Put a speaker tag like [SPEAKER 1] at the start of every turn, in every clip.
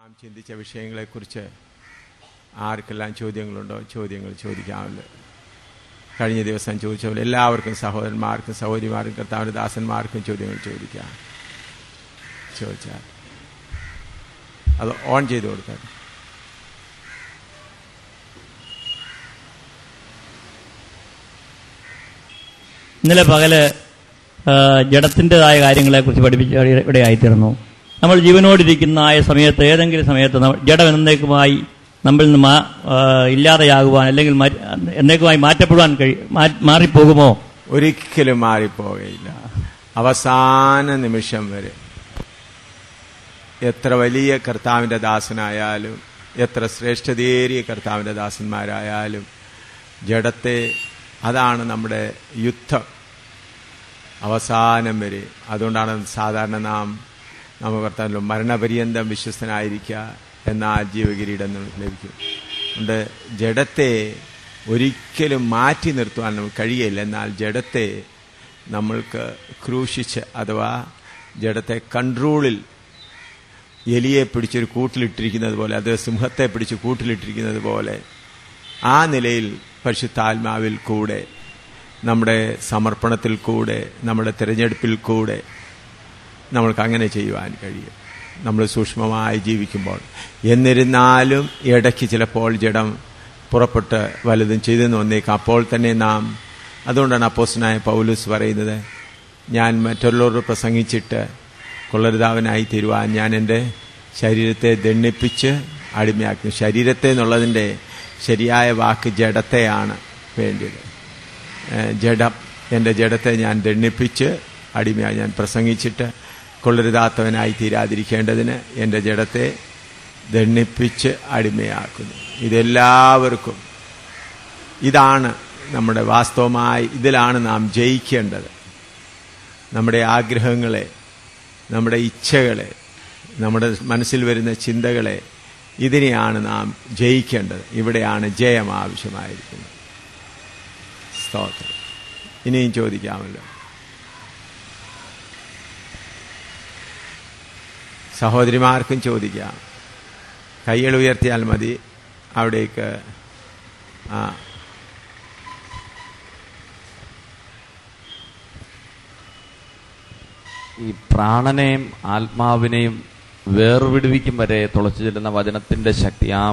[SPEAKER 1] നാം ചിന്തിച്ച വിഷയങ്ങളെക്കുറിച്ച് ആർക്കെല്ലാം ചോദ്യങ്ങളുണ്ടോ ചോദ്യങ്ങൾ ചോദിക്കാമല്ലോ. കഴിഞ്ഞ ദിവസം ചോദിച്ച പോലെ എല്ലാവർക്കും, സഹോദരന്മാർക്കും സഹോദരിമാർക്കും കർത്താവിൻ്റെ ദാസന്മാർക്കും ചോദ്യങ്ങൾ ചോദിച്ചാൽ അത് ഓൺ ചെയ്ത് കൊടുക്കാം.
[SPEAKER 2] ഇന്നലെ പകല് ജഡത്തിൻ്റെതായ കാര്യങ്ങളെക്കുറിച്ച് പഠിപ്പിച്ച് ഇവിടെ ആയിത്തീർന്നു. നമ്മൾ ജീവനോടിരിക്കുന്ന സമയത്ത് ഏതെങ്കിലും സമയത്ത് ജഡം എന്നേക്കുമായി നമ്മളിൽ നിന്ന് ഇല്ലാതെയാകുവാൻ അല്ലെങ്കിൽ എന്നേക്കുമായി മാറ്റപ്പെടുവാൻ മാറിപ്പോകുമോ?
[SPEAKER 1] ഒരിക്കലും മാറിപ്പോകയില്ല. അവസാന നിമിഷം വരെ എത്ര വലിയ കർത്താവിൻ്റെ ദാസനായാലും എത്ര ശ്രേഷ്ഠതയേറിയ കർത്താവിൻ്റെ ദാസന്മാരായാലും ജഡത്തെ, അതാണ് നമ്മുടെ യുദ്ധം അവസാനം വരെ. അതുകൊണ്ടാണ് സാധാരണ നമുക്ക് കർത്താവിൻ്റെ മരണപര്യന്തം വിശ്വസ്തനായിരിക്കുക എന്നാൽ ജീവകിരീടം ലഭിക്കും. അതുകൊണ്ട് ജഡത്തെ ഒരിക്കലും മാറ്റി നിർത്തുവാൻ നമുക്ക് കഴിയില്ല. എന്നാൽ ജഡത്തെ നമ്മൾക്ക് ക്രൂശിച്ച്, അഥവാ ജഡത്തെ കൺട്രോളിൽ എലിയെ പിടിച്ചൊരു കൂട്ടിലിട്ടിരിക്കുന്നത് പോലെ, അത് സിംഹത്തെ പിടിച്ച് കൂട്ടിലിട്ടിരിക്കുന്നത് പോലെ, ആ നിലയിൽ പരിശുദ്ധാത്മാവിൽ കൂടെ, നമ്മുടെ സമർപ്പണത്തിൽ കൂടെ, നമ്മുടെ തിരഞ്ഞെടുപ്പിൽ കൂടെ നമ്മൾക്ക് അങ്ങനെ ചെയ്യുവാൻ കഴിയും നമ്മൾ സൂക്ഷ്മമായി ജീവിക്കുമ്പോൾ. എന്നിരുന്നാലും ഇടയ്ക്ക് ചിലപ്പോൾ ജഡം പുറപ്പെട്ട് വലുതും ചെയ്തെന്ന് വന്നേക്കാം. അപ്പോൾ തന്നെ അതുകൊണ്ടാണ് അപ്പോസ്തലനായ പൗലോസ് പറയുന്നത്, ഞാൻ മറ്റുള്ളവരോട് പ്രസംഗിച്ചിട്ട് കൊള്ളരുതാവനായി തീരുവാൻ ഞാൻ എൻ്റെ ശരീരത്തെ ദണ്ഡിപ്പിച്ച് അടിമയാക്കും. ശരീരത്തെ എന്നുള്ളതിൻ്റെ ശരിയായ വാക്ക് ജഡത്തെയാണ് വേണ്ടത്. എൻ്റെ ജഡത്തെ ഞാൻ ദണ്ഡിപ്പിച്ച് അടിമയായി ഞാൻ പ്രസംഗിച്ചിട്ട് കൊള്ളരുതാത്തവനായി തീരാതിരിക്കേണ്ടതിന് എൻ്റെ ജഡത്തെ ദണ്ഡിപ്പിച്ച് അടിമയാക്കുന്നു. ഇതെല്ലാവർക്കും ഇതാണ് നമ്മുടെ വാസ്തവമായി, ഇതിലാണ് നാം ജയിക്കേണ്ടത്. നമ്മുടെ ആഗ്രഹങ്ങളെ, നമ്മുടെ ഇച്ഛകളെ, നമ്മുടെ മനസ്സിൽ വരുന്ന ചിന്തകളെ, ഇതിനെയാണ് നാം ജയിക്കേണ്ടത്. ഇവിടെയാണ് ജയം ആവശ്യമായിരിക്കുന്നത്. സ്തോത്രം. ഇനിയും ചോദിക്കാമല്ലോ. സഹോദരിമാർക്കും ചോദിക്കാം. കൈകൾ ഉയർത്തിയാൽ മതി. അവിടേക്ക്
[SPEAKER 3] ഈ പ്രാണനെയും ആത്മാവിനെയും വേർവിടുവിക്കും വരെ തുളച്ചു ചെല്ലുന്ന വചനത്തിന്റെ ശക്തി, ആ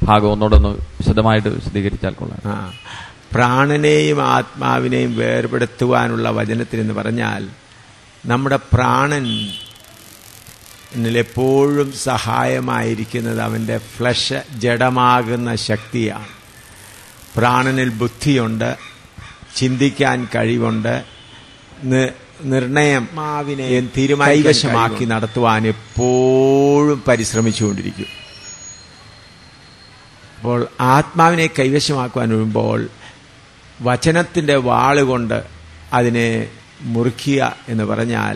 [SPEAKER 3] ഭാഗം ഒന്നുകൂടെ വിശദമായിട്ട് വിശദീകരിച്ചാൽ കൊള്ളാം.
[SPEAKER 1] പ്രാണനെയും ആത്മാവിനെയും വേർപെടുത്തുവാനുള്ള വചനത്തിനെന്ന് പറഞ്ഞാൽ, നമ്മുടെ പ്രാണനിലെപ്പോഴും സഹായമായിരിക്കുന്നത് അവൻ്റെ ഫ്ലഷ്, ജഡമാകുന്ന ശക്തിയാണ്. പ്രാണനിൽ ബുദ്ധിയുണ്ട്, ചിന്തിക്കാൻ കഴിവുണ്ട്, നിർണയം കൈവശമാക്കി നടത്തുവാൻ എപ്പോഴും പരിശ്രമിച്ചുകൊണ്ടിരിക്കും. അപ്പോൾ ആത്മാവിനെ കൈവശമാക്കുവാൻ വരുമ്പോൾ വചനത്തിൻ്റെ വാളുകൊണ്ട് അതിനെ മുറിക്കുക എന്ന് പറഞ്ഞാൽ,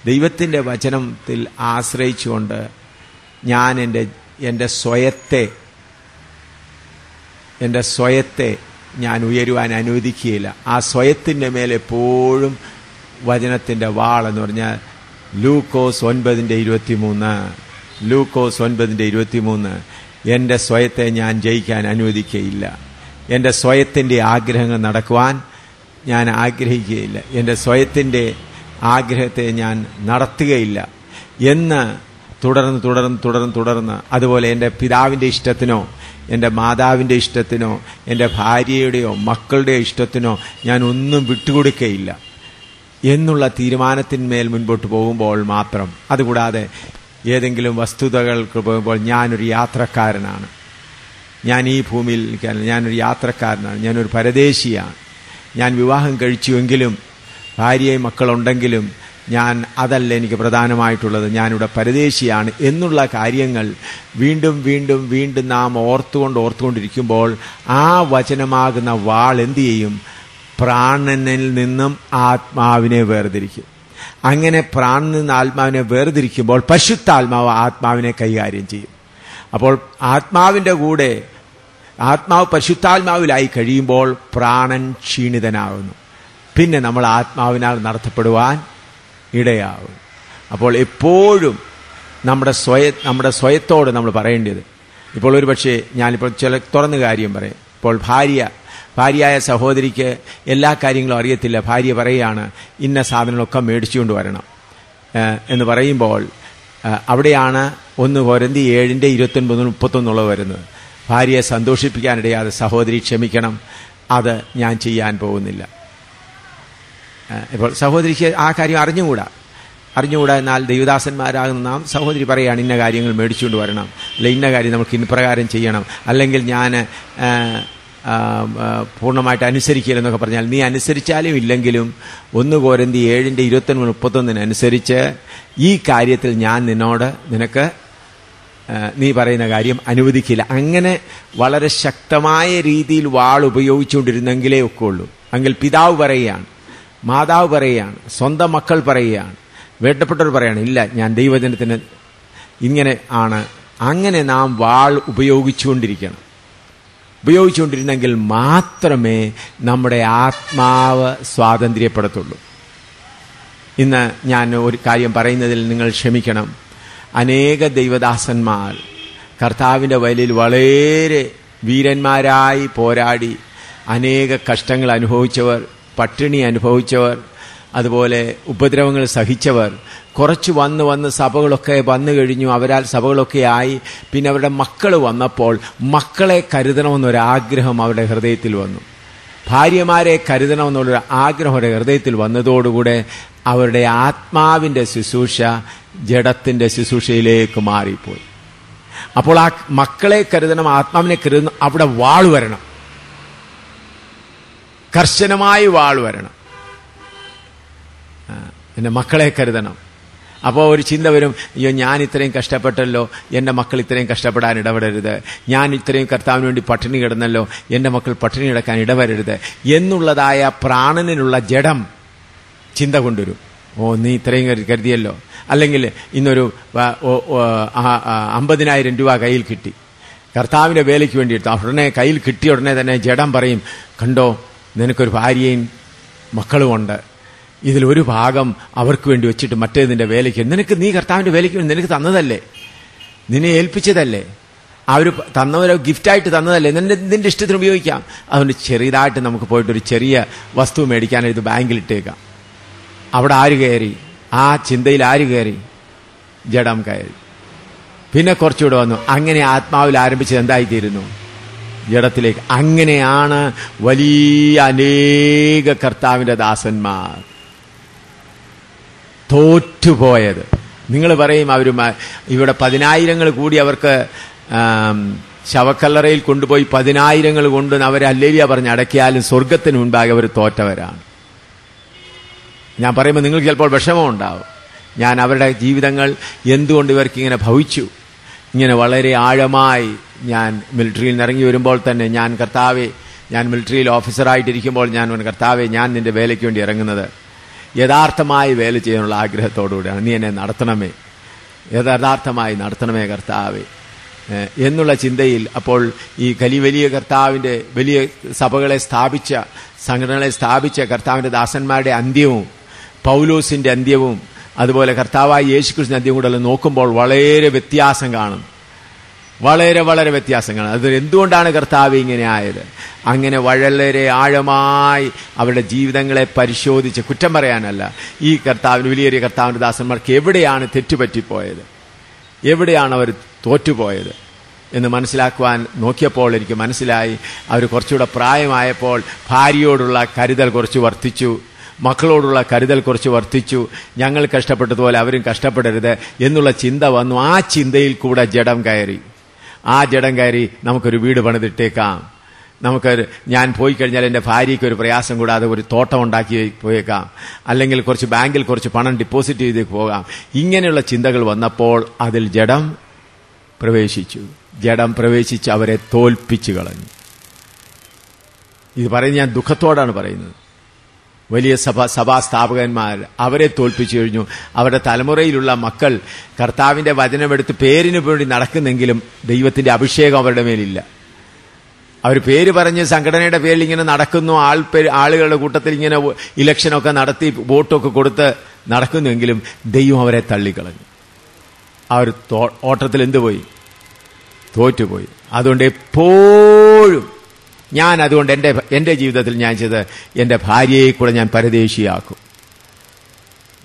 [SPEAKER 1] ദൈവത്തിൻ്റെ വചനത്തിൽ ആശ്രയിച്ചുകൊണ്ട് ഞാൻ എൻ്റെ സ്വയത്തെ ഞാൻ ഉയരുവാൻ അനുവദിക്കുകയില്ല. ആ സ്വയത്തിൻ്റെ മേലെപ്പോഴും വചനത്തിൻ്റെ വാൾ എന്ന് പറഞ്ഞാൽ ലൂക്കോസ് 9:23 എൻ്റെ സ്വയത്തെ ഞാൻ ജയിക്കാൻ അനുവദിക്കുകയില്ല. എൻ്റെ സ്വയത്തിൻ്റെ ആഗ്രഹങ്ങൾ നടക്കുവാൻ ഞാൻ ആഗ്രഹിക്കുകയില്ല. എൻ്റെ സ്വയത്തിൻ്റെ ആഗ്രഹത്തെ ഞാൻ നടത്തുകയില്ല എന്ന് തുടർന്ന് അതുപോലെ എൻ്റെ പിതാവിൻ്റെ ഇഷ്ടത്തിനോ എൻ്റെ മാതാവിൻ്റെ ഇഷ്ടത്തിനോ എൻ്റെ ഭാര്യയുടെയോ മക്കളുടെയോ ഇഷ്ടത്തിനോ ഞാൻ ഒന്നും വിട്ടുകൊടുക്കുകയില്ല എന്നുള്ള തീരുമാനത്തിന്മേൽ മുൻപോട്ട് പോകുമ്പോൾ മാത്രം. അതുകൂടാതെ ഏതെങ്കിലും വസ്തുതകൾക്ക് പോകുമ്പോൾ ഞാനൊരു യാത്രക്കാരനാണ്, ഞാൻ ഈ ഭൂമിയിൽ ഞാനൊരു യാത്രക്കാരനാണ്, ഞാനൊരു പരദേശിയാണ്, ഞാൻ വിവാഹം കഴിച്ചുവെങ്കിലും ഭാര്യയും മക്കളുണ്ടെങ്കിലും അതല്ല എനിക്ക് പ്രധാനമായിട്ടുള്ളത്, ഞാനിവിടെ പരദേശിയാണ് എന്നുള്ള കാര്യങ്ങൾ വീണ്ടും വീണ്ടും വീണ്ടും നാം ഓർത്തുകൊണ്ടിരിക്കുമ്പോൾ ആ വചനമാകുന്ന വാൾ എന്തു ചെയ്യും? പ്രാണനിൽ നിന്നും ആത്മാവിനെ വേർതിരിക്കും. അങ്ങനെ പ്രാണനിൽ നിന്ന് ആത്മാവിനെ വേർതിരിക്കുമ്പോൾ പരിശുദ്ധാത്മാവ് ആത്മാവിനെ കൈകാര്യം ചെയ്യും. അപ്പോൾ ആത്മാവിൻ്റെ കൂടെ ആത്മാവ് പരിശുദ്ധാത്മാവിലായി കഴിയുമ്പോൾ പ്രാണൻ ക്ഷീണിതനാകുന്നു. പിന്നെ നമ്മൾ ആത്മാവിനാൽ നടത്തപ്പെടുവാൻ ഇടയാകും. അപ്പോൾ എപ്പോഴും നമ്മുടെ സ്വയത്തോട് നമ്മൾ പറയേണ്ടത്. ഇപ്പോൾ ഒരു പക്ഷേ ഞാനിപ്പോൾ തുറന്ന കാര്യം പറയാം. ഇപ്പോൾ ഭാര്യയായ സഹോദരിക്ക് എല്ലാ കാര്യങ്ങളും അറിയത്തില്ല. ഭാര്യ പറയുകയാണ് ഇന്ന സാധനങ്ങളൊക്കെ മേടിച്ചുകൊണ്ട് വരണം എന്ന് പറയുമ്പോൾ അവിടെയാണ് 1 കൊരിന്ത്യർ 7:29-31 വരുന്നത്. ഭാര്യയെ സന്തോഷിപ്പിക്കാനിടയാതെ സഹോദരി ക്ഷമിക്കണം, അത് ഞാൻ ചെയ്യാൻ പോകുന്നില്ല. ഇപ്പോൾ സഹോദരിക്ക് ആ കാര്യം അറിഞ്ഞുകൂടാ. എന്നാൽ ദൈവദാസന്മാരാകുന്ന നാം സഹോദരി പറയുകയാണ് ഇന്ന കാര്യങ്ങൾ മേടിച്ചുകൊണ്ട് വരണം, അല്ലെ ഇന്ന കാര്യം നമുക്ക് ഇന്നപ്രകാരം ചെയ്യണം, അല്ലെങ്കിൽ ഞാൻ പൂർണ്ണമായിട്ട് അനുസരിക്കില്ലെന്നൊക്കെ പറഞ്ഞാൽ നീ അനുസരിച്ചാലും ഇല്ലെങ്കിലും 1 കൊരിന്ത്യർ 7:29-31 അനുസരിച്ച് ഈ കാര്യത്തിൽ ഞാൻ നിനക്ക് നീ പറയുന്ന കാര്യം അനുവദിക്കില്ല. അങ്ങനെ വളരെ ശക്തമായ രീതിയിൽ വാൾ ഉപയോഗിച്ചുകൊണ്ടിരുന്നെങ്കിലേ ഒക്കെ ഉള്ളൂ. എങ്കിൽ പിതാവ് പറയുകയാണ്, മാതാവ് പറയുകയാണ്, സ്വന്തം മക്കൾ പറയുകയാണ്, വേണ്ടപ്പെട്ടവർ പറയുകയാണ് ഇല്ല ഞാൻ ദൈവജനത്തിന് ഇങ്ങനെ ആണ്. അങ്ങനെ നാം വാൾ ഉപയോഗിച്ചുകൊണ്ടിരുന്നെങ്കിൽ മാത്രമേ നമ്മുടെ ആത്മാവ് സ്വാതന്ത്ര്യപ്പെടത്തുള്ളൂ. ഇന്ന് ഞാൻ ഒരു കാര്യം പറയുന്നതിൽ നിങ്ങൾ ക്ഷമിക്കണം. അനേക ദൈവദാസന്മാർ കർത്താവിൻ്റെ വയലിൽ വളരെ വീരന്മാരായി പോരാടി അനേക കഷ്ടങ്ങൾ അനുഭവിച്ചവർ, പട്ടിണി അനുഭവിച്ചവർ, അതുപോലെ ഉപദ്രവങ്ങൾ സഹിച്ചവർ, കുറച്ച് വന്ന് സഭകളൊക്കെ വന്നു കഴിഞ്ഞു, അവരാൽ സഭകളൊക്കെ ആയി. പിന്നെ അവരുടെ മക്കൾ വന്നപ്പോൾ മക്കളെ കരുതണമെന്നൊരാഗ്രഹം അവരുടെ ഹൃദയത്തിൽ വന്നു. ഭാര്യമാരെ കരുതണമെന്നുള്ളൊരു ആഗ്രഹം അവരുടെ ഹൃദയത്തിൽ വന്നതോടുകൂടെ അവരുടെ ആത്മാവിൻ്റെ ശുശ്രൂഷ ജഡത്തിൻ്റെ ശുശ്രൂഷയിലേക്ക് മാറിപ്പോയി. അപ്പോൾ ആ മക്കളെ കരുതണം, ആത്മാവിനെ കരുതണം, അവിടെ വാൾ വരണം, കർശനമായി വാൾ വരണം. എൻ്റെ മക്കളെ കരുതണം. അപ്പോൾ ഒരു ചിന്ത വരും, അയ്യോ ഞാൻ ഇത്രയും കഷ്ടപ്പെട്ടല്ലോ, എൻ്റെ മക്കൾ ഇത്രയും കഷ്ടപ്പെടാൻ ഇടപെടരുത്, ഞാൻ ഇത്രയും കർത്താവിന് വേണ്ടി പട്ടിണി കിടന്നല്ലോ, എൻ്റെ മക്കൾ പട്ടിണി കിടക്കാൻ ഇടവരരുത് എന്നുള്ളതായ പ്രാണനിലുള്ള ജഡം ചിന്ത കൊണ്ടുവരും. നീ ഇത്രയും കരുതിയല്ലോ, അല്ലെങ്കിൽ ഇന്നൊരു 50,000 രൂപ കയ്യിൽ കിട്ടി, കർത്താവിൻ്റെ വേലയ്ക്ക് വേണ്ടിയിട്ട് ഉടനെ കയ്യിൽ കിട്ടിയ ഉടനെ തന്നെ ജഡം പറയും, കണ്ടോ നിനക്കൊരു ഭാര്യയും മക്കളുമുണ്ട്, ഇതിലൊരു ഭാഗം അവർക്ക് വേണ്ടി വെച്ചിട്ട് മറ്റേതിൻ്റെ വേലയ്ക്ക്, നീ കർത്താവിൻ്റെ വേലയ്ക്ക് വേണ്ടി നിനക്ക് തന്നതല്ലേ, നിന്നെ ഏൽപ്പിച്ചതല്ലേ, അവർ തന്നവരോ ഗിഫ്റ്റായിട്ട് തന്നതല്ലേ, നിന്റെ ഇഷ്ടത്തിന് ഉപയോഗിക്കാം. അതുകൊണ്ട് ചെറിയതായിട്ട് നമുക്ക് പോയിട്ടൊരു ചെറിയ വസ്തു മേടിക്കാനായിട്ട് ബാങ്കിലിട്ടേക്കാം. അവിടെ ആര് കയറി? ആ ചിന്തയിൽ ആര് കയറി? ജഡം കയറി. പിന്നെ കുറച്ചുകൂടെ വന്നു. അങ്ങനെ ആത്മാവിൽ ആരംഭിച്ചത് എന്തായിത്തീരുന്നു? ജഡത്തിലേക്ക്. അങ്ങനെയാണ് വലിയ അനേക കർത്താവിൻ്റെ ദാസന്മാർ തോറ്റുപോയത്. നിങ്ങൾ പറയും അവർ ഇവിടെ 10,000 കൂടി അവർക്ക് ശവക്കല്ലറയിൽ കൊണ്ടുപോയി 10,000 കൊണ്ട് അവർ ഹല്ലേലൂയ പറഞ്ഞ് അടക്കിയാലും സ്വർഗത്തിന് മുൻപാകെ അവർ തോറ്റവരാണ്. ഞാൻ പറയുമ്പോൾ നിങ്ങൾക്ക് ചിലപ്പോൾ വിഷമമുണ്ടാവും. ഞാൻ അവരുടെ ജീവിതങ്ങൾ എന്തുകൊണ്ട് ഇവർക്കിങ്ങനെ ഭവിച്ചു, ഇങ്ങനെ വളരെ ആഴമായി. ഞാൻ മിലിറ്ററിയിൽ നിന്ന് ഇറങ്ങി വരുമ്പോൾ തന്നെ ഞാൻ മിലിറ്ററിയിൽ ഓഫീസറായിട്ടിരിക്കുമ്പോൾ ഞാൻ കർത്താവെ, ഞാൻ നിന്റെ വേലയ്ക്ക് വേണ്ടി ഇറങ്ങുന്നത് യഥാർത്ഥമായി വേല ചെയ്യാനുള്ള ആഗ്രഹത്തോടുകൂടിയാണ്. നീ എന്നെ നടത്തണമേ, യഥാർത്ഥമായി നടത്തണമേ കർത്താവെ എന്നുള്ള ചിന്തയിൽ. അപ്പോൾ ഈ വലിയ കർത്താവിൻ്റെ വലിയ സഭകളെ സ്ഥാപിച്ച, സംഘടനകളെ സ്ഥാപിച്ച കർത്താവിൻ്റെ ദാസന്മാരുടെ അന്ത്യവും പൗലോസിൻ്റെ അന്ത്യവും അതുപോലെ കർത്താവായ യേശുക്രിസ്തുവിന്റെ അന്ത്യം കൂടെ നോക്കുമ്പോൾ വളരെ വ്യത്യാസം കാണും. വളരെ വളരെ വ്യത്യാസം കാണും. അത് എന്തുകൊണ്ടാണ് കർത്താവ് ഇങ്ങനെ ആയത്? അങ്ങനെ വളരെ ആഴമായി അവരുടെ ജീവിതങ്ങളെ പരിശോധിച്ച്, കുറ്റം പറയാനല്ല, ഈ കർത്താവിന് വലിയ കർത്താവിൻ്റെ ദാസന്മാർക്ക് എവിടെയാണ് തെറ്റുപറ്റിപ്പോയത്, എവിടെയാണ് അവർ തോറ്റുപോയത് എന്ന് മനസ്സിലാക്കുവാൻ നോക്കിയപ്പോൾ എനിക്ക് മനസ്സിലായി, അവർ കുറച്ചുകൂടെ പ്രായമായപ്പോൾ ഭാര്യയോടുള്ള കരുതൽ കുറച്ച് വർദ്ധിച്ചു, മക്കളോടുള്ള കരുതൽ കുറച്ച് വർദ്ധിച്ചു. ഞങ്ങൾ കഷ്ടപ്പെട്ടതുപോലെ അവരും കഷ്ടപ്പെടരുത് എന്നുള്ള ചിന്ത വന്നു. ആ ചിന്തയിൽ കൂടെ ജഡം കയറി. നമുക്കൊരു വീട് പണിതിട്ടേക്കാം, ഞാൻ പോയി കഴിഞ്ഞാൽ എൻ്റെ ഭാര്യയ്ക്ക് ഒരു പ്രയാസം കൂടാതെ ഒരു തോട്ടം ഉണ്ടാക്കി പോയേക്കാം, അല്ലെങ്കിൽ കുറച്ച് ബാങ്കിൽ കുറച്ച് പണം ഡിപ്പോസിറ്റ് ചെയ്ത് പോകാം. ഇങ്ങനെയുള്ള ചിന്തകൾ വന്നപ്പോൾ അതിൽ ജഡം പ്രവേശിച്ച് അവരെ തോൽപ്പിച്ചു കളഞ്ഞു. ഇത് പറയുന്നത് ഞാൻ ദുഃഖത്തോടാണ് പറയുന്നത്. വലിയ സഭാസ്ഥാപകന്മാർ അവരെ തോൽപ്പിച്ചു കഴിഞ്ഞു. അവരുടെ തലമുറയിലുള്ള മക്കൾ കർത്താവിൻ്റെ വചനമെടുത്ത് പേരിന് വേണ്ടി നടക്കുന്നെങ്കിലും ദൈവത്തിൻ്റെ അഭിഷേകം അവരുടെ മേലില്ല. അവർ പേര് പറഞ്ഞ് സംഘടനയുടെ പേരിൽ ഇങ്ങനെ നടക്കുന്നു, ആളുകളുടെ കൂട്ടത്തിൽ ഇങ്ങനെ ഇലക്ഷനൊക്കെ നടത്തി വോട്ടൊക്കെ കൊടുത്ത് നടക്കുന്നുവെങ്കിലും ദൈവം അവരെ തള്ളിക്കളഞ്ഞു. ആ ഒരു ഓട്ടത്തിൽ എന്തുപോയി? തോറ്റുപോയി. അതുകൊണ്ട് എപ്പോഴും അതുകൊണ്ട് എൻ്റെ ജീവിതത്തിൽ ഞാൻ ചെയ്ത് എൻ്റെ ഭാര്യയെ കൂടെ ഞാൻ പരദേശിയാക്കും.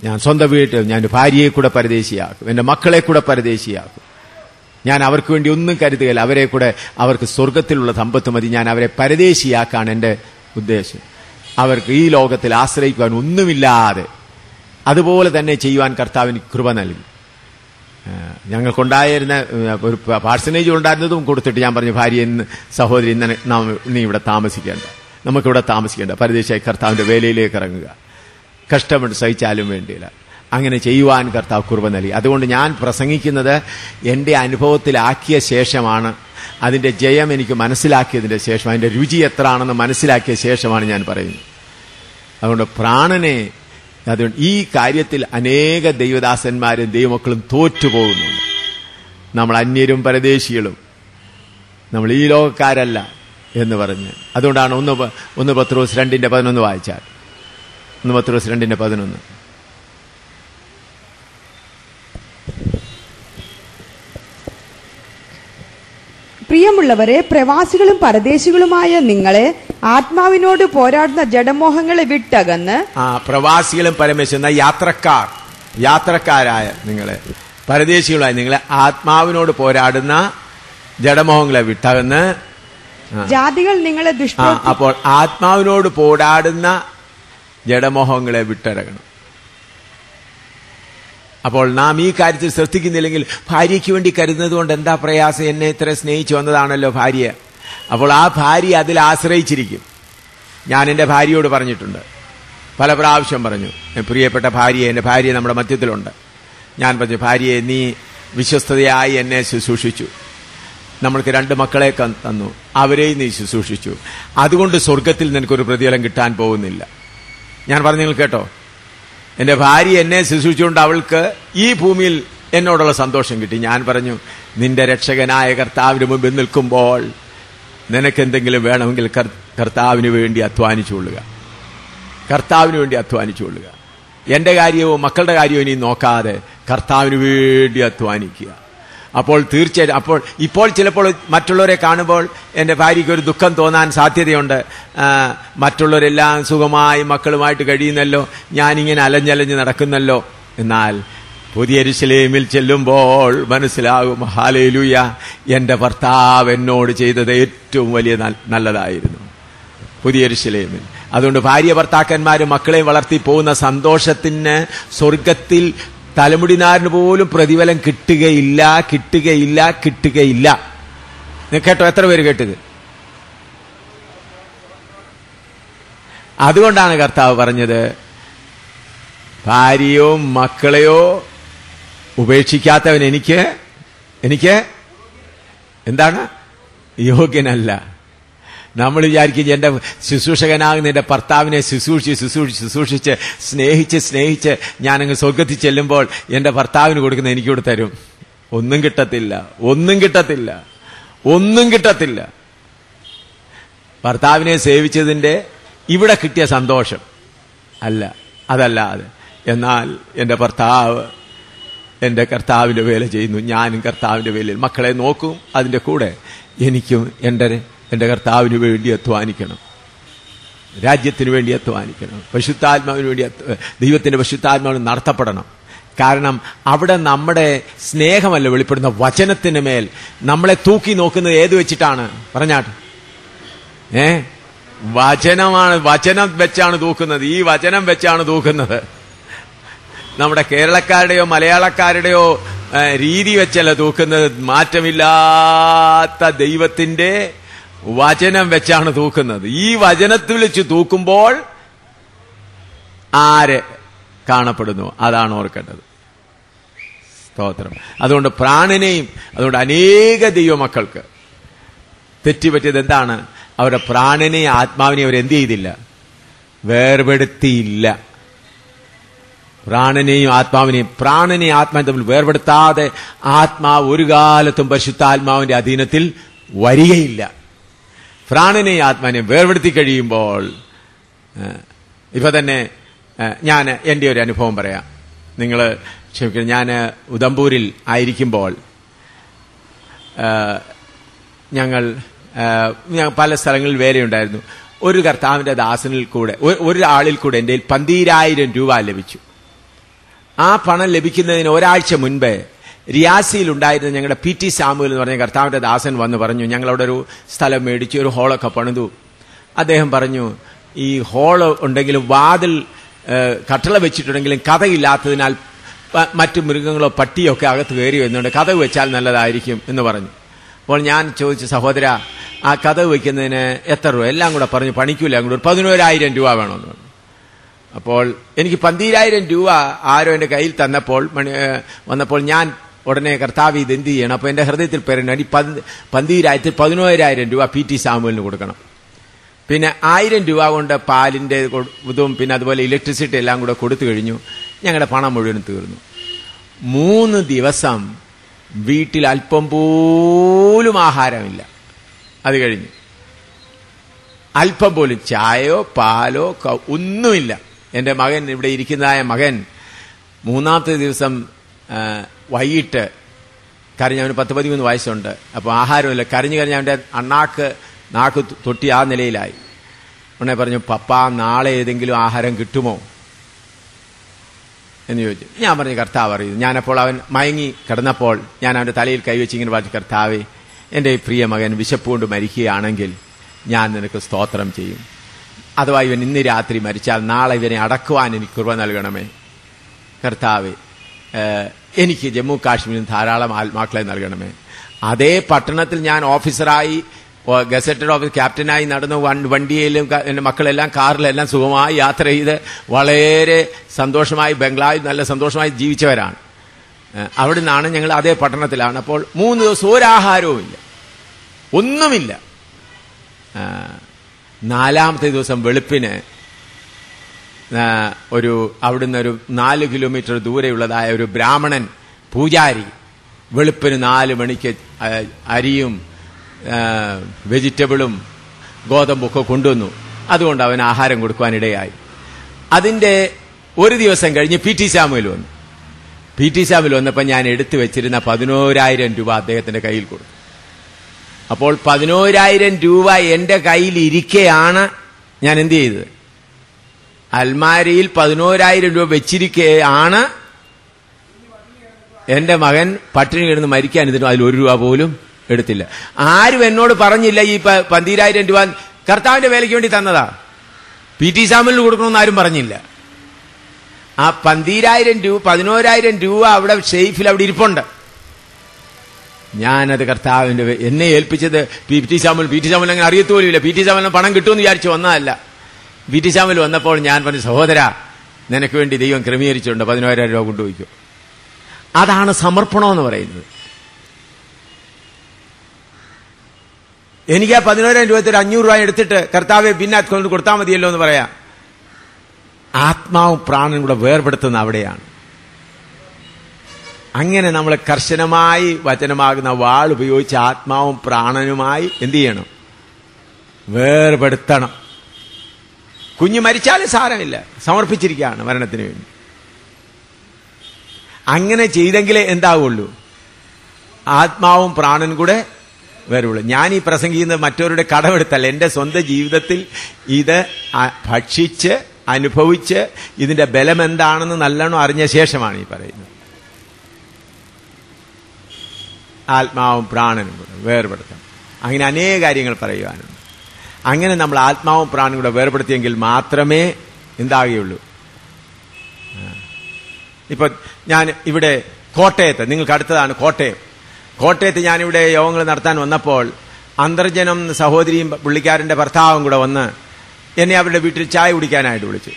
[SPEAKER 1] ഞാൻ സ്വന്തം വീട്ടിൽ ഞാൻ ഭാര്യയെ കൂടെ പരദേശിയാക്കും, എൻ്റെ മക്കളെ കൂടെ പരദേശിയാക്കും. ഞാൻ അവർക്ക് വേണ്ടി ഒന്നും കരുതുകയില്ല. അവരെ കൂടെ അവർക്ക് സ്വർഗത്തിലുള്ള സമ്പത്ത് മതി. ഞാൻ അവരെ പരദേശിയാക്കാണ് എൻ്റെ ഉദ്ദേശം. അവർക്ക് ഈ ലോകത്തിൽ ആശ്രയിക്കുവാൻ ഒന്നുമില്ലാതെ അതുപോലെ തന്നെ ചെയ്യുവാൻ കർത്താവിന് കൃപ നൽകി. ഞങ്ങൾക്കുണ്ടായിരുന്ന ഒരു പാർസനേജ് ഉണ്ടായിരുന്നതും കൊടുത്തിട്ട് ഞാൻ പറഞ്ഞു, ഭാര്യ ഇന്ന് സഹോദരി ഇന്ന് നീ ഇവിടെ താമസിക്കേണ്ട, നമുക്കിവിടെ താമസിക്കേണ്ട, പരദേശിയായി കർത്താവിൻ്റെ വേലയിലേക്ക് ഇറങ്ങുക, കഷ്ടപ്പെട്ട് സഹിച്ചാലും വേണ്ടിയില്ല. അങ്ങനെ ചെയ്യുവാൻ കർത്താവ് കൃപ നൽകി. അതുകൊണ്ട് ഞാൻ പ്രസംഗിക്കുന്നത് എൻ്റെ അനുഭവത്തിലാക്കിയ ശേഷമാണ്. അതിൻ്റെ ജയം എനിക്ക് മനസ്സിലാക്കിയതിൻ്റെ ശേഷം, അതിൻ്റെ രുചി എത്രയാണെന്ന് മനസ്സിലാക്കിയ ശേഷമാണ് ഞാൻ പറയുന്നത്. അതുകൊണ്ട് പ്രാണനെ, അതുകൊണ്ട് ഈ കാര്യത്തിൽ അനേക ദൈവദാസന്മാരും ദൈവമക്കളും തോറ്റുപോകുന്നുണ്ട്. നമ്മൾ അന്യരും പരദേശികളും, നമ്മൾ ഈ ലോകക്കാരല്ല എന്ന് പറഞ്ഞ്. അതുകൊണ്ടാണ് 1 പത്രോസ് 2:11 വായിച്ചാൽ, 1 പത്രോസ് 2:11.
[SPEAKER 4] പ്രിയമുള്ളവരെ, പ്രവാസികളും പരദേശികളുമായ നിങ്ങളെ ആത്മാവിനോട് പോരാടുന്ന ജഡമോഹങ്ങളെ വിട്ടകന്ന്.
[SPEAKER 1] പ്രവാസികളും പരമേശ്വര യാത്രക്കാരായ നിങ്ങളെ, പരദേശികളായ നിങ്ങളെ ആത്മാവിനോട് പോരാടുന്ന ജഡമോഹങ്ങളെ വിട്ടകന്ന്.
[SPEAKER 4] ജാതികൾ നിങ്ങളെ
[SPEAKER 1] അപ്പോൾ ആത്മാവിനോട് പോരാടുന്ന ജഡമോഹങ്ങളെ വിട്ടിറങ്ങണം. അപ്പോൾ നാം ഈ കാര്യത്തിൽ ശ്രദ്ധിക്കുന്നില്ലെങ്കിൽ, ഭാര്യയ്ക്ക് വേണ്ടി കരുതുന്നത് കൊണ്ട് എന്താ പ്രയാസം? എന്നെ ഇത്ര സ്നേഹിച്ചു വന്നതാണല്ലോ ഭാര്യ. അപ്പോൾ ആ ഭാര്യ അതിൽ ആശ്രയിച്ചിരിക്കും. ഞാൻ എൻ്റെ ഭാര്യയോട് പറഞ്ഞിട്ടുണ്ട്, പല പ്രാവശ്യം പറഞ്ഞു, പ്രിയപ്പെട്ട ഭാര്യയെ, എൻ്റെ ഭാര്യ നമ്മുടെ മധ്യത്തിലുണ്ട്. ഞാൻ പറഞ്ഞു, ഭാര്യയെ നീ വിശ്വസ്തയായി എന്നെ ശുശ്രൂഷിച്ചു, നമ്മൾക്ക് 2 മക്കളെ തന്നു, അവരെയും നീ ശുശ്രൂഷിച്ചു, അതുകൊണ്ട് സ്വർഗത്തിൽ നിനക്കൊരു പ്രതിഫലം കിട്ടാൻ പോകുന്നില്ല. ഞാൻ പറഞ്ഞു, നിങ്ങൾ കേട്ടോ, എൻ്റെ ഭാര്യ എന്നെ ശുശ്രൂഷിച്ചുകൊണ്ട് അവൾക്ക് ഈ ഭൂമിയിൽ എന്നോടുള്ള സന്തോഷം കിട്ടി. ഞാൻ പറഞ്ഞു, നിന്റെ രക്ഷകനായ കർത്താവിന് മുമ്പിൽ നിൽക്കുമ്പോൾ നിനക്കെന്തെങ്കിലും വേണമെങ്കിൽ കർത്താവിന് വേണ്ടി അധ്വാനിച്ചുകൊള്ളുക, കർത്താവിന് വേണ്ടി അധ്വാനിച്ചുകൊള്ളുക. എൻ്റെ കാര്യവും മക്കളുടെ കാര്യവും ഇനി നോക്കാതെ കർത്താവിന് വേണ്ടി അധ്വാനിക്കുക. അപ്പോൾ തീർച്ചയായിട്ടും, ഇപ്പോൾ ചിലപ്പോൾ മറ്റുള്ളവരെ കാണുമ്പോൾ എൻ്റെ ഭാര്യയ്ക്ക് ഒരു ദുഃഖം തോന്നാൻ സാധ്യതയുണ്ട്. മറ്റുള്ളവരെല്ലാം സുഖമായി മക്കളുമായിട്ട് കഴിയുന്നല്ലോ, ഞാനിങ്ങനെ അലഞ്ഞലഞ്ഞ് നടക്കുന്നല്ലോ. എന്നാൽ പുതിയ യെരൂശലേമിൽ ചെല്ലുമ്പോൾ മനസ്സിലാകും, ഹല്ലേലൂയ, എൻ്റെ ഭർത്താവ് എന്നോട് ചെയ്തത് ഏറ്റവും വലിയ നല്ലതായിരുന്നു പുതിയ യെരൂശലേമിൽ. അതുകൊണ്ട് ഭാര്യ ഭർത്താക്കന്മാരും മക്കളെയും വളർത്തി പോകുന്ന സന്തോഷത്തിന് സ്വർഗത്തിൽ തലമുടിനാരിന് പോലും പ്രതിഫലം കിട്ടുകയില്ല. കേട്ടോ? എത്ര പേര് കേട്ടത്? അതുകൊണ്ടാണ് കർത്താവ് പറഞ്ഞത്, ഭാര്യയോ മക്കളെയോ ഉപേക്ഷിക്കാത്തവൻ എനിക്ക് എന്താണ് യോഗ്യനല്ല. നമ്മൾ വിചാരിക്കും, എൻ്റെ ശുശ്രൂഷകനാകുന്ന എൻ്റെ ഭർത്താവിനെ ശുശ്രൂഷിച്ച് സ്നേഹിച്ച് ഞാനങ്ങ് സ്വർഗത്തിൽ ചെല്ലുമ്പോൾ എൻ്റെ ഭർത്താവിന് കൊടുക്കുന്ന എനിക്കൂടെ തരും. ഒന്നും കിട്ടത്തില്ല. ഭർത്താവിനെ സേവിച്ചതിൻ്റെ ഇവിടെ കിട്ടിയ സന്തോഷം അതല്ലാതെ. എന്നാൽ എൻ്റെ ഭർത്താവ് എൻ്റെ കർത്താവിൻ്റെ വേല ചെയ്യുന്നു, ഞാനും കർത്താവിൻ്റെ വേലയിൽ മക്കളെ നോക്കും. അതിൻ്റെ കൂടെ എനിക്കും എൻ്റെ കർത്താവിന് വേണ്ടി അധ്വാനിക്കണം, രാജ്യത്തിന് വേണ്ടി അധ്വാനിക്കണം, പരിശുദ്ധാത്മാവിന് വേണ്ടി ദൈവത്തിൻ്റെ പരിശുദ്ധാത്മാവിന് നടത്തപ്പെടണം. കാരണം അവിടെ നമ്മുടെ സ്നേഹമല്ല വെളിപ്പെടുന്ന, വചനത്തിന് മേൽ നമ്മളെ തൂക്കി നോക്കുന്നത് ഏത് വെച്ചിട്ടാണ്? പറഞ്ഞാട്ട് വചനമാണ്. വചനം വെച്ചാണ് തൂക്കുന്നത്. ഈ വചനം വെച്ചാണ് തൂക്കുന്നത്. നമ്മുടെ കേരളക്കാരുടെയോ മലയാളക്കാരുടെയോ രീതി വെച്ചല്ല തൂക്കുന്നത്. മാറ്റമില്ലാത്ത ദൈവത്തിന്റെ വചനം വെച്ചാണ് തൂക്കുന്നത്. ഈ വചനത്തിൽ വെച്ച് തൂക്കുമ്പോൾ ആര് കാണപ്പെടുന്നു അതാണ് ഓർക്കേണ്ടത്. സ്തോത്രം. അതുകൊണ്ട് പ്രാണനെയും, അതുകൊണ്ട് അനേക ദൈവമക്കൾക്ക് തെറ്റുപറ്റിയത് എന്താണ്? അവരുടെ പ്രാണനെയും ആത്മാവിനെയും അവരെന്ത് ചെയ്തില്ല? വേർപെടുത്തിയില്ല. പ്രാണനെയും ആത്മാവിനെയും തമ്മിൽ വേർപെടുത്താതെ ആത്മാവ് ഒരു കാലത്തും പരിശുദ്ധാത്മാവിന്റെ അധീനത്തിൽ വരികയില്ല. പ്രാണനെയും ആത്മാവിനെയും വേർപെടുത്തി കഴിയുമ്പോൾ, ഇപ്പൊ തന്നെ ഞാൻ എൻ്റെ ഒരു അനുഭവം പറയാം. നിങ്ങൾ ക്ഷമിക്കണം, ഞാൻ ഉദംപൂരിൽ ആയിരിക്കുമ്പോൾ ഞങ്ങൾ പല സ്ഥലങ്ങളിൽ വേറെയുണ്ടായിരുന്നു. ഒരു കർത്താവിന്റെ ദാസനിൽ കൂടെ ഒരാളിൽ കൂടെ എൻ്റെ 12,000 രൂപ ലഭിച്ചു. ആ പണം ലഭിക്കുന്നതിന് ഒരാഴ്ച മുൻപേ റിയാസിയിൽ ഉണ്ടായിരുന്ന ഞങ്ങളുടെ PT സാമുവൽ എന്ന് പറഞ്ഞ കർത്താവിന്റെ ദാസൻ വന്ന് പറഞ്ഞു, ഞങ്ങളവിടെ ഒരു സ്ഥലം മേടിച്ചു, ഒരു ഹോളൊക്കെ പണിതു. അദ്ദേഹം പറഞ്ഞു, ഈ ഹോള് ഉണ്ടെങ്കിലും വാതിൽ കട്ടള വെച്ചിട്ടുണ്ടെങ്കിലും കഥയില്ലാത്തതിനാൽ മറ്റു മൃഗങ്ങളോ പട്ടിയോ ഒക്കെ അകത്ത് കയറി വരുന്നുണ്ട്, കഥവ് വെച്ചാൽ നല്ലതായിരിക്കും എന്ന് പറഞ്ഞു. അപ്പോൾ ഞാൻ ചോദിച്ചു, സഹോദര, ആ കഥവ് വയ്ക്കുന്നതിന് എത്ര രൂപ? എല്ലാം കൂടെ പറഞ്ഞു, പണിക്കൂല കൂടെ 11,000 രൂപ വേണമെന്ന് പറഞ്ഞു. അപ്പോൾ എനിക്ക് 12,000 രൂപ ആരോ എൻ്റെ കയ്യിൽ വന്നപ്പോൾ ഞാൻ ഉടനെ കർത്താവ് ഇത് എന്ത് ചെയ്യണം? അപ്പോൾ എൻ്റെ ഹൃദയത്തിൽ പറയുന്നു, ഈ 12,000 11,000 രൂപ PT സാമുവലിന് കൊടുക്കണം. പിന്നെ 1,000 രൂപ കൊണ്ട് പാലിൻ്റെ ഇതും പിന്നെ അതുപോലെ ഇലക്ട്രിസിറ്റി എല്ലാം കൂടെ കൊടുത്തു കഴിഞ്ഞു. ഞങ്ങളുടെ പണം മുഴുവനും തീർന്നു. 3 ദിവസം വീട്ടിൽ അല്പം പോലും ആഹാരമില്ല. അത് കഴിഞ്ഞു അല്പം പോലും ചായയോ പാലോ ഒന്നുമില്ല. എൻ്റെ മകൻ, ഇവിടെ ഇരിക്കുന്നതായ മകൻ, 3-ാമത്തെ ദിവസം വൈകിട്ട് കരഞ്ഞ്, അവന് 10-13 വയസ്സുണ്ട്. അപ്പോൾ ആഹാരമില്ല, കരഞ്ഞു അവൻ്റെ നാക്ക് തൊട്ടി ആ നിലയിലായി. ഉടനെ പറഞ്ഞു, പപ്പ നാളെ ഏതെങ്കിലും ആഹാരം കിട്ടുമോ എന്ന് ചോദിച്ചു. ഞാൻ പറഞ്ഞു, കർത്താവ് അറിയുന്നു. ഞാനപ്പോൾ അവൻ മയങ്ങി കിടന്നപ്പോൾ ഞാൻ അവൻ്റെ തലയിൽ കൈവച്ച് ഇങ്ങനെ പറഞ്ഞു, കർത്താവേ, എൻ്റെ പ്രിയ മകൻ വിശപ്പുകൊണ്ട് മരിക്കുകയാണെങ്കിൽ ഞാൻ നിനക്ക് സ്തോത്രം ചെയ്യും. അഥവാ ഇവൻ ഇന്ന് രാത്രി മരിച്ചാൽ നാളെ ഇവനെ അടക്കുവാൻ എനിക്ക് കൃപ നൽകണമേ. കർത്താവേ, എനിക്ക് ജമ്മു കാശ്മീരിൽ ധാരാളം ആത്മാക്കളെ നൽകണമേ. അതേ പട്ടണത്തിൽ ഞാൻ ഓഫീസറായി, ഗസറ്റഡ് ഓഫീസ് ക്യാപ്റ്റനായി നടന്നു. വണ്ടിയിലും എൻ്റെ മക്കളെല്ലാം കാറിലെല്ലാം സുഖമായി യാത്ര ചെയ്ത് വളരെ സന്തോഷമായി ബംഗ്ലാവിൽ നല്ല സന്തോഷമായി ജീവിച്ചവരാണ്. അവിടെ നിന്നാണ് ഞങ്ങൾ അതേ പട്ടണത്തിലാണ്. അപ്പോൾ 3 ദിവസം ഒരാഹാരവുമില്ല, ഒന്നുമില്ല. 4-ാമത്തെ ദിവസം വെളുപ്പിന് അവിടുന്ന് ഒരു 4 കിലോമീറ്റർ ദൂരെയുള്ളതായ ഒരു ബ്രാഹ്മണൻ പൂജാരി വെളുപ്പിന് 4 മണിക്ക് അരിയും വെജിറ്റബിളും ഗോതമ്പൊക്കെ കൊണ്ടുവന്നു. അതുകൊണ്ട് അവൻ ആഹാരം കൊടുക്കുവാനിടയായി. അതിൻ്റെ ഒരു ദിവസം കഴിഞ്ഞ് PT സാമുവൽ വന്നു. PT സാമുവൽ വന്നപ്പോൾ ഞാൻ എടുത്തു വെച്ചിരുന്ന 11,000 രൂപ അദ്ദേഹത്തിന്റെ കയ്യിൽ കൊടുത്തു. അപ്പോൾ 11,000 രൂപ എൻ്റെ കയ്യിൽ ഇരിക്കെയാണ് ഞാൻ എന്ത് ചെയ്തത്? അൽമാരിയിൽ 11,000 രൂപ വെച്ചിരിക്കെയാണ് എൻ്റെ മകൻ പട്ടിണി കിടന്ന് മരിക്കാൻ ഇതിനും അതിൽ 1 രൂപ പോലും എടുത്തില്ല. ആരും എന്നോട് പറഞ്ഞില്ല ഈ 12,000 രൂപ കർത്താവിന്റെ വേലയ്ക്ക് വേണ്ടി തന്നതാ, PT സാമുവലിന് കൊടുക്കണമെന്ന് ആരും പറഞ്ഞില്ല. ആ 11,000 രൂപ അവിടെ ഷെയ്ഫിൽ അവിടെ ഇരിപ്പുണ്ട്. ഞാനത് കർത്താവിന്റെ എന്നെ ഏൽപ്പിച്ചത് PT സാമുവൽ അങ്ങനെ അറിയത്തുപോലുമില്ല. PT സാമുവലിന് പണം കിട്ടുമെന്ന് വിചാരിച്ചു വന്നതല്ല. PT സാമുവൽ വന്നപ്പോൾ ഞാൻ പറഞ്ഞു, സഹോദര, നിനക്ക് വേണ്ടി ദൈവം ക്രമീകരിച്ചിട്ടുണ്ട്, 11,000 രൂപ കൊണ്ടുപോയിക്കും. അതാണ് സമർപ്പണമെന്ന് പറയുന്നത്. എനിക്ക് ആ 11,000 രൂപ 500 രൂപ എടുത്തിട്ട് കർത്താവെ പിന്നെ കൊണ്ട് കൊടുത്താൽ മതിയല്ലോ എന്ന് പറയാം. ആത്മാവും പ്രാണനും കൂടെ വേർപെടുത്തുന്ന അവിടെയാണ്. അങ്ങനെ നമ്മൾ കർശനമായി വചനമാകുന്ന വാൾ ഉപയോഗിച്ച് ആത്മാവും പ്രാണനുമായി എന്ത് ചെയ്യണം? വേർപെടുത്തണം. കുഞ്ഞ് മരിച്ചാലും സാരമില്ല, സമർപ്പിച്ചിരിക്കുകയാണ് മരണത്തിന് വേണ്ടി. അങ്ങനെ ചെയ്തെങ്കിലേ എന്താവുള്ളൂ? ആത്മാവും പ്രാണനും കൂടെ വരുള്ളൂ. ഞാൻ ഈ പ്രസംഗിക്കുന്നത് മറ്റവരുടെ കടമെടുത്തല്ല, എൻ്റെ സ്വന്തം ജീവിതത്തിൽ ഇത് ഭക്ഷിച്ച് അനുഭവിച്ച് ഇതിന്റെ ബലം എന്താണെന്ന് നല്ലോണം അറിഞ്ഞ ശേഷമാണ് ഈ പറയുന്നത്. ആത്മാവും പ്രാണനും കൂടെ വേർപെടുത്തണം. അങ്ങനെ അനേക കാര്യങ്ങൾ പറയുവാനുണ്ട്. അങ്ങനെ നമ്മൾ ആത്മാവും പ്രാണനും കൂടെ വേർപെടുത്തിയെങ്കിൽ മാത്രമേ എന്താകുകയുള്ളൂ. ഇപ്പൊ ഞാൻ ഇവിടെ കോട്ടയത്ത്, നിങ്ങൾക്ക് അടുത്തതാണ് കോട്ടയത്ത് ഞാനിവിടെ യോഗങ്ങൾ നടത്താൻ വന്നപ്പോൾ അന്തർജനം സഹോദരിയും പുള്ളിക്കാരന്റെ ഭർത്താവും കൂടെ വന്ന് എന്നെ അവരുടെ വീട്ടിൽ ചായ കുടിക്കാനായിട്ട് വിളിച്ചു.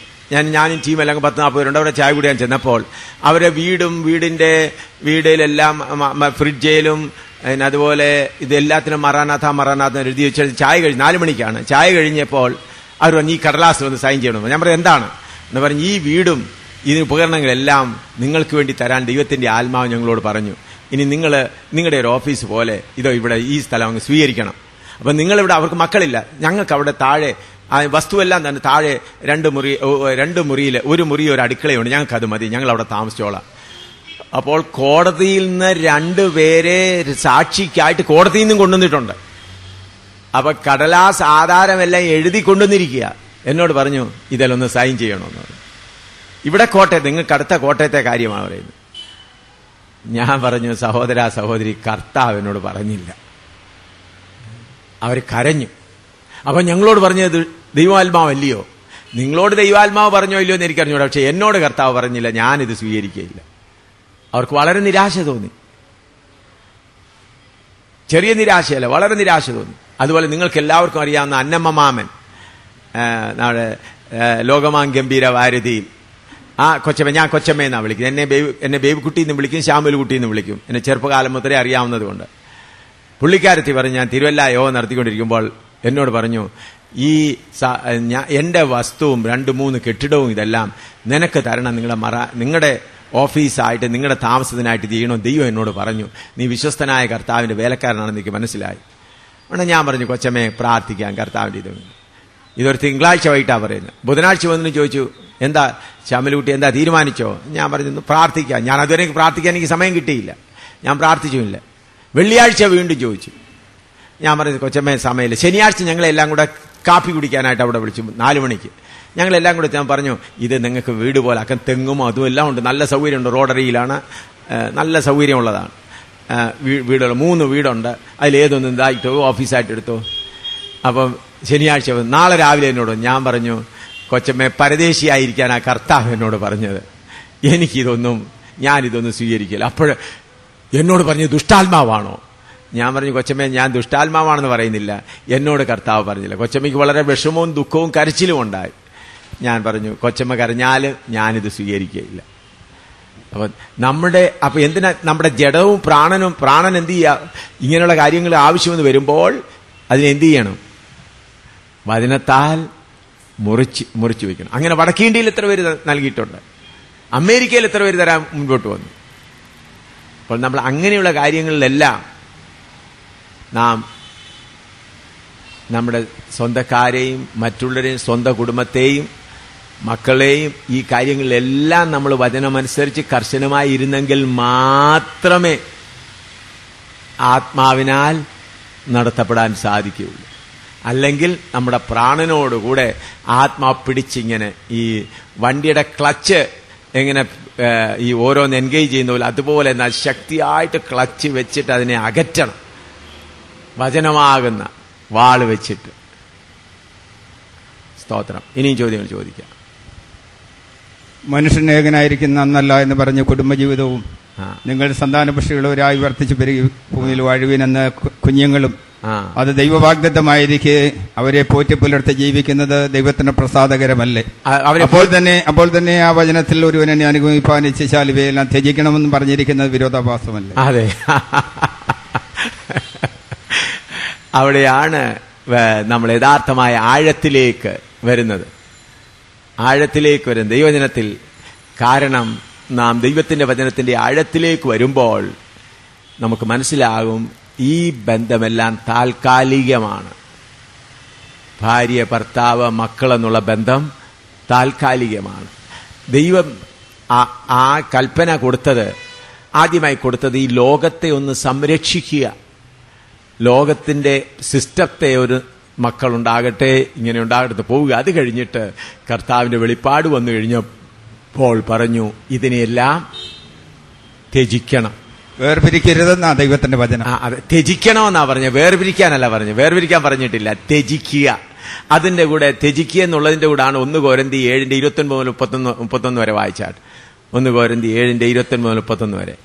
[SPEAKER 1] ഞാനും ടീമെല്ലാം 10-40 പേരുണ്ട്. അവിടെ ചായ കുടിക്കാൻ ചെന്നപ്പോൾ അവരെ വീടിലെല്ലാം ഫ്രിഡ്ജിലും അതുപോലെ ഇതെല്ലാത്തിനും മറാനാഥ എഴുതി വെച്ച് ചായ കഴിഞ്ഞ് 4 മണിക്കാണ് ചായ കഴിഞ്ഞപ്പോൾ അവർ പറഞ്ഞു, ഈ കടലാസ് വന്ന് സൈൻ ചെയ്യണമെന്ന്. ഞാൻ പറഞ്ഞു, എന്താണ് എന്ന് പറഞ്ഞു. ഈ വീടും ഇതിന് ഉപകരണങ്ങളെല്ലാം നിങ്ങൾക്ക് വേണ്ടി തരാൻ ദൈവത്തിന്റെ ആത്മാവ് ഞങ്ങളോട് പറഞ്ഞു. ഇനി നിങ്ങളുടെ ഒരു ഓഫീസ് പോലെ ഇതോ ഇവിടെ ഈ സ്ഥലം അങ്ങ് സ്വീകരിക്കണം. അപ്പൊ നിങ്ങളിവിടെ, അവർക്ക് മക്കളില്ല, ഞങ്ങൾക്ക് അവിടെ താഴെ വസ്തുവെല്ലാം തന്നെ താഴെ 2 മുറിയിൽ 1 മുറി ഒരു അടുക്കളയുണ്ട്, ഞങ്ങൾക്ക് അത് മതി, ഞങ്ങൾ അവിടെ താമസിച്ചോളാം. അപ്പോൾ കോടതിയിൽ നിന്ന് 2 പേരെ സാക്ഷിക്കായിട്ട് കോടതിയിൽ നിന്നും കൊണ്ടുവന്നിട്ടുണ്ട്. അപ്പൊ കടലാസ് ആധാരമെല്ലാം എഴുതി കൊണ്ടുവന്നിരിക്കുക. എന്നോട് പറഞ്ഞു ഇതിലൊന്ന് സൈൻ ചെയ്യണമെന്ന് പറഞ്ഞു. ഇവിടെ കോട്ടയത്ത്, നിങ്ങൾക്ക് അടുത്ത കോട്ടയത്തെ കാര്യമാണ് പറയുന്നത്. ഞാൻ പറഞ്ഞു സഹോദര സഹോദരി, കർത്താവ് എന്നോട് പറഞ്ഞില്ല. അവർ കരഞ്ഞു. അപ്പൊ ഞങ്ങളോട് പറഞ്ഞത് ദൈവാത്മാവല്ലയോ? നിങ്ങളോട് ദൈവാത്മാവ് പറഞ്ഞോ ഇല്ലയോ എന്ന് എനിക്കറിഞ്ഞൂടാ, പക്ഷെ എന്നോട് കർത്താവ് പറഞ്ഞില്ല, ഞാനിത് സ്വീകരിക്കുകയില്ല. അവർക്ക് വളരെ നിരാശ തോന്നി. ചെറിയ നിരാശയല്ല, വളരെ നിരാശ തോന്നി. അതുപോലെ നിങ്ങൾക്ക് എല്ലാവർക്കും അറിയാവുന്ന അന്നമ്മ മാമൻ, നമ്മുടെ ലോകമാം ഗംഭീര വാരതിയിൽ ആ കൊച്ചമ്മ, ഞാൻ കൊച്ചമ്മ എന്നാണ് വിളിക്കുന്നത്. എന്നെ ബേബിക്കുട്ടി എന്ന് വിളിക്കും, ശ്യാമൽ കുട്ടി എന്ന് വിളിക്കും. എന്നെ ചെറുപ്പകാലം മുതലേ അറിയാവുന്നത് കൊണ്ട്. പുള്ളിക്കാരത്തി പറഞ്ഞു, ഞാൻ തിരുവല്ല യോഗ നടത്തിക്കൊണ്ടിരിക്കുമ്പോൾ എന്നോട് പറഞ്ഞു, ഈ എന്റെ വസ്തുവും 2-3 കെട്ടിടവും ഇതെല്ലാം നിനക്ക് തരണം, നിങ്ങളുടെ ഓഫീസായിട്ട്, നിങ്ങളുടെ താമസത്തിനായിട്ട് ചെയ്യണം. ദൈവം എന്നോട് പറഞ്ഞു, നീ വിശ്വസ്തനായ കർത്താവിന്റെ വേലക്കാരനാണെന്ന് എനിക്ക് മനസ്സിലായി. അതുകൊണ്ട് ഞാൻ പറഞ്ഞു, കൊച്ചമ്മയെ പ്രാർത്ഥിക്കാം കർത്താവിന്റെ ഇതൊരു തിങ്കളാഴ്ച വൈകിട്ടാണ് പറയുന്നത്. ബുധനാഴ്ച വന്നിട്ട് ചോദിച്ചു, എന്താ ശ്യാമലുകുട്ടി, എന്താ തീരുമാനിച്ചോ? ഞാൻ പറഞ്ഞു പ്രാർത്ഥിക്കാം. ഞാൻ അതുവരെ പ്രാർത്ഥിക്കാൻ എനിക്ക് സമയം കിട്ടിയില്ല, ഞാൻ പ്രാർത്ഥിച്ചുമില്ല. വെള്ളിയാഴ്ച വീണ്ടും ചോദിച്ചു. ഞാൻ പറഞ്ഞു കൊച്ചമ്മയെ സമയമില്ല. ശനിയാഴ്ച ഞങ്ങളെല്ലാം കൂടെ കാപ്പി കുടിക്കാനായിട്ട് അവിടെ വിളിച്ചു 4 മണിക്ക്. ഞങ്ങളെല്ലാം കൂടെ ഞാൻ പറഞ്ഞു, ഇത് നിങ്ങൾക്ക് വീട് പോലെ ആക്കാൻ, തെങ്ങും അതും എല്ലാം ഉണ്ട്, നല്ല സൗകര്യമുണ്ട്, റോഡറിയിലാണ്, നല്ല സൗകര്യമുള്ളതാണ്. വീടുകൾ 3 വീടുണ്ട്, അതിലേതൊന്നും ഇതായിട്ടോ ഓഫീസായിട്ട് എടുത്തോ. അപ്പം ശനിയാഴ്ച നാളെ രാവിലെ എന്നോട് ഞാൻ പറഞ്ഞു, കൊച്ചമ്മയെ പരദേശിയായിരിക്കാനാ കർത്താവ് എന്നോട് പറഞ്ഞത്, ഞാനിതൊന്നും സ്വീകരിക്കില്ല. അപ്പോൾ എന്നോട് പറഞ്ഞു ദുഷ്ടാത്മാവാണോ? ഞാൻ പറഞ്ഞു കൊച്ചമ്മയെ, ഞാൻ ദുഷ്ടാത്മാവാണെന്ന് പറയുന്നില്ല, എന്നോട് കർത്താവ് പറഞ്ഞില്ല. കൊച്ചമ്മയ്ക്ക് വളരെ വിഷമവും ദുഃഖവും കരച്ചിലും ഉണ്ടായി. ഞാൻ പറഞ്ഞു കൊച്ചമ്മ കരഞ്ഞാൽ ഞാനിത് സ്വീകരിക്കുകയില്ല. അപ്പൊ എന്തിനാ നമ്മുടെ ജഡവും പ്രാണൻ എന്ത് ചെയ്യുക? ഇങ്ങനെയുള്ള കാര്യങ്ങൾ ആവശ്യമെന്ന് വരുമ്പോൾ അതിനെന്ത് ചെയ്യണം? വചനത്താൽ മുറിച്ചു വെക്കണം. അങ്ങനെ വടക്കേന്ത്യയിൽ എത്ര പേര് നൽകിയിട്ടുണ്ട്, അമേരിക്കയിൽ എത്ര പേര് തരാൻ മുൻപോട്ട് വന്നു. അപ്പോൾ നമ്മൾ അങ്ങനെയുള്ള കാര്യങ്ങളിലെല്ലാം നാം നമ്മുടെ സ്വന്തക്കാരെയും മറ്റുള്ളവരെയും സ്വന്തം കുടുംബത്തെയും മക്കളെയും ഈ കാര്യങ്ങളിലെല്ലാം നമ്മൾ വചനമനുസരിച്ച് കർശനമായി ഇരുന്നെങ്കിൽ മാത്രമേ ആത്മാവിനാൽ നടത്തപ്പെടാൻ സാധിക്കുകയുള്ളൂ. അല്ലെങ്കിൽ നമ്മുടെ പ്രാണനോടുകൂടെ ആത്മാവ് പിടിച്ചിങ്ങനെ ഈ വണ്ടിയുടെ ക്ലച്ച് എങ്ങനെ ഈ ഓരോന്ന് എൻഗേജ് ചെയ്യുന്ന പോലെ അതുപോലെ എന്നാൽ ശക്തിയായിട്ട് ക്ലച്ച് വെച്ചിട്ട് അതിനെ അകറ്റണം, വചനമാകുന്ന വാള് വെച്ചിട്ട്. സ്തോത്രം. ഇനിയും ചോദ്യങ്ങൾ ചോദിക്കാം.
[SPEAKER 5] മനുഷ്യൻ ഏകനായിരിക്കുന്ന അന്നല്ല എന്ന് പറഞ്ഞ കുടുംബജീവിതവും നിങ്ങൾ സന്താനപുഷ്ടിയുള്ളവരായി വർദ്ധിച്ചു പെരുകി ഭൂമിയിൽ വാഴുവിനെന്ന കുഞ്ഞുങ്ങളും അത് ദൈവവാഗ്ദത്തമായിരിക്കെ അവരെ പോറ്റി പുലർത്തി ജീവിക്കുന്നത് ദൈവത്തിന് പ്രസാദകരമല്ലേ? അപ്പോൾ തന്നെ ആ വചനത്തിൽ ഒരുവനെ അനുഗമിപ്പാൻ ഇച്ഛിച്ചാൽ ഇവയെല്ലാം ത്യജിക്കണമെന്ന് പറഞ്ഞിരിക്കുന്നത് വിരോധാഭാസമല്ലേ?
[SPEAKER 1] അതെ, അവിടെയാണ് നമ്മൾ യഥാർത്ഥമായ ആഴത്തിലേക്ക് വരുന്നത്. ദൈവവചനത്തിൽ. കാരണം നാം ദൈവത്തിന്റെ വചനത്തിന്റെ ആഴത്തിലേക്ക് വരുമ്പോൾ നമുക്ക് മനസ്സിലാകും ഈ ബന്ധമെല്ലാം താൽക്കാലികമാണ്. ഭാര്യ, ഭർത്താവ്, മക്കളെന്നുള്ള ബന്ധം താൽക്കാലികമാണ്. ദൈവം ആ കൽപ്പന ആദ്യമായി കൊടുത്തത് ഈ ലോകത്തെ ഒന്ന് സംരക്ഷിക്കുക, ലോകത്തിന്റെ സിസ്റ്റത്തെ ഒരു മക്കളുണ്ടാകട്ടെ, ഇങ്ങനെ ഉണ്ടാകട്ടെ പോവുക. അത് കഴിഞ്ഞിട്ട് കർത്താവിന്റെ വെളിപ്പാട് വന്നു കഴിഞ്ഞപ്പോൾ പറഞ്ഞു ഇതിനെല്ലാം ത്യജിക്കണം,
[SPEAKER 5] വേർപിരിക്കരുതെന്നാ ദൈവത്തിന്റെ വചനം.
[SPEAKER 1] അതെ, ത്യജിക്കണമെന്നാ പറഞ്ഞ, വേർപിരിക്കാനല്ല പറഞ്ഞ. വേർപിരിക്കാൻ പറഞ്ഞിട്ടില്ല, ത്യജിക്കുക. അതിന്റെ കൂടെ ത്യജിക്കുക എന്നുള്ളതിന്റെ കൂടാണ് 1 കൊരിന്ത്യർ 7:29-31 വരെ വായിച്ചാൽ. 1 കൊരിന്ത്യർ 7:29-31 വരെ.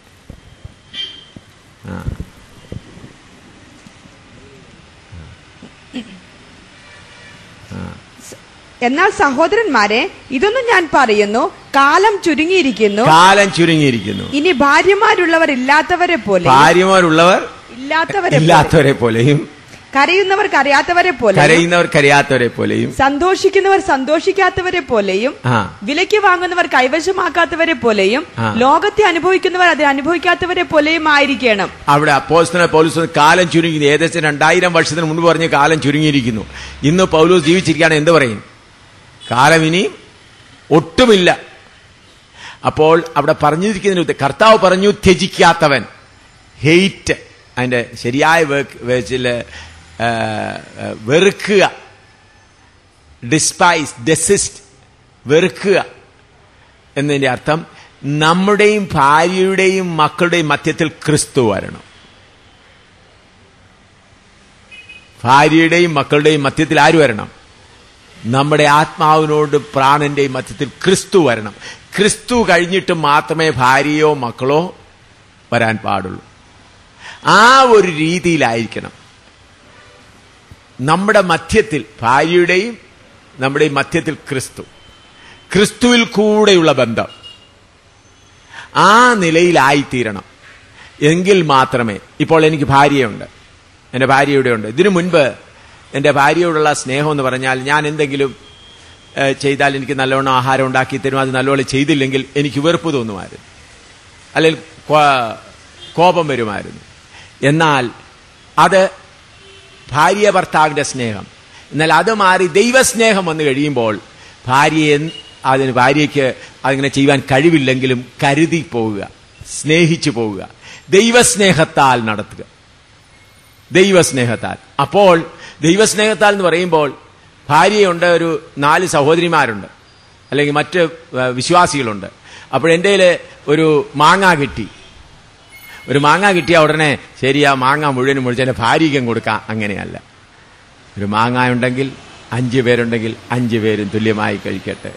[SPEAKER 4] എന്നാൽ സഹോദരന്മാരെ, ഇതൊന്നും ഞാൻ പറയുന്നു, കാലം ചുരുങ്ങിയിരിക്കുന്നു. ഇനി ഭാര്യമാരുള്ളവർ ഇല്ലാത്തവരെ പോലെയും കരയുന്നവർ കരയാത്തവരെ പോലെയും സന്തോഷിക്കുന്നവർ സന്തോഷിക്കാത്തവരെ പോലെയും വിലയ്ക്ക് വാങ്ങുന്നവർ കൈവശമാക്കാത്തവരെ പോലെയും ലോകത്തെ അനുഭവിക്കുന്നവർ അത് അനുഭവിക്കാത്തവരെ പോലെയും ആയിരിക്കണം.
[SPEAKER 1] അവിടെ അപ്പോസ്തലനായ പൗലോസ് കാലം ചുരുങ്ങി, ഏകദേശം 2000 വർഷത്തിന് മുൻപ് പറഞ്ഞ് കാലം ചുരുങ്ങിയിരിക്കുന്നു. ഇന്ന് പൗലോസ് ജീവിച്ചിരിക്കുകയാണ്, എന്ത് പറയും? കാലം ഇനി ഒട്ടുമില്ല. അപ്പോൾ അവിടെ പറഞ്ഞിരിക്കുന്നതിന് കർത്താവ് പറഞ്ഞു ത്യജിക്കാത്തവൻ, ഹെയ്റ്റ്, അതിന്റെ ശരിയായ വേർച്ചില് വെറുക്കുക, ഡിസ്പൈസ്, ഡെസിസ്റ്റ്, വെറുക്കുക എന്നതിന്റെ അർത്ഥം നമ്മുടെയും ഭാര്യയുടെയും മക്കളുടെയും മധ്യത്തിൽ ക്രിസ്തു വരണം. ഭാര്യയുടെയും മക്കളുടെയും മധ്യത്തിൽ ആര് വരണം? നമ്മുടെ ആത്മാവിനോട് പ്രാണന്റെയും മധ്യത്തിൽ ക്രിസ്തു വരണം. ക്രിസ്തു കഴിഞ്ഞിട്ട് മാത്രമേ ഭാര്യയോ മക്കളോ വരാൻ പാടുള്ളൂ. ആ ഒരു രീതിയിലായിരിക്കണം നമ്മുടെ മധ്യത്തിൽ, ഭാര്യയുടെയും നമ്മുടെയും മധ്യത്തിൽ ക്രിസ്തു, ക്രിസ്തുവിൽ കൂടെയുള്ള ബന്ധം ആ നിലയിലായിത്തീരണം. എങ്കിൽ മാത്രമേ, ഇപ്പോൾ എനിക്ക് ഭാര്യയുണ്ട്, എൻ്റെ ഭാര്യ ഇവിടെ ഉണ്ട്. ഇതിനു മുൻപ് എൻ്റെ ഭാര്യയോടുള്ള സ്നേഹം എന്ന് പറഞ്ഞാൽ ഞാൻ എന്തെങ്കിലും ചെയ്താൽ എനിക്ക് നല്ലവണ്ണം ആഹാരം ഉണ്ടാക്കി തരും, അത് നല്ലപോലെ ചെയ്തില്ലെങ്കിൽ എനിക്ക് വെറുപ്പ് തോന്നുമായിരുന്നു, അല്ലെങ്കിൽ കോപം വരുമായിരുന്നു. എന്നാൽ അത് ഭാര്യ ഭർത്താവിന്റെ സ്നേഹം. എന്നാൽ അത് മാറി ദൈവസ്നേഹം വന്നു കഴിയുമ്പോൾ ഭാര്യയ്ക്ക് അതിങ്ങനെ ചെയ്യുവാൻ കഴിവില്ലെങ്കിലും കരുതി പോവുക, സ്നേഹിച്ചു പോവുക, ദൈവസ്നേഹത്താൽ നടത്തുക, ദൈവസ്നേഹത്താൽ. അപ്പോൾ ദൈവസ്നേഹത്താൽ എന്ന് പറയുമ്പോൾ ഭാര്യയുണ്ട്, ഒരു 4 സഹോദരിമാരുണ്ട്, അല്ലെങ്കിൽ മറ്റ് വിശ്വാസികളുണ്ട്. അപ്പോൾ എൻ്റെ ഒരു മാങ്ങ കിട്ടിയ ഉടനെ ശരി ആ മാങ്ങ മുഴുവനും മുഴിച്ച് എൻ്റെ ഭാര്യയ്ക്കും കൊടുക്കാം, അങ്ങനെയല്ല. ഒരു മാങ്ങ ഉണ്ടെങ്കിൽ 5 പേരുണ്ടെങ്കിൽ 5 പേരും തുല്യമായി കഴിക്കട്ടെ.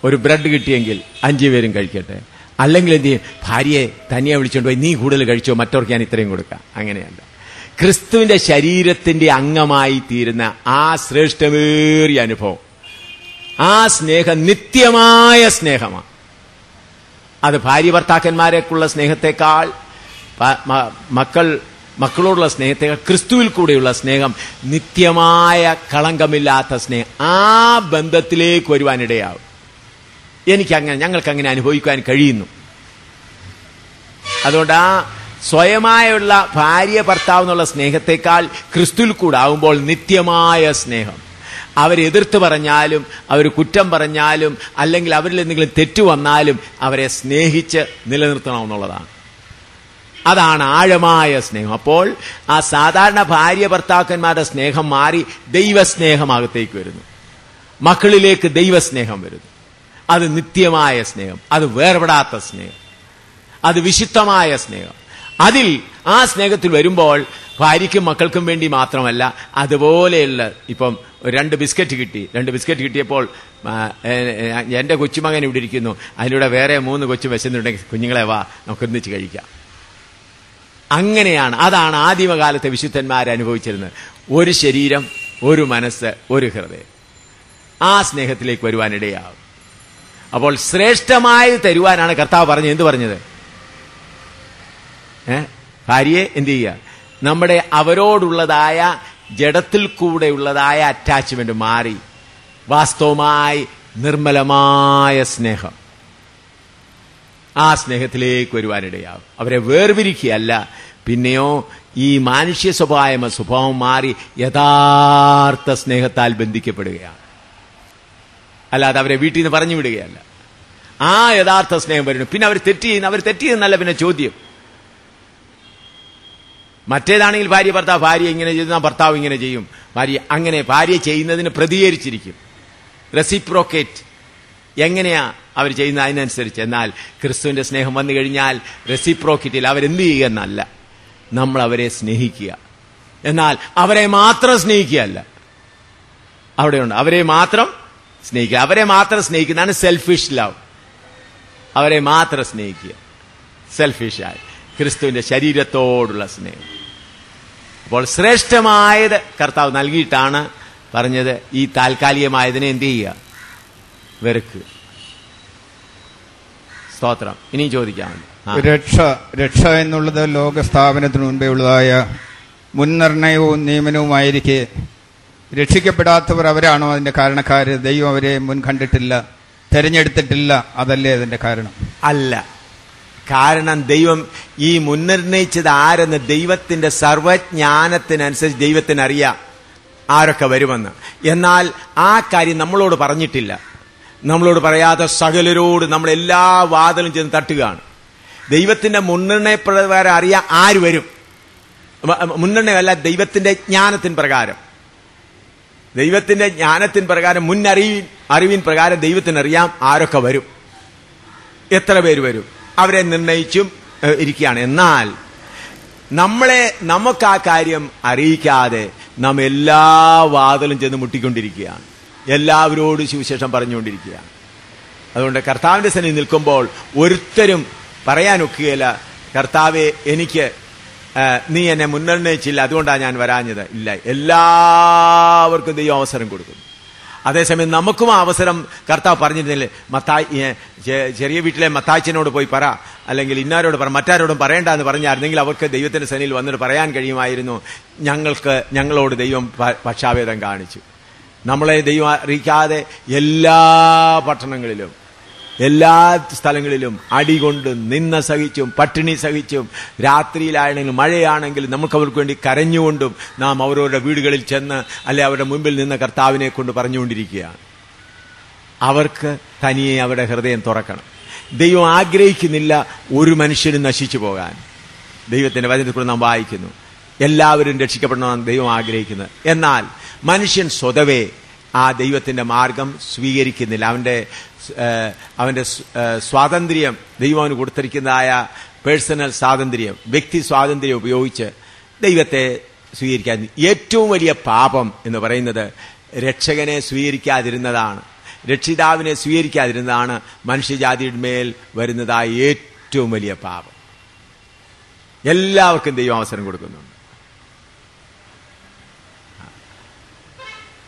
[SPEAKER 1] ഒരു ബ്രെഡ് കിട്ടിയെങ്കിൽ 5 പേരും കഴിക്കട്ടെ. അല്ലെങ്കിൽ എന്ത് ചെയ്യും? ഭാര്യയെ തനിയെ വിളിച്ചുകൊണ്ട് പോയി നീ കൂടുതൽ കഴിച്ചോ, മറ്റവർക്ക് ഞാൻ ഇത്രയും കൊടുക്കാം, അങ്ങനെയല്ല. ക്രിസ്തുവിന്റെ ശരീരത്തിന്റെ അംഗമായി തീരുന്ന ആ ശ്രേഷ്ഠമേറിയ അനുഭവം, ആ സ്നേഹം നിത്യമായ സ്നേഹമാണ്. അത് ഭാര്യ ഭർത്താക്കന്മാരേക്കുള്ള സ്നേഹത്തെക്കാൾ, മക്കളോടുള്ള സ്നേഹത്തെക്കാൾ ക്രിസ്തുവിൽ കൂടെയുള്ള സ്നേഹം, നിത്യമായ കളങ്കമില്ലാത്ത സ്നേഹം, ആ ബന്ധത്തിലേക്ക് വരുവാനിടയാവും. ഞങ്ങൾക്കങ്ങനെ അനുഭവിക്കാൻ കഴിയുന്നു. അതുകൊണ്ട് ആ സ്വയമായുള്ള ഭാര്യ ഭർത്താവ് എന്നുള്ള സ്നേഹത്തെക്കാൾ ക്രിസ്തുവിൽ കൂടാവുമ്പോൾ നിത്യമായ സ്നേഹം. അവരെതിർത്ത് പറഞ്ഞാലും, അവർ കുറ്റം പറഞ്ഞാലും, അല്ലെങ്കിൽ അവരിൽ എന്തെങ്കിലും തെറ്റു വന്നാലും അവരെ സ്നേഹിച്ച് നിലനിർത്തണമെന്നുള്ളതാണ്. അതാണ് ആഴമായ സ്നേഹം. അപ്പോൾ ആ സാധാരണ ഭാര്യ ഭർത്താക്കന്മാരുടെ സ്നേഹം മാറി ദൈവസ്നേഹമകത്തേക്ക് വരുന്നു, മക്കളിലേക്ക് ദൈവസ്നേഹം വരുന്നു. അത് നിത്യമായ സ്നേഹം, അത് വേർപെടാത്ത സ്നേഹം, അത് വിശുദ്ധമായ സ്നേഹം. അതിൽ ആ സ്നേഹത്തിൽ വരുമ്പോൾ ഭാര്യയ്ക്കും മക്കൾക്കും വേണ്ടി മാത്രമല്ല, അതുപോലെയുള്ള ഇപ്പം 2 ബിസ്ക്കറ്റ് കിട്ടിയപ്പോൾ എൻ്റെ കൊച്ചുമകൻ ഇവിടെ ഇരിക്കുന്നു, അതിലൂടെ വേറെ 3 കൊച്ചു വിശന്നുണ്ടെങ്കിൽ കുഞ്ഞുങ്ങളെ വാ നമുക്ക് ഒന്നിച്ച് കഴിക്കാം. അങ്ങനെയാണ്, അതാണ് ആദിമകാലത്തെ വിശുദ്ധന്മാരെ അനുഭവിച്ചിരുന്നത്. ഒരു ശരീരം, ഒരു മനസ്സ്, ഒരു ഹൃദയം. ആ സ്നേഹത്തിലേക്ക് വരുവാനിടയാവും. അപ്പോൾ ശ്രേഷ്ഠമായി തരുവാനാണ് കർത്താവ് പറഞ്ഞത്. എന്ത് പറഞ്ഞത്? ഭാര്യയെ എന്ത് ചെയ്യുക? നമ്മുടെ അവരോടുള്ളതായ ജഡത്തിൽ കൂടെയുള്ളതായ അറ്റാച്ച്മെന്റ് മാറി വാസ്തവമായി നിർമ്മലമായ സ്നേഹം, ആ സ്നേഹത്തിലേക്ക് വരുവാനിടയാവും. അവരെ വേർപിരിക്കുകയല്ല, പിന്നെയോ ഈ മാനുഷ്യ സ്വഭാവം മാറി യഥാർത്ഥ സ്നേഹത്താൽ ബന്ധിക്കപ്പെടുകയാണ്. അല്ലാതെ അവരെ വീട്ടിൽ നിന്ന് പറഞ്ഞു വിടുകയല്ല. ആ യഥാർത്ഥ സ്നേഹം വരുന്നു. പിന്നെ അവർ തെറ്റിയെന്നല്ല പിന്നെ ചോദ്യം. മറ്റേതാണെങ്കിൽ ഭാര്യ ഇങ്ങനെ ചെയ്തു, ഭർത്താവ് ഇങ്ങനെ ചെയ്യും. ഭാര്യ ചെയ്യുന്നതിന് പ്രതികരിച്ചിരിക്കും, റെസിപ്രോക്കേറ്റ്. എങ്ങനെയാ അവർ ചെയ്യുന്നത് അതിനനുസരിച്ച്. എന്നാൽ ക്രിസ്തുവിന്റെ സ്നേഹം വന്നു കഴിഞ്ഞാൽ റെസിപ്രോക്കേറ്റിൽ അവരെന്ത് ചെയ്യുക എന്നല്ല, നമ്മൾ അവരെ സ്നേഹിക്കുക. എന്നാൽ അവരെ മാത്രം സ്നേഹിക്കുകയല്ല, അവിടെയുണ്ട് അവരെ മാത്രം സ്നേഹിക്കുക. അവരെ മാത്രം സ്നേഹിക്കുന്നതാണ് സെൽഫിഷ് ലവ്. അവരെ മാത്രം സ്നേഹിക്കുക, സെൽഫിഷായി. ക്രിസ്തുവിന്റെ ശരീരത്തോടുള്ള സ്നേഹം. അപ്പോൾ ശ്രേഷ്ഠമായത് കർത്താവ് നൽകിയിട്ടാണ് പറഞ്ഞത്, ഈ താൽക്കാലികമായതിനെ എന്ത് ചെയ്യുക? വെറുക്കുക. സ്തോത്രം. ഇനി ചോദിക്കാമല്ലോ.
[SPEAKER 5] രക്ഷ എന്നുള്ളത് ലോകസ്ഥാപനത്തിന് മുൻപേ ഉള്ളതായ മുൻനിർണയവും നിയമനവുമായിരിക്കെ രക്ഷിക്കപ്പെടാത്തവർ അവരാണോ അതിന്റെ കാരണക്കാര്? ദൈവം അവരെ മുൻ കണ്ടിട്ടില്ല, തെരഞ്ഞെടുത്തിട്ടില്ല, അതല്ലേ അതിന്റെ കാരണം?
[SPEAKER 1] അല്ല. കാരണം ദൈവം ഈ മുൻനിർണയിച്ചത് ആരെന്ന് ദൈവത്തിന്റെ സർവജ്ഞാനത്തിനനുസരിച്ച് ദൈവത്തിന് അറിയാം ആരൊക്കെ വരുമെന്ന്. എന്നാൽ ആ കാര്യം നമ്മളോട് പറഞ്ഞിട്ടില്ല. നമ്മളോട് പറയാത്ത സകലരോട് നമ്മൾ എല്ലാ വാതിലും ചെന്ന് തട്ടുകയാണ്. ദൈവത്തിന്റെ മുൻനിർണയപ്രകാരം അറിയാൻ ആര് വരും? മുൻനിർണയമല്ല, ദൈവത്തിന്റെ ജ്ഞാനത്തിൻ പ്രകാരം, ദൈവത്തിന്റെ ജ്ഞാനത്തിൻ പ്രകാരം, അറിവിൻ പ്രകാരം ദൈവത്തിനറിയാം ആരൊക്കെ വരും, എത്ര പേര് വരും, അവരെ നിർണയിച്ചും ഇരിക്കുകയാണ്. എന്നാൽ നമുക്ക് ആ കാര്യം അറിയിക്കാതെ നാം എല്ലാ വാതിലും ചെന്ന് മുട്ടിക്കൊണ്ടിരിക്കുകയാണ്, എല്ലാവരോടും സുവിശേഷം പറഞ്ഞുകൊണ്ടിരിക്കുകയാണ്. അതുകൊണ്ട് കർത്താവിന്റെ സന്നിധിയിൽ നിൽക്കുമ്പോൾ ഒരുത്തരും പറയാനൊക്കുകയില്ല, കർത്താവെ എനിക്ക് നീ എന്നെ മുൻനിർണയിച്ചില്ല, അതുകൊണ്ടാണ് ഞാൻ വരാഞ്ഞത്. ഇല്ല, എല്ലാവർക്കും ദൈവം അവസരം കൊടുക്കുന്നു. അതേസമയം നമുക്കും ആ അവസരം കർത്താവ് പറഞ്ഞിരുന്നില്ലേ, ചെറിയ വീട്ടിലെ മത്തായിച്ചനോട് പോയി പറ, അല്ലെങ്കിൽ ഇന്നാരോട് പറ, മറ്റാരോടും പറയേണ്ട എന്ന് പറഞ്ഞായിരുന്നെങ്കിൽ അവർക്ക് ദൈവത്തിന്റെ സന്നിധിയിൽ വന്നിട്ട് പറയാൻ കഴിയുമായിരുന്നു, ഞങ്ങളോട് ദൈവം പക്ഷാഭേദം കാണിച്ചു. നമ്മളെ ദൈവം അറിയിക്കാതെ എല്ലാ പട്ടണങ്ങളിലും എല്ലാ സ്ഥലങ്ങളിലും അടികൊണ്ട് നിന്ന സഹിച്ചും പട്ടിണി സഹിച്ചും രാത്രിയിലാണെങ്കിലും മഴയാണെങ്കിലും നമുക്ക് അവർക്ക് വേണ്ടി കരഞ്ഞുകൊണ്ടും നാം അവരവരുടെ വീടുകളിൽ ചെന്ന് അല്ലെ അവരുടെ മുമ്പിൽ നിന്ന് കർത്താവിനെ കൊണ്ട് പറഞ്ഞുകൊണ്ടിരിക്കുകയാണ്. അവർക്ക് തനിയെ അവരുടെ ഹൃദയം തുറക്കണം. ദൈവം ആഗ്രഹിക്കുന്നില്ല ഒരു മനുഷ്യനും നശിച്ചു പോകാൻ. ദൈവത്തിന്റെ വചനത്തിൽ നാം വായിക്കുന്നു, എല്ലാവരും രക്ഷിക്കപ്പെടണമെന്ന് ദൈവം ആഗ്രഹിക്കുന്നത്. എന്നാൽ മനുഷ്യൻ സ്വതവേ ആ ദൈവത്തിന്റെ മാർഗം സ്വീകരിക്കുന്നില്ല. അവന്റെ സ്വാതന്ത്ര്യം, ദൈവം അവന് കൊടുത്തിരിക്കുന്നതായ പേഴ്സണൽ സ്വാതന്ത്ര്യം, വ്യക്തി സ്വാതന്ത്ര്യം ഉപയോഗിച്ച് ദൈവത്തെ സ്വീകരിക്കാൻ. ഏറ്റവും വലിയ പാപം എന്ന് പറയുന്നത് രക്ഷകനെ സ്വീകരിക്കാതിരുന്നതാണ്, രക്ഷിതാവിനെ സ്വീകരിക്കാതിരുന്നതാണ് മനുഷ്യജാതിയുടെ മേൽ വരുന്നതായ ഏറ്റവും വലിയ പാപം. എല്ലാവർക്കും ദൈവം അവസരം കൊടുക്കുന്നുണ്ട്.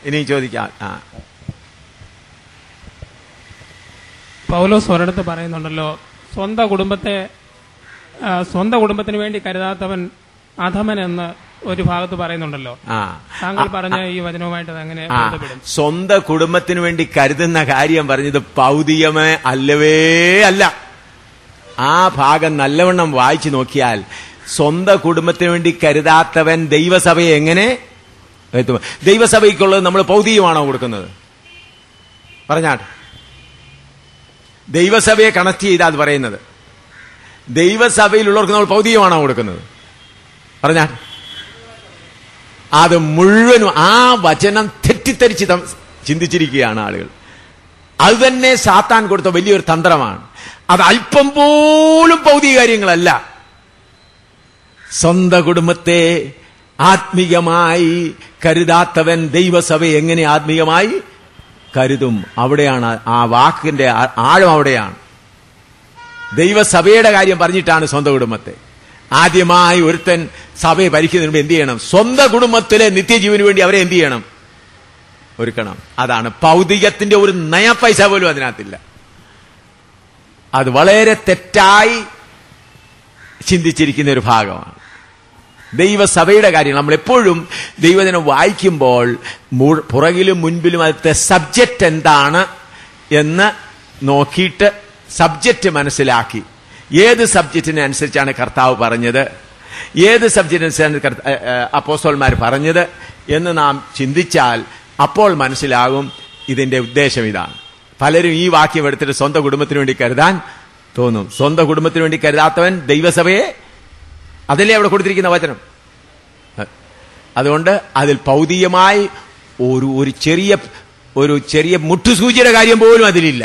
[SPEAKER 1] ഇനിയും ചോദിക്കാം.
[SPEAKER 6] പൗലോസ് ഒരിടത്ത് പറയുന്നുണ്ടല്ലോ, സ്വന്തം കുടുംബത്തിന് വേണ്ടി കരുതാത്തവൻ അധമൻ എന്ന് ഒരു ഭാഗത്ത് പറയുന്നുണ്ടല്ലോ. താങ്കൾ പറഞ്ഞ ഈ വചനവുമായിട്ട് അങ്ങനെ
[SPEAKER 1] സ്വന്തം കുടുംബത്തിന് വേണ്ടി കരുതുന്ന കാര്യം പറഞ്ഞത് ഭൗതികമേ അല്ലവേ അല്ല. ആ ഭാഗം നല്ലവണ്ണം വായിച്ചു നോക്കിയാൽ സ്വന്തം കുടുംബത്തിന് വേണ്ടി കരുതാത്തവൻ ദൈവസഭയെ എങ്ങനെ എത്തും? ദൈവസഭയ്ക്കുള്ളത് നമ്മൾ ഭൗതികമാണോ കൊടുക്കുന്നത്? പറഞ്ഞാട്ടെ, ദൈവസഭയെ കണക്ട് ചെയ്താൽ അത് പറയുന്നത് ദൈവസഭയിലുള്ളവർക്ക് നമ്മൾ ഭൗതികമാണോ കൊടുക്കുന്നത്? പറഞ്ഞാൽ അത് മുഴുവനും ആ വചനം തെറ്റിദ്ധരിച്ച് ചിന്തിച്ചിരിക്കുകയാണ് ആളുകൾ. അത് തന്നെ സാത്താൻ കൊടുത്ത വലിയൊരു തന്ത്രമാണ്. അത് അല്പം പോലും ഭൗതിക കാര്യങ്ങളല്ല. സ്വന്തം കുടുംബത്തെ ആത്മീകമായി കരുതാത്തവൻ ദൈവസഭയെ എങ്ങനെ ആത്മീകമായി കരുതും? അവിടെയാണ് ആ വാക്കിന്റെ ആഴം. അവിടെയാണ് ദൈവസഭയുടെ കാര്യം പറഞ്ഞിട്ടാണ് സ്വന്തം കുടുംബത്തെ. ആദ്യമായി ഒരുത്തൻ സഭയെ ഭരിക്കുന്നതിന് മുമ്പ് എന്ത് ചെയ്യണം? സ്വന്തം കുടുംബത്തിലെ നിത്യജീവന് വേണ്ടി അവരെ എന്ത് ചെയ്യണം? ഒരുക്കണം. അതാണ് ഭൗതികത്തിന്റെ ഒരു നയ പൈസ പോലും അതിനകത്തില്ല. അത് വളരെ തെറ്റായി ചിന്തിച്ചിരിക്കുന്ന ഒരു ഭാഗമാണ് ദൈവസഭയുടെ കാര്യം. നമ്മൾ എപ്പോഴും ദൈവജനം വായിക്കുമ്പോൾ പുറകിലും മുൻപിലും അതിലത്തെ സബ്ജക്റ്റ് എന്താണ് എന്ന് നോക്കിയിട്ട് സബ്ജക്റ്റ് മനസ്സിലാക്കി ഏത് സബ്ജക്റ്റിനനുസരിച്ചാണ് കർത്താവ് പറഞ്ഞത്, ഏത് സബ്ജക്റ്റിനനുസരിച്ചാണ് അപ്പോസ്തലന്മാർ പറഞ്ഞത് എന്ന് നാം ചിന്തിച്ചാൽ അപ്പോൾ മനസ്സിലാകും ഇതിന്റെ ഉദ്ദേശം ഇതാണ്. പലരും ഈ വാക്യം എടുത്തിട്ട് സ്വന്തം കുടുംബത്തിന് വേണ്ടി കരുതാൻ തോന്നും. സ്വന്തം കുടുംബത്തിന് വേണ്ടി കരുതാത്തവൻ ദൈവസഭയെ, അതല്ലേ അവിടെ കൊടുത്തിരിക്കുന്ന വചനം. അതുകൊണ്ട് അതിൽ ഭൗതികമായി ഒരു ചെറിയ മുട്ടുസൂചിയുടെ കാര്യം പോലും അതിലില്ല.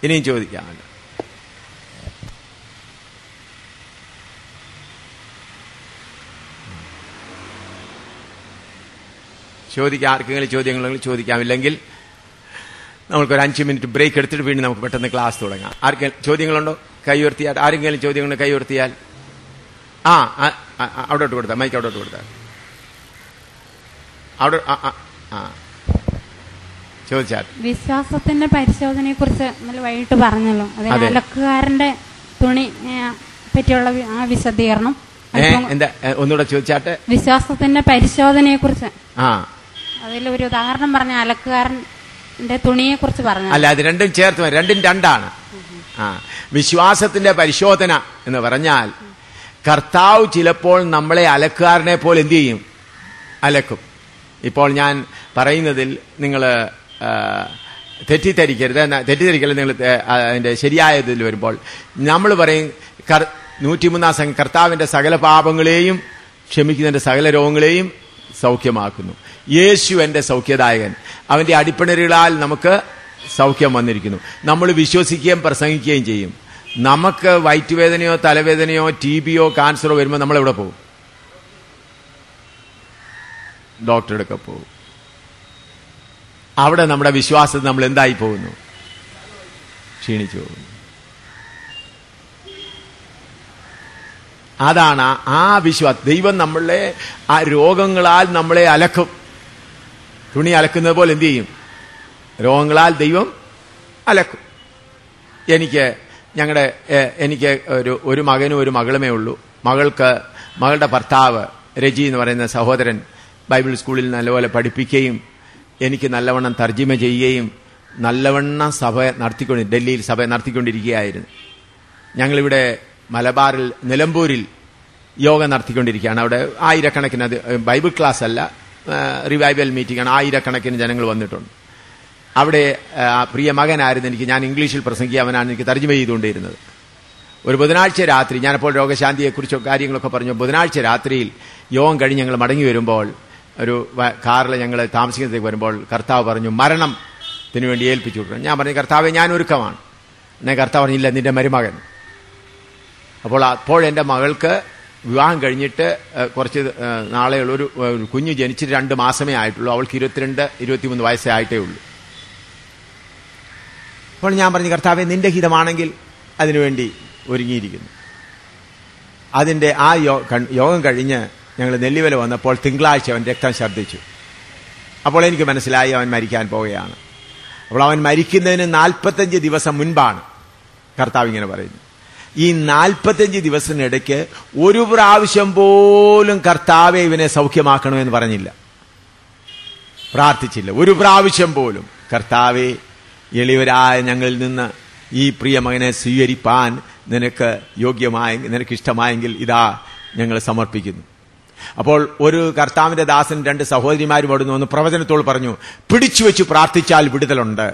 [SPEAKER 1] ഇനിയും ചോദിക്കാമല്ലോ. ആർക്കെങ്കിലും ചോദ്യങ്ങളുണ്ടെങ്കിൽ ചോദിക്കാമില്ലെങ്കിൽ നമുക്കൊരു 5 മിനിറ്റ് ബ്രേക്ക് എടുത്തിട്ട് വീണ്ടും നമുക്ക് പെട്ടെന്ന് ക്ലാസ് തുടങ്ങാം. ആർക്കെങ്കിലും ചോദ്യങ്ങളുണ്ടോ? കൈ ഉയർത്തിയാൽ. ആരെങ്കിലും ചോദ്യങ്ങളുണ്ടോ? കൈ ഉയർത്തിയാൽ. അവിടോട്ട് കൊടുത്താൽ മൈക്ക്, അവിടോട്ട് കൊടുത്താൽ അവിടെ ചോദിച്ചാൽ.
[SPEAKER 7] വിശ്വാസത്തിന്റെ പരിശോധനയെ കുറിച്ച് ഇന്നലെ വൈകിട്ട് പറഞ്ഞല്ലോ, അതിന് അലക്കുകാരന്റെ തുണി പറ്റിയുള്ള ആ വിശദീകരണം
[SPEAKER 1] എന്താ ഒന്നുകൂടെ ചോദിച്ചാട്ടെ.
[SPEAKER 7] വിശ്വാസത്തിന്റെ പരിശോധനയെ കുറിച്ച് അതിലൊരു ഉദാഹരണം പറഞ്ഞ അലക്കുകാരന്റെ തുണിയെ കുറിച്ച് പറഞ്ഞു.
[SPEAKER 1] അല്ല, അത് രണ്ടും ചേർത്ത്, രണ്ടും രണ്ടാണ്. വിശ്വാസത്തിന്റെ പരിശോധന എന്ന് പറഞ്ഞാൽ കർത്താവ് ചിലപ്പോൾ നമ്മളെ അലക്കുകാരനെ പോലെ എന്ത് ചെയ്യും? അലക്കും. ഇപ്പോൾ ഞാൻ പറയുന്നതിൽ നിങ്ങൾ തെറ്റിദ്ധരിക്കരുത്. തെറ്റിദ്ധരിക്കരുത്. നിങ്ങൾ അതിന്റെ ശരിയായതിൽ വരുമ്പോൾ നമ്മൾ പറയും 103 സംഘം കർത്താവിന്റെ സകല പാപങ്ങളെയും ക്ഷമിക്കുന്നതിന്റെ സകല രോഗങ്ങളെയും സൗഖ്യമാക്കുന്നു. യേശു എന്റെ സൗഖ്യദായകൻ, അവന്റെ അടിപ്പിണരുകളാൽ നമുക്ക് സൗഖ്യം വന്നിരിക്കുന്നു. നമ്മൾ വിശ്വസിക്കുകയും പ്രസംഗിക്കുകയും ചെയ്യും. നമുക്ക് വയറ്റുവേദനയോ തലവേദനയോ TB-യോ കാൻസറോ വരുമ്പോൾ നമ്മളെവിടെ പോകും? ഡോക്ടറുടെ അടുക്ക പോകും. അവിടെ നമ്മുടെ വിശ്വാസത്തിൽ നമ്മൾ എന്തായി പോകുന്നു? ക്ഷീണിച്ചു പോകുന്നു. അതാണ് ആ വിശ്വാസം. ദൈവം നമ്മളെ ആ രോഗങ്ങളാൽ നമ്മളെ അലക്കും. തുണി അലക്കുന്നത് പോലെ എന്ത് ചെയ്യും? രോഗങ്ങളാൽ ദൈവം അലക്കും. എനിക്ക് ഒരു മകനും ഒരു മകളുമേ ഉള്ളൂ. മകളുടെ ഭർത്താവ് രജി എന്ന് പറയുന്ന സഹോദരൻ ബൈബിൾ സ്കൂളിൽ നല്ലപോലെ പഠിപ്പിക്കുകയും എനിക്ക് നല്ലവണ്ണം തർജിമ ചെയ്യുകയും നല്ലവണ്ണം ഡൽഹിയിൽ സഭ നടത്തിക്കൊണ്ടിരിക്കുകയായിരുന്നു. ഞങ്ങളിവിടെ മലബാറിൽ നിലമ്പൂരിൽ യോഗ നടത്തിക്കൊണ്ടിരിക്കുകയാണ്. അവിടെ ആയിരക്കണക്കിന്, അത് ബൈബിൾ ക്ലാസ് അല്ല, റിവൈവൽ മീറ്റിംഗ് ആണ്. ആയിരക്കണക്കിന് ജനങ്ങൾ വന്നിട്ടുണ്ട്. അവിടെ പ്രിയ മകനായിരുന്നു ഞാൻ ഇംഗ്ലീഷിൽ പ്രസംഗിക്കുക, അവനാണ് എനിക്ക് തർജ്ജിമ ചെയ്തുകൊണ്ടിരുന്നത്. ഒരു ബുധനാഴ്ച രാത്രി, ഞാനപ്പോൾ രോഗശാന്തിയെക്കുറിച്ചോ കാര്യങ്ങളൊക്കെ പറഞ്ഞു, ബുധനാഴ്ച രാത്രിയിൽ യോഗം കഴിഞ്ഞ് ഞങ്ങൾ മടങ്ങി വരുമ്പോൾ ഒരു കാറിൽ ഞങ്ങൾ താമസിക്കുന്നതിലേക്ക് വരുമ്പോൾ കർത്താവ് പറഞ്ഞു മരണത്തിന് വേണ്ടി ഏൽപ്പിച്ചു കൊടുക്കണം. ഞാൻ പറഞ്ഞു കർത്താവെ ഞാൻ ഒരുക്കമാണ്. എന്നെ കർത്താവ് പറഞ്ഞില്ല, നിന്റെ മരുമകൻ. അപ്പോൾ എൻ്റെ മകൾക്ക് വിവാഹം കഴിഞ്ഞിട്ട് കുറച്ച് നാളെയുള്ള ഒരു കുഞ്ഞ് ജനിച്ചിട്ട് 2 മാസമേ ആയിട്ടുള്ളൂ. അവൾക്ക് 22-23 വയസ്സേ ആയിട്ടേ ഉള്ളൂ. അപ്പോൾ ഞാൻ പറഞ്ഞു കർത്താവെ നിന്റെ ഹിതമാണെങ്കിൽ അതിനുവേണ്ടി ഒരുങ്ങിയിരിക്കുന്നു. അതിന്റെ ആ യോഗം കഴിഞ്ഞ് ഞങ്ങൾ നെല്ലിവല വന്നപ്പോൾ തിങ്കളാഴ്ച അവൻ രക്തം ഛർദ്ദിച്ചു. അപ്പോൾ എനിക്ക് മനസ്സിലായി അവൻ മരിക്കാൻ പോവുകയാണ്. അപ്പോൾ അവൻ മരിക്കുന്നതിന് 45 ദിവസം മുൻപാണ് കർത്താവ് ഇങ്ങനെ പറയുന്നത്. ഈ 45 ദിവസത്തിനിടയ്ക്ക് ഒരു പ്രാവശ്യം പോലും കർത്താവെ ഇവനെ സൗഖ്യമാക്കണമെന്ന് പറഞ്ഞില്ല, പ്രാർത്ഥിച്ചില്ല. ഒരു പ്രാവശ്യം പോലും കർത്താവെ എളിയവരായ ഞങ്ങളിൽ നിന്ന് ഈ പ്രിയ മകനെ സ്വീകരിപ്പാൻ നിനക്ക് ഇഷ്ടമായെങ്കിൽ ഇതാ ഞങ്ങൾ സമർപ്പിക്കുന്നു. അപ്പോൾ ഒരു കർത്താവിന്റെ ദാസൻ 2 സഹോദരിമാരും അവിടുന്ന് വന്ന് പ്രവചനത്തോട് പറഞ്ഞു, പിടിച്ചു വെച്ച് പ്രാർത്ഥിച്ചാൽ വിടുതലുണ്ട്.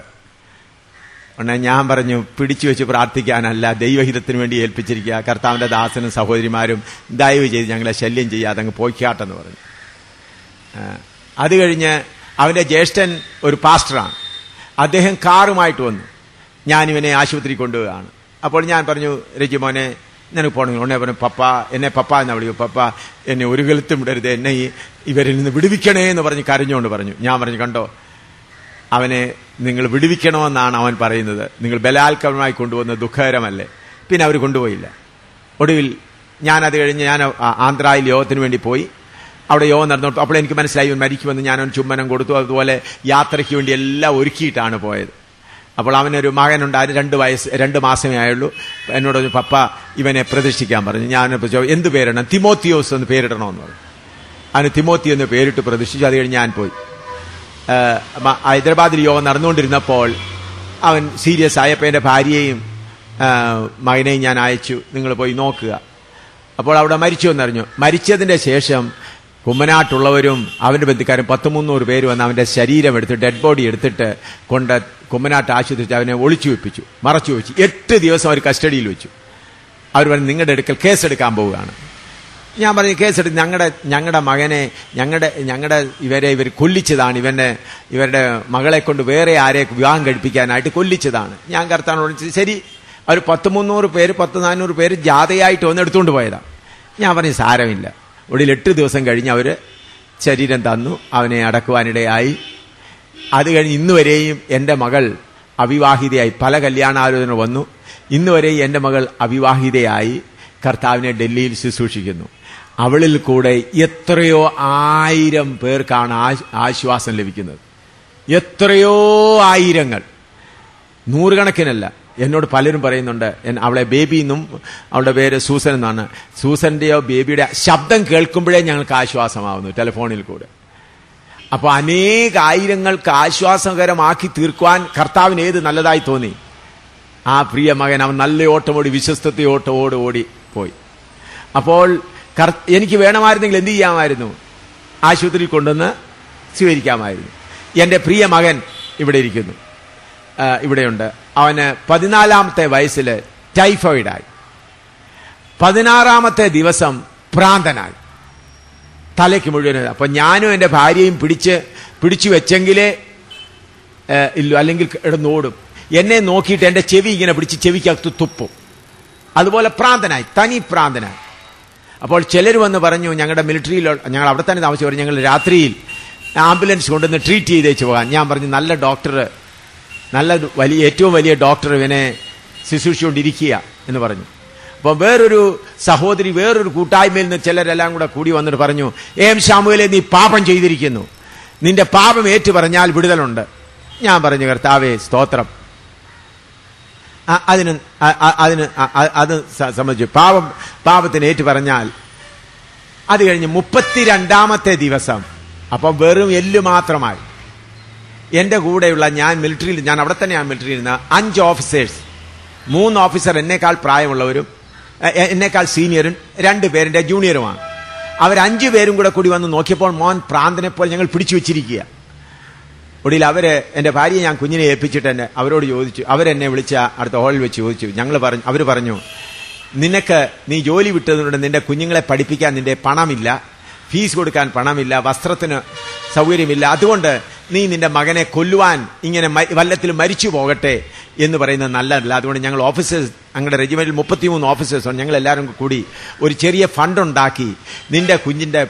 [SPEAKER 1] ഞാൻ പറഞ്ഞു പിടിച്ചു വെച്ച് പ്രാർത്ഥിക്കാനല്ല, ദൈവഹിതത്തിന് വേണ്ടി ഏൽപ്പിച്ചിരിക്കുക. കർത്താവിന്റെ ദാസനും സഹോദരിമാരും ദയവ് ചെയ്ത് ഞങ്ങളെ ശല്യം ചെയ്യാതെ അങ്ങ് പോയിക്കാട്ടെന്ന് പറഞ്ഞു. അത് കഴിഞ്ഞ് അവന്റെ ജ്യേഷ്ഠൻ ഒരു പാസ്റ്ററാണ്. അദ്ദേഹം കാറുമായിട്ട് വന്നു. ഞാനിവനെ ആശുപത്രി കൊണ്ടുപോവുകയാണ്. അപ്പോൾ ഞാൻ പറഞ്ഞു രജിമോനെ നിനക്ക് പോകണമെങ്കിൽ ഉടനെ പറഞ്ഞു എന്നെ പപ്പ എന്നാ വിളിക്കും. പപ്പ എന്നെ ഒരു കലത്തും വിടരുത്, എന്നെ ഇവരിൽ നിന്ന് വിടുവിക്കണേ എന്ന് പറഞ്ഞ് കരഞ്ഞുകൊണ്ട് പറഞ്ഞു. ഞാൻ പറഞ്ഞു കണ്ടോ, അവനെ നിങ്ങൾ വിടുവിക്കണമെന്നാണ് അവൻ പറയുന്നത്. നിങ്ങൾ ബലാത്കാരമായി കൊണ്ടുവന്ന ദുഃഖകരമല്ലേ. പിന്നെ അവർ കൊണ്ടുപോയില്ല. ഒടുവിൽ ഞാനത് കഴിഞ്ഞ് ഞാൻ ആന്ധ്രയിൽ യോഗത്തിന് വേണ്ടി പോയി. അവിടെ യോഗം നടന്നു. അപ്പോൾ എനിക്ക് മനസ്സിലായി ഇവൻ മരിക്കുമെന്ന്. ഞാനവൻ ചുമ്മനം കൊടുത്തു. അതുപോലെ യാത്രയ്ക്ക് വേണ്ടി എല്ലാം ഒരുക്കിയിട്ടാണ് പോയത്. അപ്പോൾ അവനൊരു മകനുണ്ടായിരുന്നു, 2 മാസമേ ആയുള്ളൂ. എന്നോട് പപ്പ ഇവനെ പ്രതിഷ്ഠിക്കാൻ പറഞ്ഞു. ഞാൻ എന്ത് പേരിടണം? തിമോത്തിയോസ് എന്ന് പേരിടണമെന്ന് പറഞ്ഞു. അവന് തിമോത്തി എന്ന് പേരിട്ട് പ്രതിഷ്ഠിച്ചു. അത് കഴിഞ്ഞ് ഞാൻ പോയി. ഹൈദരാബാദിൽ യോഗം നടന്നുകൊണ്ടിരുന്നപ്പോൾ അവൻ സീരിയസ് ആയപ്പോൾ എൻ്റെ ഭാര്യയെയും മകനെയും ഞാൻ അയച്ചു, നിങ്ങൾ പോയി നോക്കുക. അപ്പോൾ അവിടെ മരിച്ചു എന്നറിഞ്ഞു. മരിച്ചതിന്റെ ശേഷം കുമ്മനാട്ടുള്ളവരും അവന്റെ ബന്ധുക്കാരും 100-300 പേര് വന്ന് അവന്റെ ശരീരം എടുത്ത് ഡെഡ് ബോഡി എടുത്തിട്ട് കൊണ്ട് കുമ്മനാട്ട് ആശുപത്രിച്ച് അവനെ ഒളിച്ചു വെപ്പിച്ചു, മറച്ചു വെച്ചു. 8 ദിവസം അവർ കസ്റ്റഡിയിൽ വെച്ചു. അവർ പറഞ്ഞു നിങ്ങളുടെ അടുക്കൽ കേസെടുക്കാൻ പോവുകയാണ്. ഞാൻ പറഞ്ഞു കേസെടുത്ത് ഞങ്ങളുടെ മകനെ ഇവർ കൊല്ലിച്ചതാണ്, ഇവരുടെ മകളെ കൊണ്ട് വേറെ ആരെ വിവാഹം കഴിപ്പിക്കാനായിട്ട് കൊല്ലിച്ചതാണ്. ഞാൻ കർത്താവിനോട് ശരി, അവർ 100-300 പേര് 100-400 പേര് ജാഥയായിട്ട് വന്ന് എടുത്തുകൊണ്ട് പോയതാണ്. ഞാൻ പറഞ്ഞു സാരമില്ല. ഒടുവിൽ 8 ദിവസം കഴിഞ്ഞ് അവർ ശരീരം തന്നു, അവനെ അടക്കുവാനിടയായി. അത് കഴിഞ്ഞ് ഇന്നുവരെയും എൻ്റെ മകൾ അവിവാഹിതയായി, പല കല്യാണാലോചന വന്നു. ഇന്നുവരെയും എൻ്റെ മകൾ അവിവാഹിതയായി കർത്താവിനെ ഡൽഹിയിൽ ശുശ്രൂഷിക്കുന്നു. അവളിൽ കൂടെ എത്രയോ 1000 പേർക്കാണ് ആശ്വാസം ലഭിക്കുന്നത്. എത്രയോ ആയിരങ്ങൾ, 100 കണക്കിനല്ല. എന്നോട് പലരും പറയുന്നുണ്ട് അവളെ ബേബി എന്നും അവളുടെ പേര് സൂസൻ എന്നാണ്. സൂസന്റെയോ ബേബിയുടെ ശബ്ദം കേൾക്കുമ്പോഴേ ഞങ്ങൾക്ക് ആശ്വാസമാവുന്നു ടെലിഫോണിൽ കൂടെ. അപ്പൊ ആയിരങ്ങൾക്ക് ആശ്വാസകരമാക്കി തീർക്കുവാൻ കർത്താവിന് ഏത് നല്ലതായി തോന്നി. ആ പ്രിയ മകൻ അവൻ നല്ല ഓട്ടമോടി വിശ്വസ്തയോടെ പോയി. അപ്പോൾ എനിക്ക് വേണമായിരുന്നെങ്കിൽ എന്ത് ചെയ്യാമായിരുന്നു? ആശുപത്രിയിൽ കൊണ്ടുവന്ന് സ്വീകരിക്കാമായിരുന്നു. എന്റെ പ്രിയ മകൻ ഇവിടെ ഇരിക്കുന്നു, ഇവിടെയുണ്ട്. അവന് 14-ാമത്തെ വയസ്സിൽ ടൈഫോയിഡായി. 16-ാമത്തെ ദിവസം ഭ്രാന്തനായി, തലയ്ക്ക് മുഴുവൻ. അപ്പൊ ഞാനും എന്റെ ഭാര്യയും പിടിച്ചു വെച്ചെങ്കിലേ ഇല്ലു, അല്ലെങ്കിൽ ഇടന്നോടും. എന്നെ നോക്കിയിട്ട് എന്റെ ചെവി ഇങ്ങനെ പിടിച്ച് ചെവിക്കകത്ത് തുപ്പും. അതുപോലെ ഭ്രാന്തനായി, തനി ഭ്രാന്തനായി. അപ്പോൾ ചിലർ വന്ന് പറഞ്ഞു, ഞങ്ങളുടെ മിലിറ്ററിയിൽ, ഞങ്ങൾ അവിടെ തന്നെ താമസിച്ചു, പറഞ്ഞു ഞങ്ങൾ രാത്രിയിൽ ആംബുലൻസ് കൊണ്ടുവന്ന് ട്രീറ്റ് ചെയ്തേച്ച് പോകാൻ. ഞാൻ പറഞ്ഞു, നല്ല ഡോക്ടർ, ഏറ്റവും വലിയ ഡോക്ടർ ഇവനെ ശുശ്രൂഷിച്ചുകൊണ്ടിരിക്കുക എന്ന് പറഞ്ഞു. അപ്പോൾ വേറൊരു സഹോദരി, വേറൊരു കൂട്ടായ്മയിൽ നിന്ന് ചിലരെല്ലാം കൂടി വന്നിട്ട് പറഞ്ഞു, ശാമുവേലേ, നീ പാപം ചെയ്തിരിക്കുന്നു, നിന്റെ പാപം ഏറ്റു പറഞ്ഞാൽ വിടുതലുണ്ട്. ഞാൻ പറഞ്ഞു, കർത്താവേ സ്തോത്രം, അത് സംബന്ധിച്ചു. പാപത്തിന് ഏറ്റു പറഞ്ഞാൽ. അത് കഴിഞ്ഞ് 32-ാമത്തെ ദിവസം, അപ്പം വെറും എല്ല് മാത്രമായി. എന്റെ കൂടെയുള്ള, ഞാൻ അവിടെ തന്നെയാണ് മിലിറ്ററിയിൽ ഇരുന്ന 5 ഓഫീസേഴ്സ്, 3 ഓഫീസർ എന്നേക്കാൾ പ്രായമുള്ളവരും എന്നേക്കാൾ സീനിയറും 2 പേരിന്റെ ജൂനിയറുമാണ്. അവർ 5 പേരും കൂടി വന്ന് നോക്കിയപ്പോൾ മോൻ പ്രാന്തനെ പോലെ ഞങ്ങൾ പിടിച്ചു വെച്ചിരിക്കുക. ഒടുവിൽ എന്റെ ഭാര്യയെ ഞാൻ കുഞ്ഞിനെ ഏൽപ്പിച്ചിട്ട് അവരോട് ചോദിച്ചു, അവരെന്നെ വിളിച്ച അടുത്ത ഹാളിൽ വെച്ച് ചോദിച്ചു. അവർ പറഞ്ഞു, നീ ജോലി വിട്ടതുകൊണ്ട് നിന്റെ കുഞ്ഞുങ്ങളെ പഠിപ്പിക്കാൻ നിന്റെ പണമില്ല, ഫീസ് കൊടുക്കാൻ പണമില്ല, വസ്ത്രത്തിന് സൗകര്യമില്ല, അതുകൊണ്ട് നീ നിന്റെ മകനെ കൊല്ലുവാൻ ഇങ്ങനെ വല്ലത്തിലും മരിച്ചു പോകട്ടെ എന്ന് പറയുന്നത് നല്ലതല്ല. അതുകൊണ്ട് ഞങ്ങൾ ഓഫീസേഴ്സ്, ഞങ്ങളുടെ റെജിമെന്റിൽ 33 ഓഫീസേഴ്സാണ്, ഞങ്ങൾ എല്ലാവരും കൂടി ഒരു ചെറിയ ഫണ്ട് ഉണ്ടാക്കി നിന്റെ കുഞ്ഞിന്റെ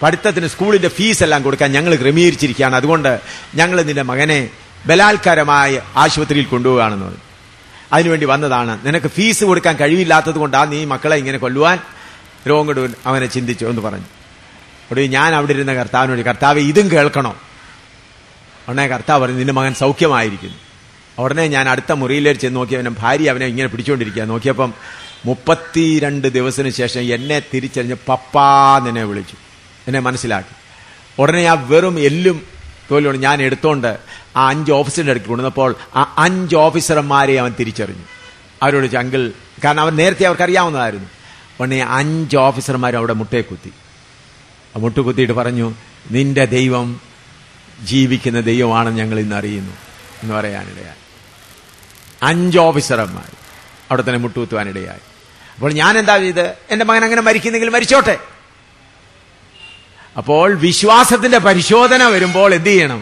[SPEAKER 1] പഠിത്തത്തിന് സ്കൂളിന്റെ ഫീസ് എല്ലാം കൊടുക്കാൻ ഞങ്ങൾ ക്രമീകരിച്ചിരിക്കുകയാണ്. അതുകൊണ്ട് ഞങ്ങൾ നിന്റെ മകനെ ബലാത്കാരമായ ആശുപത്രിയിൽ കൊണ്ടുപോവുകയാണെന്ന് പറഞ്ഞു. അതിനുവേണ്ടി വന്നതാണ്. നിനക്ക് ഫീസ് കൊടുക്കാൻ കഴിവില്ലാത്തത് കൊണ്ടാണ് നീ മക്കളെ ഇങ്ങനെ കൊല്ലുവാൻ രോഗം കൊണ്ട് അവനെ ചിന്തിച്ചു എന്ന് പറഞ്ഞു. അവിടെ ഞാൻ അവിടെ ഇരുന്ന കർത്താവിനോട്, കർത്താവ് ഇതും കേൾക്കണോ? ഉടനെ കർത്താവ് പറഞ്ഞു, നിന്റെ മകൻ സൗഖ്യമായിരിക്കുന്നു. ഉടനെ ഞാൻ അടുത്ത മുറിയിലേക്ക് ചെന്ന് നോക്കി, അവനെ ഭാര്യ അവനെ ഇങ്ങനെ പിടിച്ചുകൊണ്ടിരിക്കുക. നോക്കിയപ്പം 32 ദിവസത്തിന് ശേഷം എന്നെ തിരിച്ചറിഞ്ഞ് പപ്പാ എന്നെ വിളിച്ചു, എന്നെ മനസ്സിലാക്കി. ഉടനെ ആ വെറും എല്ലും തോലോട് ഞാൻ എടുത്തോണ്ട് ആ 5 ഓഫീസറിന്റെ അടുത്ത് കൊണ്ടുവന്നപ്പോൾ ആ 5 ഓഫീസർമാരെ അവൻ തിരിച്ചറിഞ്ഞു. അവരോട് അങ്കിൾ, കാരണം അവൻ നേരത്തെ അവർക്കറിയാവുന്നതായിരുന്നു. ഉടനെ 5 ഓഫീസർമാർ അവിടെ മുട്ടുകുത്തിയിട്ട് പറഞ്ഞു, നിന്റെ ദൈവം ജീവിക്കുന്ന ദൈവമാണെന്ന് ഞങ്ങൾ ഇന്ന് അറിയുന്നു എന്ന് പറയാനിടയായി. 5 ഓഫീസർമാർ അവിടെ തന്നെ മുട്ടുകുത്തുവാനിടയായി. അപ്പോൾ ഞാൻ എന്താ ചെയ്ത്, എന്റെ മകൻ അങ്ങനെ മരിക്കുന്നെങ്കിൽ മരിച്ചോട്ടെ. അപ്പോൾ വിശ്വാസത്തിന്റെ പരിശോധന വരുമ്പോൾ എന്ത് ചെയ്യണം?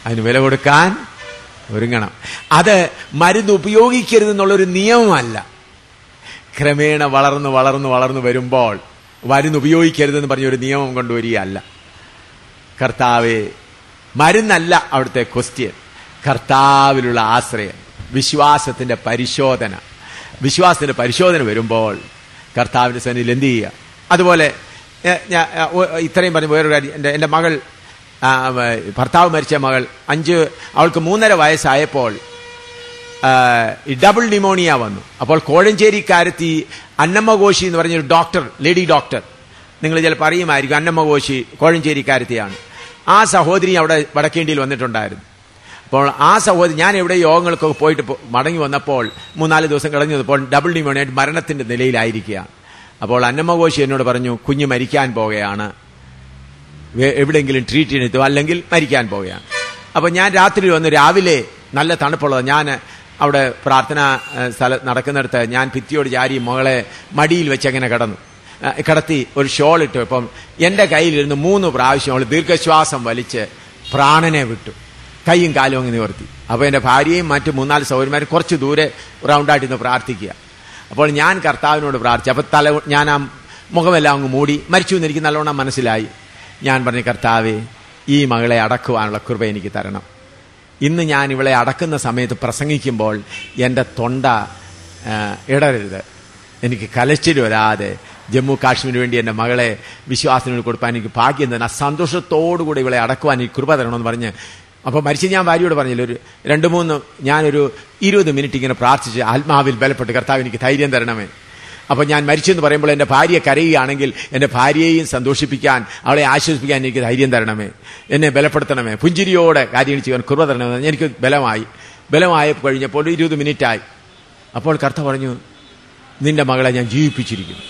[SPEAKER 1] അതിന് വില കൊടുക്കാൻ ഒരുങ്ങണം. അത് മരുന്ന് ഉപയോഗിക്കരുതെന്നുള്ളൊരു നിയമമല്ല. ക്രമേണ വളർന്നു വരുമ്പോൾ മരുന്ന് ഉപയോഗിക്കരുതെന്ന് പറഞ്ഞൊരു നിയമം കൊണ്ടുവരികയല്ല. കർത്താവേ, മരുന്നല്ല അവിടുത്തെ ക്വസ്റ്റ്യൻ, കർത്താവിലുള്ള ആശ്രയം, വിശ്വാസത്തിന്റെ പരിശോധന വരുമ്പോൾ കർത്താവിന്റെ സന്നിധിയിൽ എന്ത് ചെയ്യുക. അതുപോലെ ഇത്രയും പറഞ്ഞു. വേറൊരു കാര്യം, എൻ്റെ മകൾ, ഭർത്താവ് മരിച്ച മകൾ, അവൾക്ക് 3.5 വയസ്സായപ്പോൾ ഡബിൾ ന്യൂമോണിയ വന്നു. അപ്പോൾ കോഴഞ്ചേരിക്കാരത്തി അന്നമ്മ കോശി എന്ന് പറഞ്ഞൊരു ഡോക്ടർ, ലേഡി ഡോക്ടർ, നിങ്ങൾ ചിലപ്പോൾ അറിയുമായിരിക്കും, അന്നമ്മ കോശി കോഴഞ്ചേരിക്കാരത്തിയാണ്. ആ സഹോദരി അവിടെ വടക്കേണ്ടിയിൽ വന്നിട്ടുണ്ടായിരുന്നു. അപ്പോൾ ആ സഹോദരി, ഞാൻ എവിടെ യോഗങ്ങൾക്കൊക്കെ പോയിട്ട് മടങ്ങി വന്നപ്പോൾ 3-4 ദിവസം കഴിഞ്ഞു വന്നപ്പോൾ ഡബിൾ ന്യൂമോണിയായിട്ട് മരണത്തിന്റെ നിലയിലായിരിക്കുകയാണ്. അപ്പോൾ അന്നമ്മ കോശി എന്നോട് പറഞ്ഞു, കുഞ്ഞ് മരിക്കാൻ പോകുകയാണ്, എവിടെയെങ്കിലും ട്രീറ്റ് ചെയ്തെത്തോ, അല്ലെങ്കിൽ മരിക്കാൻ പോവുകയാണ്. അപ്പോൾ ഞാൻ രാത്രി വന്ന്, രാവിലെ നല്ല തണുപ്പുള്ളത്, ഞാൻ അവിടെ പ്രാർത്ഥനാ നടക്കുന്നിടത്ത് ഞാൻ ഭിത്തിയോട് ചാരി മകളെ മടിയിൽ വെച്ച് അങ്ങനെ കിടത്തി ഒരു ഷോൾ ഇട്ടു. അപ്പം എൻ്റെ കയ്യിലിരുന്ന് 3 പ്രാവശ്യം അവൾ ദീർഘശ്വാസം വലിച്ച് പ്രാണനെ വിട്ടു, കൈയും കാലും അങ്ങ് നിവർത്തി. അപ്പോൾ എൻ്റെ ഭാര്യയും മറ്റ് 3-4 സഹോദരന്മാരും കുറച്ച് ദൂരെ റൗണ്ടായിട്ട് ഇന്ന് പ്രാർത്ഥിക്കുക. അപ്പോൾ ഞാൻ കർത്താവിനോട് പ്രാർത്ഥിച്ചു. അപ്പോൾ ഞാൻ ആ മുഖമെല്ലാം അങ്ങ് മൂടി, മരിച്ചു എന്ന് എനിക്ക് നല്ലോണം മനസ്സിലായി. ഞാൻ പറഞ്ഞു, കർത്താവേ, ഈ മകളെ അടക്കുവാനുള്ള കൃപ എനിക്ക് തരണം. ഇന്ന് ഞാൻ ഇവളെ അടക്കുന്ന സമയത്ത് പ്രസംഗിക്കുമ്പോൾ എൻ്റെ തൊണ്ട ഇടരരുത്, എനിക്ക് കലച്ചിൽ വരാതെ ജമ്മു കാശ്മീരിന് വേണ്ടി എൻ്റെ മകളെ വിശ്വാസത്തിനോട് കൊടുക്കാൻ എനിക്ക് ഭാഗ്യം തന്നെ, സന്തോഷത്തോടുകൂടി ഇവളെ അടക്കുവാൻ എനിക്ക് കൃപ തരണമെന്ന് പറഞ്ഞ്. അപ്പോൾ മരിച്ച് ഞാൻ ഭാര്യയോട് പറഞ്ഞില്ല, ഞാനൊരു 20 മിനിറ്റ് ഇങ്ങനെ പ്രാർത്ഥിച്ച് ആത്മാവിൽ ബലപ്പെട്ട്, കർത്താവ് എനിക്ക് ധൈര്യം തരണമേ. അപ്പോൾ ഞാൻ മരിച്ചെന്ന് പറയുമ്പോൾ എൻ്റെ ഭാര്യ കരയുകയാണെങ്കിൽ എൻ്റെ ഭാര്യയെയും സന്തോഷിപ്പിക്കാൻ, അവളെ ആശ്വസിപ്പിക്കാൻ എനിക്ക് ധൈര്യം തരണമേ, എന്നെ ബലപ്പെടുത്തണമേ, പുഞ്ചിരിയോടെ കാര്യങ്ങൾ ചെയ്യാൻ കൃപ തരണമേ. എനിക്ക് ബലമായി കഴിഞ്ഞപ്പോൾ 20 മിനിറ്റായി. അപ്പോൾ കർത്താവ് പറഞ്ഞു, നിന്റെ മകളെ ഞാൻ ജീവിപ്പിച്ചിരിക്കുന്നു.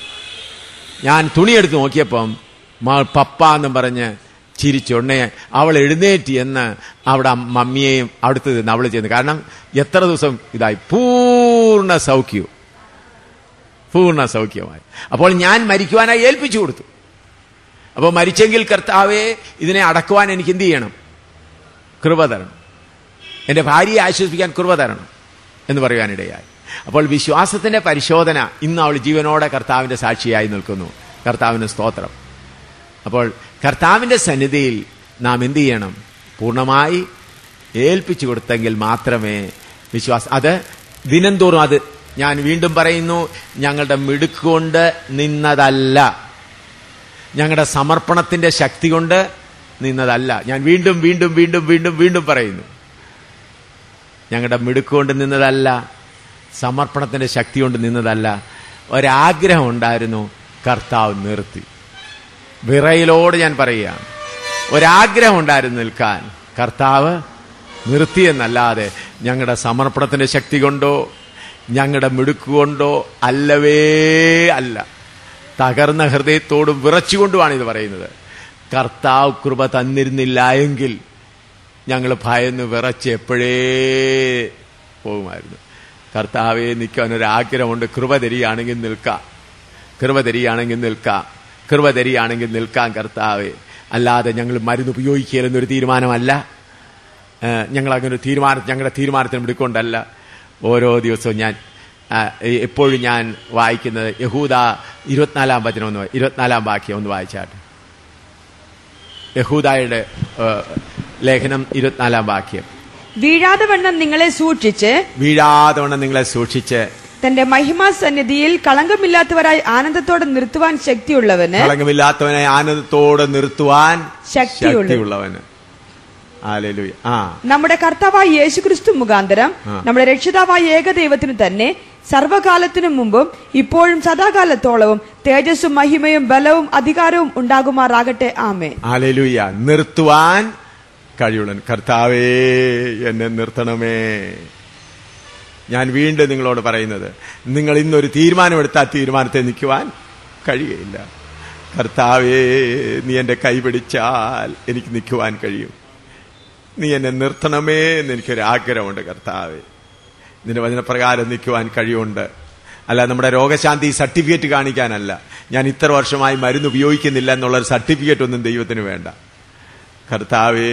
[SPEAKER 1] ഞാൻ തുണിയെടുത്ത് നോക്കിയപ്പം പപ്പ എന്നും പറഞ്ഞ് ചിരിച്ചൊണ്ണെ അവൾ എഴുന്നേറ്റ് എന്ന് അവിടെ മമ്മിയെയും അടുത്ത് നിന്ന് അവൾ ചെയ്യുന്നു. കാരണം എത്ര ദിവസം ഇതായി പൂർണ്ണ സൗഖ്യമായി. അപ്പോൾ ഞാൻ മരിക്കുവാനായി ഏൽപ്പിച്ചു കൊടുത്തു. അപ്പോൾ മരിച്ചെങ്കിൽ കർത്താവേ ഇതിനെ അടക്കുവാൻ എനിക്ക് എന്ത് ചെയ്യണം? കൃപ തരണം. എന്റെ ഭാര്യയെ ആശ്വസിപ്പിക്കാൻ കൃപ തരണം എന്ന് പറയുവാനിടയായി. അപ്പോൾ വിശ്വാസത്തിന്റെ പരിശോധന ഇന്ന് അവൾ ജീവനോടെ കർത്താവിന്റെ സാക്ഷിയായി നിൽക്കുന്നു. കർത്താവിന് സ്തോത്രം. അപ്പോൾ കർത്താവിന്റെ സന്നിധിയിൽ നാം എന്ത് ചെയ്യണം? പൂർണ്ണമായി ഏൽപ്പിച്ചു കൊടുത്തെങ്കിൽ മാത്രമേ വിശ്വാസം, അത് ദിനംതോറും, അത് ഞാൻ വീണ്ടും പറയുന്നു, ഞങ്ങളുടെ മിടുക്കുകൊണ്ട് നിന്നതല്ല, ഞങ്ങളുടെ സമർപ്പണത്തിന്റെ ശക്തി കൊണ്ട് നിന്നതല്ല. ഞാൻ വീണ്ടും വീണ്ടും വീണ്ടും വീണ്ടും വീണ്ടും പറയുന്നു, ഞങ്ങളുടെ മിടുക്കുകൊണ്ട് നിന്നതല്ല, സമർപ്പണത്തിന്റെ ശക്തി കൊണ്ട് നിന്നതല്ല. ഒരാഗ്രഹം ഉണ്ടായിരുന്നു, കർത്താവ് നിർത്തി. വിറയിലോട് ഞാൻ പറയുകയാണ്, ഒരാഗ്രഹം ഉണ്ടായിരുന്നു നിൽക്കാൻ, കർത്താവ് നിർത്തിയെന്നല്ലാതെ ഞങ്ങളുടെ സമർപ്പണത്തിന്റെ ശക്തി കൊണ്ടോ ഞങ്ങളുടെ മിടുക്കുകൊണ്ടോ അല്ലവേ അല്ല. തകർന്ന ഹൃദയത്തോടും വിറച്ചുകൊണ്ടുമാണ് ഇത് പറയുന്നത്. കർത്താവ് കൃപ തന്നിരുന്നില്ല എങ്കിൽ ഞങ്ങൾ ഭയന്ന് വിറച്ച് എപ്പോഴേ പോകുമായിരുന്നു. കർത്താവെ നിൽക്കാൻ ഒരാഗ്രഹമുണ്ട്. കൃപ തരികയാണെങ്കിൽ നിൽക്കാം, കൃപ തരികയാണെങ്കിൽ നിൽക്കാം, കൃപ തരികയാണെങ്കിൽ നിൽക്കാം കർത്താവെ. അല്ലാതെ ഞങ്ങൾ മരുന്ന് ഉപയോഗിക്കുകയെന്നൊരു തീരുമാനമല്ല. ഞങ്ങളങ്ങനെ ഞങ്ങളുടെ തീരുമാനത്തിന് മിടുക്കൊണ്ടല്ല. ഓരോ ദിവസവും ഞാൻ എപ്പോഴും ഞാൻ വായിക്കുന്നത് യഹൂദ 24 വാക്യം ഒന്ന് വായിച്ചാട്ടെ. യഹൂദായുടെ ലേഖനം 24 വാക്യം.
[SPEAKER 4] വീഴാതെ വണ്ണം നിങ്ങളെ സൂക്ഷിച്ച് തന്റെ മഹിമാ സന്നിധിയിൽ കളങ്കമില്ലാത്തവരായി ആനന്ദത്തോടെ നിർത്തുവാൻ ശക്തിയുള്ളവന്,
[SPEAKER 1] കളങ്കമില്ലാത്തവനായി ആനന്ദത്തോടെ നിർത്തുവാൻ ശക്തിയുള്ളവന്.
[SPEAKER 4] നമ്മുടെ കർത്താവായ യേശുക്രിസ്തു മുഖാന്തരം നമ്മുടെ രക്ഷിതാവായ ഏകദൈവത്തിന് തന്നെ സർവകാലത്തിനു മുമ്പും ഇപ്പോഴും സദാകാലത്തോളവും തേജസ്സും മഹിമയും ബലവും അധികാരവും ഉണ്ടാകുമാറാകട്ടെ. ആമേൻ.
[SPEAKER 1] ഹല്ലേലൂയ. നിർത്തുവാൻ കഴിയുള്ളൻ. കർത്താവേ എന്നെ നിർത്തണമേ. ഞാൻ വീണ്ടും നിങ്ങളോട് പറയുന്നത്, നിങ്ങൾ ഇന്നൊരു തീരുമാനമെടുത്ത ആ തീരുമാനത്തെ നിൽക്കുവാൻ കഴിയുകയില്ല. കർത്താവേ നീ എന്റെ കൈ പിടിച്ചാൽ എനിക്ക് നിൽക്കുവാൻ കഴിയും. നീ എന്നെ നിർത്തണമേ എന്ന് എനിക്കൊരാഗ്രഹമുണ്ട് കർത്താവേ. നിന്റെ വചനപ്രകാരം നിൽക്കുവാൻ കഴിവുണ്ട്. അല്ല, നമ്മുടെ രോഗശാന്തി സർട്ടിഫിക്കറ്റ് കാണിക്കാനല്ല. ഞാൻ ഇത്ര വർഷമായി മരുന്ന് ഉപയോഗിക്കുന്നില്ല എന്നുള്ളൊരു സർട്ടിഫിക്കറ്റ് ഒന്നും ദൈവത്തിന് വേണ്ട കർത്താവേ.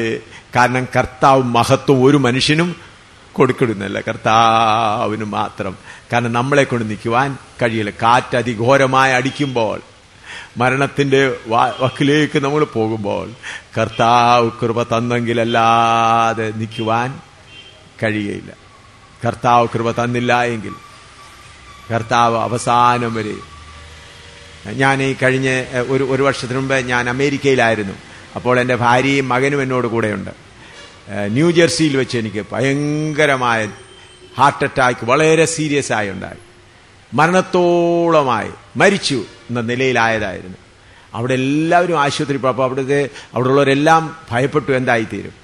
[SPEAKER 1] കാരണം കർത്താവ് മഹത്വം ഒരു മനുഷ്യനും കൊടുക്കിടുന്നില്ല, കർത്താവിന് മാത്രം. കാരണം നമ്മളെ കൊണ്ട് നിൽക്കുവാൻ കഴിയില്ല. കാറ്റ് അതിഘോരമായി അടിക്കുമ്പോൾ, മരണത്തിന്റെ വക്കിലേക്ക് നമ്മൾ പോകുമ്പോൾ, കർത്താവ് കൃപ തന്നെങ്കിലല്ലാതെ നിൽക്കുവാൻ കഴിയുകയില്ല. കർത്താവ് കൃപ തന്നില്ല എങ്കിൽ കർത്താവ് അവസാനം വരെ. ഞാൻ ഈ കഴിഞ്ഞ ഒരു വർഷത്തിന് മുമ്പ് ഞാൻ അമേരിക്കയിലായിരുന്നു. അപ്പോൾ എൻ്റെ ഭാര്യയും മകനും എന്നോട് കൂടെയുണ്ട്. ന്യൂജേഴ്സിയിൽ വെച്ച് എനിക്ക് ഭയങ്കരമായ ഹാർട്ട് അറ്റാക്ക് വളരെ സീരിയസ് ആയി ഉണ്ടായി. മരണത്തോളമായി മരിച്ചു എന്ന നിലയിലായതായിരുന്നു. അവിടെ എല്ലാവരും ആശുപത്രി പോയപ്പോൾ അവിടെയുള്ളവരെല്ലാം ഭയപ്പെട്ടു, എന്തായിത്തീരും.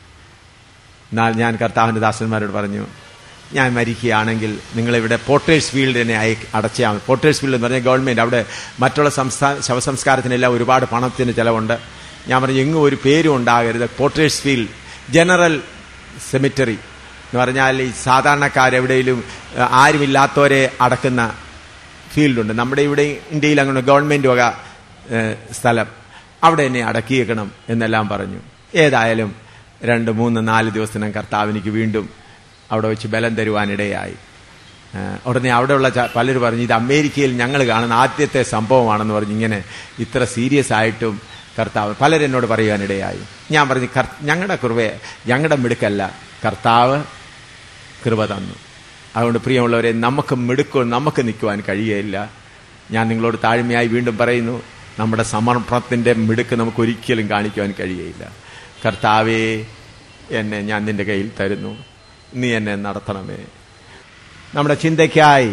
[SPEAKER 1] എന്നാൽ ഞാൻ കർത്താവിൻ്റെ ദാസന്മാരോട് പറഞ്ഞു, ഞാൻ മരിക്കുകയാണെങ്കിൽ നിങ്ങളിവിടെ പോർട്ടേഴ്സ് ഫീൽഡിനെ അടച്ചാൽ മതി. പോർട്ടേഴ്സ് ഫീൽഡ് എന്ന് പറഞ്ഞാൽ ഗവൺമെൻറ്, അവിടെ മറ്റുള്ള ശവസംസ്കാരത്തിനെല്ലാം ഒരുപാട് പണത്തിന് ചിലവുണ്ട്. ഞാൻ പറഞ്ഞു, എങ്ങും ഒരു പേരും ഉണ്ടാകരുത്. പോർട്ടേഴ്സ് ഫീൽഡ് ജനറൽ സെമിറ്ററി എന്ന് പറഞ്ഞാൽ ഈ സാധാരണക്കാരെവിടെയും ആരുമില്ലാത്തവരെ അടക്കുന്ന ഫീൽഡുണ്ട്. നമ്മുടെ ഇവിടെ ഇന്ത്യയിൽ അങ്ങനെ ഗവൺമെൻറ് വക സ്ഥലം, അവിടെ എന്നെ അടക്കിയേക്കണം എന്നെല്ലാം പറഞ്ഞു. ഏതായാലും 2, 3, 4 ദിവസത്തിനും കർത്താവിനിക്ക് വീണ്ടും അവിടെ വെച്ച് ബലം തരുവാനിടയായി. ഉടനെ അവിടെയുള്ള പലരും പറഞ്ഞു, ഇത് അമേരിക്കയിൽ ഞങ്ങൾ കാണുന്ന ആദ്യത്തെ സംഭവമാണെന്ന് പറഞ്ഞ് ഇങ്ങനെ ഇത്ര സീരിയസ് ആയിട്ടും കർത്താവ് പലരെന്നോട് പറയുവാനിടയായി. ഞാൻ പറഞ്ഞു, ഞങ്ങളുടെ കൃപയെ ഞങ്ങളുടെ മിടുക്കല്ല, കർത്താവ് കൃപ തന്നു. അതുകൊണ്ട് പ്രിയമുള്ളവരെ, നമുക്ക് നിൽക്കുവാൻ കഴിയുകയില്ല. ഞാൻ നിങ്ങളോട് താഴ്മയായി വീണ്ടും പറയുന്നു, നമ്മുടെ സമർപ്പണത്തിന്റെ മിടുക്ക് നമുക്ക് ഒരിക്കലും കാണിക്കുവാൻ കഴിയുകയില്ല. കർത്താവേ ഞാൻ നിന്റെ കയ്യിൽ തരുന്നു, നീ എന്നെ നടത്തണമേ. നമ്മുടെ ചിന്തയ്ക്കായി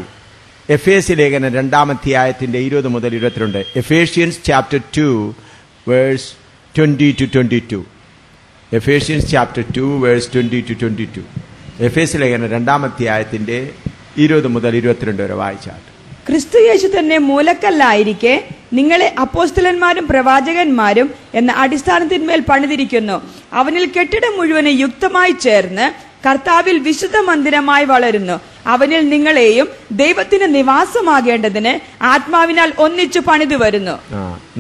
[SPEAKER 1] എഫേസ്യ ലേഖനം 2-ാം അധ്യായത്തിന്റെ 20 മുതൽ 22. Ephesians chapter 2 verse 20-22. Ephesians chapter 2 verse 20-22. എഫേസ്യ ലേഖനം 2-ാം അധ്യായത്തിന്റെ 20 മുതൽ 22 വരെ വായിച്ചാട്ട്.
[SPEAKER 4] ക്രിസ്തുയേശു തന്നെ മൂലക്കല്ലായിരിക്കെ നിങ്ങളെ അപ്പോസ്തലന്മാരും പ്രവാചകന്മാരും എന്ന അടിസ്ഥാനത്തിന്മേൽ പണിതിരിക്കുന്നു. അവനിൽ കെട്ടിടം മുഴുവന് യുക്തമായി ചേർന്ന് കർത്താവിൽ വിശുദ്ധ മന്ദിരമായി വളരുന്നു. അവനിൽ നിങ്ങളെയും ദൈവത്തിന് നിവാസമാകേണ്ടതിന് ആത്മാവിനാൽ ഒന്നിച്ചു പണിതു വരുന്നു.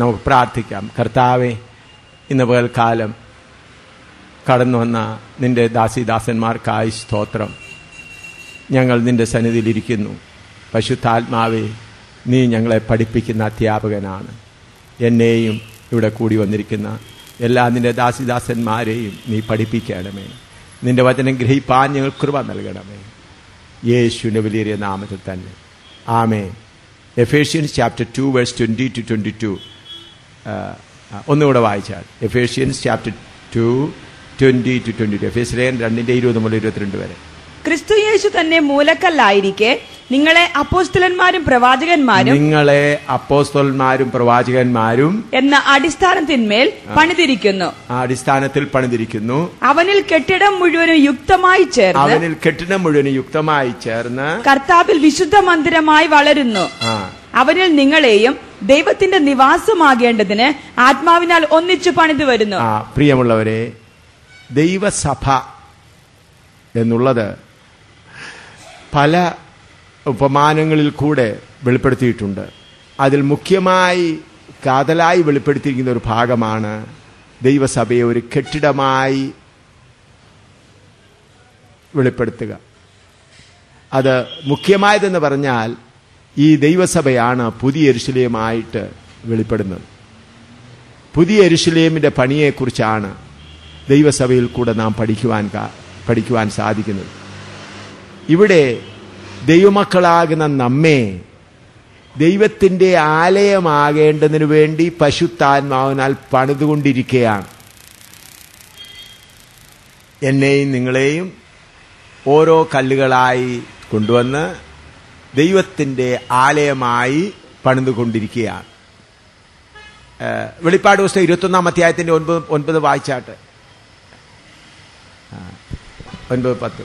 [SPEAKER 1] നമുക്ക് പ്രാർത്ഥിക്കാം. കർത്താവേ, ഇന്ന് പകൽക്കാലം കടന്നു വന്ന നിന്റെ ദാസിദാസന്മാർക്കായി സ്തോത്രം. ഞങ്ങൾ നിന്റെ സന്നിധിയിലിരിക്കുന്നു. പരിശുദ്ധാത്മാവേ, നീ ഞങ്ങളെ പഠിപ്പിക്കുന്ന അധ്യാപകനാണ്. എന്നെയും ഇവിടെ കൂടി വന്നിരിക്കുന്ന എല്ലാ നിന്റെ ദാസിദാസന്മാരെയും നീ പഠിപ്പിക്കണമേ. നിന്റെ വചനം ഗ്രഹിപ്പാൻ ഞങ്ങൾ കൃപ നൽകണമേ. യേശുവിന്റെ വലിയ നാമത്തിൽ തന്നെ amen. Ephesians chapter 2 verse 20 to 22 ഒന്നുകൂടെ വായിച്ചാൽ. Ephesians chapter 2 20 to 22. എഫേസ്യർ 2:20 മുതൽ 22 വരെ.
[SPEAKER 4] ക്രിസ്തുയേശു തന്നെ മൂലക്കല്ലായിരിക്കെ നിങ്ങളെ അപ്പോസ്തലന്മാരും പ്രവാചകന്മാരും എന്ന അടിസ്ഥാനത്തിന്മേൽ പണിതിരിക്കുന്നു.
[SPEAKER 1] അടിസ്ഥാനത്തിൽ പണിതിരിക്കുന്നു.
[SPEAKER 4] അവനിൽ കെട്ടിടം മുഴുവനും യുക്തമായി ചേർന്ന് കർത്താവിൽ വിശുദ്ധ മന്ദിരമായി വളരുന്നു. അവനിൽ നിങ്ങളെയും ദൈവത്തിന്റെ നിവാസമാകേണ്ടതിന് ആത്മാവിനാൽ ഒന്നിച്ചു പണിതു വരുന്നു.
[SPEAKER 1] പ്രിയമുള്ളവരെ, ദൈവസഭ എന്നുള്ളത് പല ഉപമാനങ്ങളിൽ കൂടെ വെളിപ്പെടുത്തിയിട്ടുണ്ട്. അതിൽ മുഖ്യമായി കാതലായി വെളിപ്പെടുത്തിയിരിക്കുന്ന ഒരു ഭാഗമാണ് ദൈവസഭയെ ഒരു കെട്ടിടമായി വെളിപ്പെടുത്തുക. അത് മുഖ്യമായതെന്ന് പറഞ്ഞാൽ ഈ ദൈവസഭയാണ് പുതിയ യെരുശലേമായിട്ട് വെളിപ്പെടുന്നത്. പുതിയ യെരുശലേമിന്റെ പണിയെക്കുറിച്ചാണ് ദൈവസഭയിൽ കൂടെ നാം പഠിക്കുവാൻ സാധിക്കുന്നത്. ഇവിടെ ദൈവമക്കളാകുന്ന നമ്മെ ദൈവത്തിന്റെ ആലയമാകേണ്ടതിനു വേണ്ടി പരിശുദ്ധാത്മാവിനാൽ പണിതുകൊണ്ടിരിക്കുകയാണ്. എന്നെയും നിങ്ങളെയും ഓരോ കല്ലുകളായി കൊണ്ടുവന്ന് ദൈവത്തിന്റെ ആലയമായി പണിതുകൊണ്ടിരിക്കുകയാണ്. വെളിപ്പാട് പുസ്തകം 21-ാം അധ്യായത്തിന്റെ 9 വായിച്ചാട്ട്. 9-10.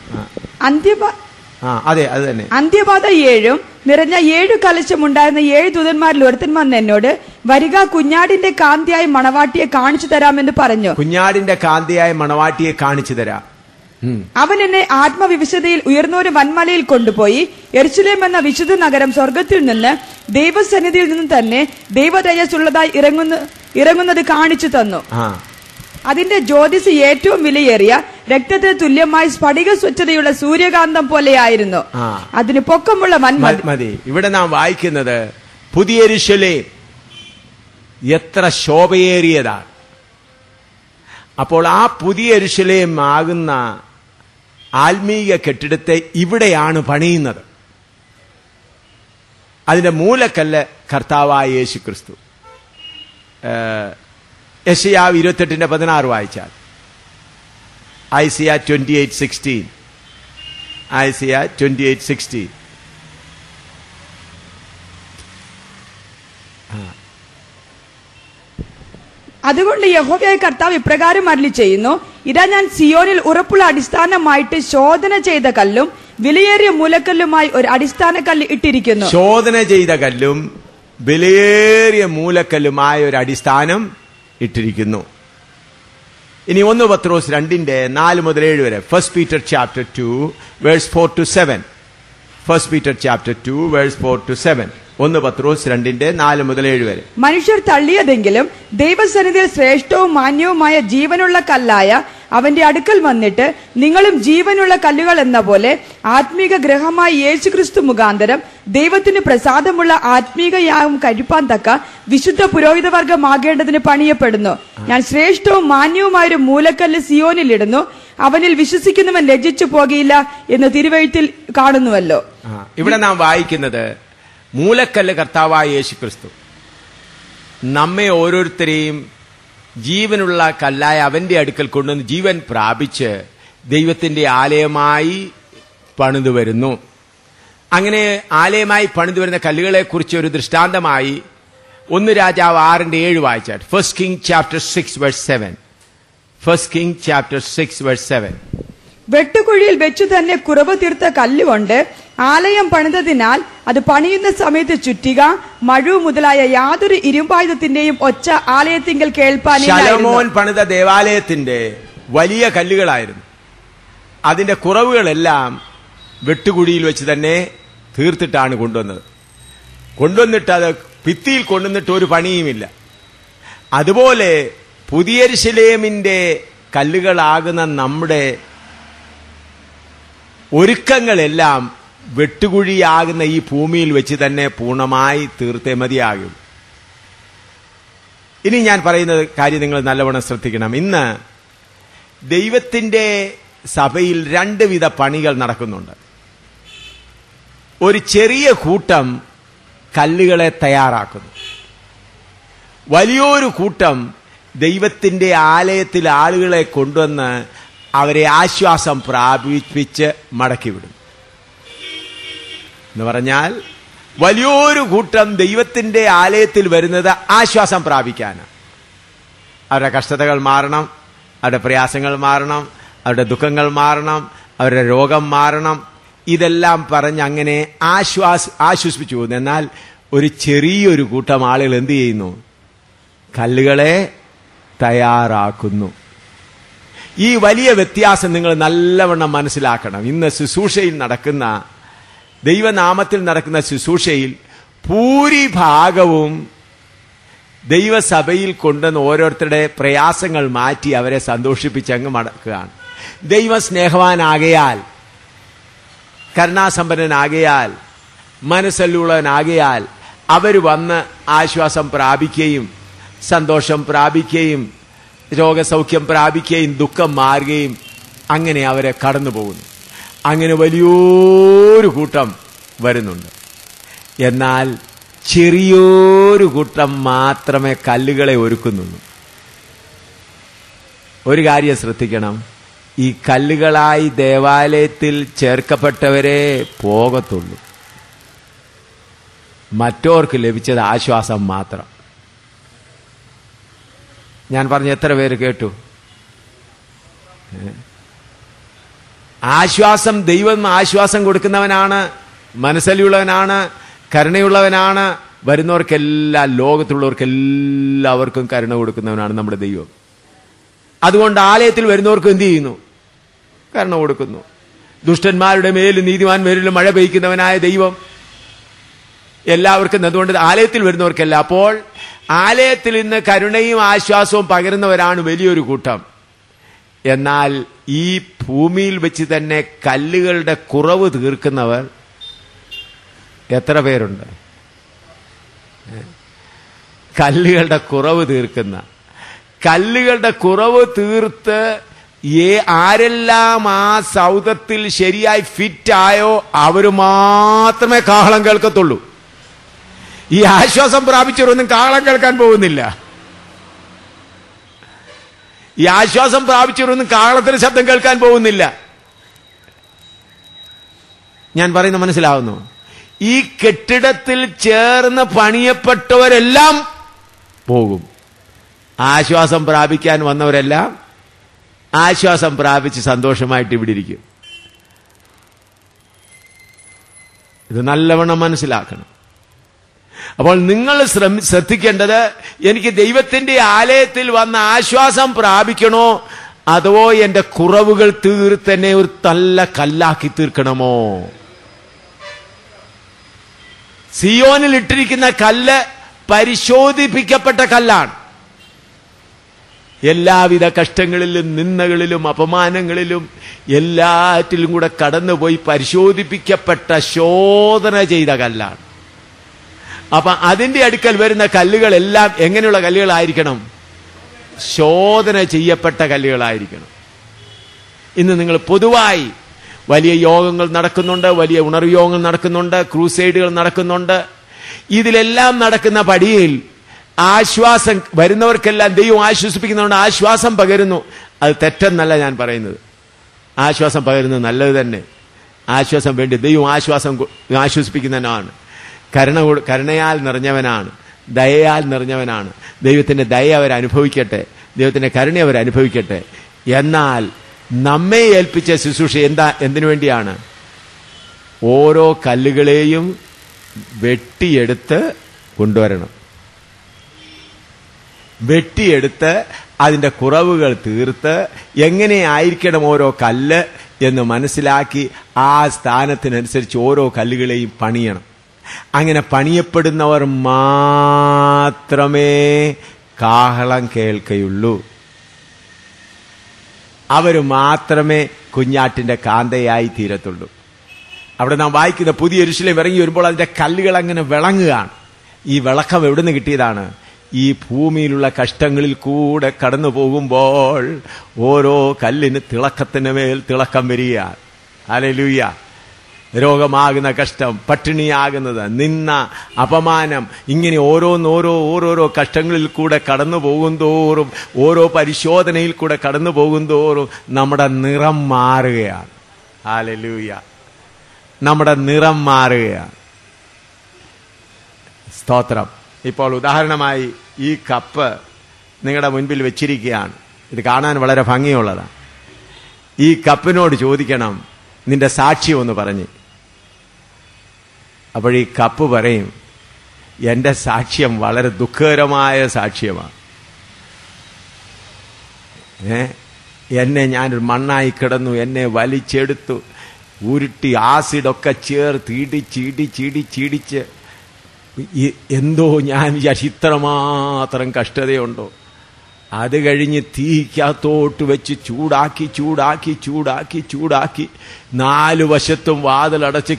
[SPEAKER 1] അതെ, അത് തന്നെ.
[SPEAKER 4] അന്ത്യപാത 7 നിറഞ്ഞ 7 കലശമുണ്ടായിരുന്ന 7 ദൂതന്മാരിൽ ഒരുത്തൻ വന്ന് എന്നോട്, വരിക, കുഞ്ഞാടിന്റെ കാന്തിയായ മണവാട്ടിയെ കാണിച്ചു തരാമെന്ന് പറഞ്ഞു.
[SPEAKER 1] കുഞ്ഞാടിന്റെ കാന്തിയായ മണവാട്ടിയെ കാണിച്ചു തരാം.
[SPEAKER 4] അവൻ എന്നെ ആത്മവിവശതയിൽ ഉയർന്നൊരു വൻമലയിൽ കൊണ്ടുപോയി യെരുശലേം എന്ന വിശുദ്ധ നഗരം സ്വർഗത്തിൽ നിന്ന് ദൈവസന്നിധിയിൽ നിന്ന് തന്നെ ദൈവതേജസ്സുള്ളതായി ഇറങ്ങുന്നത് കാണിച്ചു തന്നു. അതിന്റെ ജ്യോതിസ് ഏറ്റവും വിലയേറിയ രക്തത്തിന് തുല്യമായി സ്ഫടിക സ്വച്ഛതയുള്ള സൂര്യകാന്തം പോലെയായിരുന്നു. അതിന് പൊക്കമുള്ള
[SPEAKER 1] മതി. ഇവിടെ നാം വായിക്കുന്നത് പുതിയ യെരുശലേം എത്ര ശോഭയേറിയതാണ്. അപ്പോൾ ആ പുതിയ യെരുശലേം ആകുന്ന ആത്മീയ കെട്ടിടത്തെ ഇവിടെയാണ് പണിയുന്നത്. അതിന്റെ മൂലക്കല്ല് കർത്താവായ യേശു ക്രിസ്തു. യെശയ്യാവ് 28:16 വായിച്ചാൽ. ഐസിയ 28:16. ഐസിയ 28:16.
[SPEAKER 4] അതുകൊണ്ട് യഹോവയായ കർത്താവ് ഇപ്രകാരം അരുളി ചെയ്യുന്നു, ഇതാ ഞാൻ സിയോനിൽ ഉറപ്പുള്ള അടിസ്ഥാനമായിട്ട് ശോധന ചെയ്ത കല്ലും വിലയേറിയ മൂലക്കല്ലുമായി ഒരു അടിസ്ഥാന കല്ല് ഇട്ടിരിക്കുന്നു.
[SPEAKER 1] ശോധന ചെയ്ത കല്ലും വിലയേറിയ മൂലക്കല്ലുമായ ഒരു അടിസ്ഥാനം ഇട്ടിരിക്കുന്നു. ഇനി 1 പത്രോസ് 2:4 മുതൽ 7 വരെ. 1 Peter chapter 2 verse 4 to 7. 1 Peter chapter 2 verse 4 to 7. 1 പത്രോസ് 2:4 മുതൽ 7 വരെ.
[SPEAKER 4] മനുഷ്യർ തള്ളിയതെങ്കിലും ദൈവസന്നിധിയിൽ ശ്രേഷ്ഠവും മാന്യവുമായ ജീവനുള്ള കല്ലായ അവന്റെ അടുക്കൽ വന്നിട്ട് നിങ്ങളും ജീവനുള്ള കല്ലുകൾ എന്ന പോലെ ആത്മീക ഗ്രഹമായി യേശുക്രിസ്തു മുഖാന്തരം ദൈവത്തിന് പ്രസാദമുള്ള ആത്മീക യാഗം കഴിപ്പാൻ തക്ക വിശുദ്ധ പുരോഹിതവർഗമാകേണ്ടതിന് പണിയപ്പെടുന്നു. ഞാൻ ശ്രേഷ്ഠവും മാന്യവുമായൊരു മൂലക്കല്ല് സിയോനിലിടുന്നു, അവനിൽ വിശ്വസിക്കുന്നവൻ ലജ്ജിച്ചു പോകയില്ല എന്ന് തിരുവെഴുത്തിൽ കാണുന്നുവല്ലോ.
[SPEAKER 1] ഇവിടെ നാം വായിക്കുന്നത് മൂലക്കല്ല് കർത്താവായ യേശുക്രിസ്തു നമ്മെ ഓരോരുത്തരെയും ജീവനുള്ള കല്ലായ അവന്റെ അടുക്കൽ കൊണ്ടുവന്ന് ജീവൻ പ്രാപിച്ച് ദൈവത്തിന്റെ ആലയമായി പണിതു വരുന്നു. അങ്ങനെ ആലയമായി പണിതു വരുന്ന കല്ലുകളെ കുറിച്ച് ഒരു ദൃഷ്ടാന്തമായി 1 രാജാവ് 6:7 വായിച്ചാൽ. 1 King chapter 6 verse 7. 1 King chapter 6 verse 7.
[SPEAKER 4] വെട്ടുകുഴിയിൽ വെച്ചു തന്നെ കുറവ് തീർത്ത കല്ലുകൊണ്ട് ആലയം പണിതതിനാൽ അത് പണിയുന്ന സമയത്ത് ചുറ്റിക, മഴു മുതലായ യാതൊരു ഇരുമ്പായുധത്തിന്റെയും ഒച്ച ആലയത്തിങ്കൽ കേൾപ്പാനില്ലായിരുന്നു.
[SPEAKER 1] ശലോമോൻ പണിത ദേവാലയത്തിന്റെ വലിയ കല്ലുകളായിരുന്നു. അതിന്റെ കുറവുകളെല്ലാം വെട്ടുകുഴിയിൽ വെച്ച് തന്നെ തീർത്തിട്ടാണ് കൊണ്ടുവന്നിട്ട് അത് ഭിത്തിയിൽ കൊണ്ടുവന്നിട്ട് ഒരു പണിയുമില്ല. അതുപോലെ പുതിയ യെരൂശലേമിന്റെ കല്ലുകളാകുന്ന നമ്മുടെ ഒരുക്കങ്ങളെല്ലാം വെട്ടുകുഴിയാകുന്ന ഈ ഭൂമിയിൽ വെച്ച് തന്നെ പൂർണ്ണമായി തീർത്തേ മതിയാകും. ഇനി ഞാൻ പറയുന്ന കാര്യം നിങ്ങൾ നല്ലവണ്ണം ശ്രദ്ധിക്കണം. ഇന്ന് ദൈവത്തിന്റെ സഭയിൽ രണ്ട് വിധ പണികൾ നടക്കുന്നുണ്ട്. ഒരു ചെറിയ കൂട്ടം കല്ലുകളെ തയ്യാറാക്കുന്നു. വലിയൊരു കൂട്ടം ദൈവത്തിന്റെ ആലയത്തിൽ ആളുകളെ കൊണ്ടുവന്ന് അവരെ ആശ്വാസം പ്രാപിപ്പിച്ച് മടക്കിവിടും. എന്ന് പറഞ്ഞാൽ വലിയൊരു കൂട്ടം ദൈവത്തിന്റെ ആലയത്തിൽ വരുന്നത് ആശ്വാസം പ്രാപിക്കാനാണ്. അവരുടെ കഷ്ടതകൾ മാറണം, അവരുടെ പ്രയാസങ്ങൾ മാറണം, അവരുടെ ദുഃഖങ്ങൾ മാറണം, അവരുടെ രോഗം മാറണം. ഇതെല്ലാം പറഞ്ഞ് അങ്ങനെ ആശ്വസിപ്പിച്ചു പോകുന്നു. എന്നാൽ ഒരു ചെറിയൊരു കൂട്ടം ആളുകൾ എന്ത് ചെയ്യുന്നു? കല്ലുകളെ തയ്യാറാക്കുന്നു. ഈ വലിയ വ്യത്യാസം നിങ്ങൾ നല്ലവണ്ണം മനസ്സിലാക്കണം. ഇന്ന് ശുശ്രൂഷയിൽ നടക്കുന്ന, ദൈവനാമത്തിൽ നടക്കുന്ന ശുശ്രൂഷയിൽ ഭൂരിഭാഗവും ദൈവസഭയിൽ കൊണ്ടുവന്ന് ഓരോരുത്തരുടെ പ്രയാസങ്ങൾ മാറ്റി അവരെ സന്തോഷിപ്പിച്ചങ്ങ് മടക്കുകയാണ്. ദൈവസ്നേഹവാനാകയാൽ, കരുണാസമ്പന്നനാകയാൽ, മനസ്സല്ലുള്ളവനാകയാൽ അവർ വന്ന് ആശ്വാസം പ്രാപിക്കുകയും സന്തോഷം പ്രാപിക്കുകയും രോഗസൗഖ്യം പ്രാപിക്കുകയും ദുഃഖം മാറുകയും അങ്ങനെ അവരെ കടന്നു പോകുന്നു. അങ്ങനെ വലിയൊരു കൂട്ടം വരുന്നുണ്ട്. എന്നാൽ ചെറിയൊരു കൂട്ടം മാത്രമേ കല്ലുകളെ ഒരുക്കുന്നുള്ളൂ. ഒരു കാര്യം ശ്രദ്ധിക്കണം, ഈ കല്ലുകളായി ദേവാലയത്തിൽ ചേർക്കപ്പെട്ടവരെ പോകത്തുള്ളൂ. മറ്റോർക്ക് ലഭിച്ചത് ആശ്വാസം മാത്രം. ഞാൻ പറഞ്ഞ എത്ര പേര് കേട്ടു? ആശ്വാസം, ദൈവം ആശ്വാസം കൊടുക്കുന്നവനാണ്, മനസ്സലിയുള്ളവനാണ്, കരുണയുള്ളവനാണ്. വരുന്നവർക്കെല്ലാം, ലോകത്തുള്ളവർക്കെല്ലാവർക്കും കരുണ കൊടുക്കുന്നവനാണ് നമ്മുടെ ദൈവം. അതുകൊണ്ട് ആലയത്തിൽ വരുന്നവർക്കും എന്ത് ചെയ്യുന്നു? കരുണ കൊടുക്കുന്നു. ദുഷ്ടന്മാരുടെ മേലും നീതിമാന്മാരിലും മഴ പെയ്യ്ക്കുന്നവനായ ദൈവം എല്ലാവർക്കും. അതുകൊണ്ട് ആലയത്തിൽ വരുന്നവർക്കല്ല. അപ്പോൾ ആലയത്തിൽ ഇന്ന് കരുണയും ആശ്വാസവും പകരുന്നവരാണ് വലിയൊരു കൂട്ടം. എന്നാൽ ഈ ഭൂമിയിൽ വെച്ച് തന്നെ കല്ലുകളുടെ കുറവ് തീർക്കുന്നവർ എത്ര പേരുണ്ട്? കല്ലുകളുടെ കുറവ് തീർക്കുന്ന, കല്ലുകളുടെ കുറവ് തീർത്ത് ആരെല്ലാം ആ സൗധത്തിൽ ശരിയായി ഫിറ്റായോ അവർ മാത്രമേ കാഹളം കേൾക്കത്തുള്ളൂ. ഈ ആശ്വാസം പ്രാപിച്ചവരൊന്നും കാഹളം കേൾക്കാൻ പോകുന്നില്ല. ഈ ആശ്വാസം പ്രാപിച്ചവരൊന്നും കാഹളത്തിന് ശബ്ദം കേൾക്കാൻ പോകുന്നില്ല. ഞാൻ പറയുന്നത് മനസ്സിലാവുന്നു? ഈ കെട്ടിടത്തിൽ ചേർന്ന് പണിയപ്പെട്ടവരെല്ലാം പോകും. ആശ്വാസം പ്രാപിക്കാൻ വന്നവരെല്ലാം ആശ്വാസം പ്രാപിച്ച് സന്തോഷമായിട്ട് ഇവിടെ ഇരിക്കും. ഇത് നല്ലവണ്ണം മനസ്സിലാക്കണം. അപ്പോൾ നിങ്ങൾ ശ്രദ്ധിക്കേണ്ടത്, എനിക്ക് ദൈവത്തിന്റെ ആലയത്തിൽ വന്ന് ആശ്വാസം പ്രാപിക്കണോ, അതോ എന്റെ കുറവുകൾ തീർത്തെന്നെ ഒരു നല്ല കല്ലാക്കി തീർക്കണമോ? സിയോനിൽ ഇട്ടിരിക്കുന്ന കല്ല് പരിശോധിപ്പിക്കപ്പെട്ട കല്ലാണ്. എല്ലാവിധ കഷ്ടങ്ങളിലും നിന്ദകളിലും അപമാനങ്ങളിലും എല്ലാറ്റിലും കൂടെ കടന്നുപോയി പരിശോധിപ്പിക്കപ്പെട്ട, ശോധന ചെയ്ത കല്ലാണ്. അപ്പൊ അതിന്റെ അടുക്കൽ വരുന്ന കല്ലുകളെല്ലാം എങ്ങനെയുള്ള കല്ലുകളായിരിക്കണം? ശോധന ചെയ്യപ്പെട്ട കല്ലുകളായിരിക്കണം. ഇന്ന് നിങ്ങൾ പൊതുവായി വലിയ യോഗങ്ങൾ നടക്കുന്നുണ്ട്, വലിയ ഉണർവ് യോഗങ്ങൾ നടക്കുന്നുണ്ട്, ക്രൂസൈഡുകൾ നടക്കുന്നുണ്ട്. ഇതിലെല്ലാം നടക്കുന്ന പടിയിൽ ആശ്വാസം വരുന്നവർക്കെല്ലാം ദൈവം ആശ്വസിപ്പിക്കുന്നുണ്ട്, ആശ്വാസം പകരുന്നു. അത് തെറ്റെന്നല്ല ഞാൻ പറയുന്നത്. ആശ്വാസം പകരുന്നത് നല്ലത് തന്നെ. ആശ്വാസം വേണ്ടി ദൈവം ആശ്വസിപ്പിക്കുന്നവനാണ്. കരുണയാൽ നിറഞ്ഞവനാണ്, ദയയാൽ നിറഞ്ഞവനാണ്. ദൈവത്തിന്റെ ദയ അവരനുഭവിക്കട്ടെ, ദൈവത്തിന്റെ കരുണ അവരനുഭവിക്കട്ടെ. എന്നാൽ നമ്മെ ഏൽപ്പിച്ച ശുശ്രൂഷ എന്തിനു വേണ്ടിയാണ്? ഓരോ കല്ലുകളെയും വെട്ടിയെടുത്ത് കൊണ്ടുവരണം. വെട്ടിയെടുത്ത് അതിന്റെ കുറവുകൾ തീർത്ത് എങ്ങനെയായിരിക്കണം ഓരോ കല്ല് എന്ന് മനസ്സിലാക്കി ആ സ്ഥാനത്തിനനുസരിച്ച് ഓരോ കല്ലുകളെയും പണിയണം. അങ്ങനെ പണിയപ്പെടുന്നവർ മാത്രമേ കാഹളം കേൾക്കയുള്ളൂ. അവർ മാത്രമേ കുഞ്ഞാട്ടിന്റെ കാന്തയായി തീരത്തുള്ളൂ. അവിടെ നാം വായിക്കുന്ന പുതിയ യെരൂശലേം ഇറങ്ങി വരുമ്പോൾ അതിന്റെ കല്ലുകൾ അങ്ങനെ വിളങ്ങുകയാണ്. ഈ വിളക്കം എവിടുന്ന് കിട്ടിയതാണ്? ഈ ഭൂമിയിലുള്ള കഷ്ടങ്ങളിൽ കൂടെ കടന്നു പോകുമ്പോൾ ഓരോ കല്ലിന് തിളക്കത്തിന് മേൽ തിളക്കം വരികയാണ്. ഹല്ലേലൂയ. രോഗമാകുന്ന കഷ്ടം, പട്ടിണിയാകുന്നത്, നിന്ന, അപമാനം, ഇങ്ങനെ ഓരോരോ കഷ്ടങ്ങളിൽ കൂടെ കടന്നു പോകുന്തോറും, ഓരോ പരിശോധനയിൽ കൂടെ കടന്നു പോകുന്തോറും നമ്മുടെ നിറം മാറുകയാണ്. ഹല്ലേലൂയ. നമ്മുടെ നിറം മാറുകയാണ്. സ്തോത്രം. ഇപ്പോൾ ഉദാഹരണമായി ഈ കപ്പ് നിങ്ങളുടെ മുൻപിൽ വെച്ചിരിക്കുകയാണ്. ഇത് കാണാൻ വളരെ ഭംഗിയുള്ളതാണ്. ഈ കപ്പിനോട് ചോദിക്കണം, നിന്റെ സാക്ഷ്യം ഒന്ന് പറഞ്ഞ്. അപ്പോൾ ഈ കപ്പ് പറയും, എന്റെ സാക്ഷ്യം വളരെ ദുഃഖകരമായ സാക്ഷ്യമാണ്. എന്നെ ഞാനൊരു മണ്ണായി കിടന്നു, എന്നെ വലിച്ചെടുത്തു, ഉരുട്ടി ആസിഡൊക്കെ ചേർത്ത് ഇടിച്ച് എന്തോ ഞാൻ വിചാരിച്ചു ഇത്രമാത്രം കഷ്ടതയുണ്ടോ. അത് കഴിഞ്ഞ് തീക്കകത്തോട്ട് വെച്ച് ചൂടാക്കി 4 വശത്തും വാതിലടച്ച്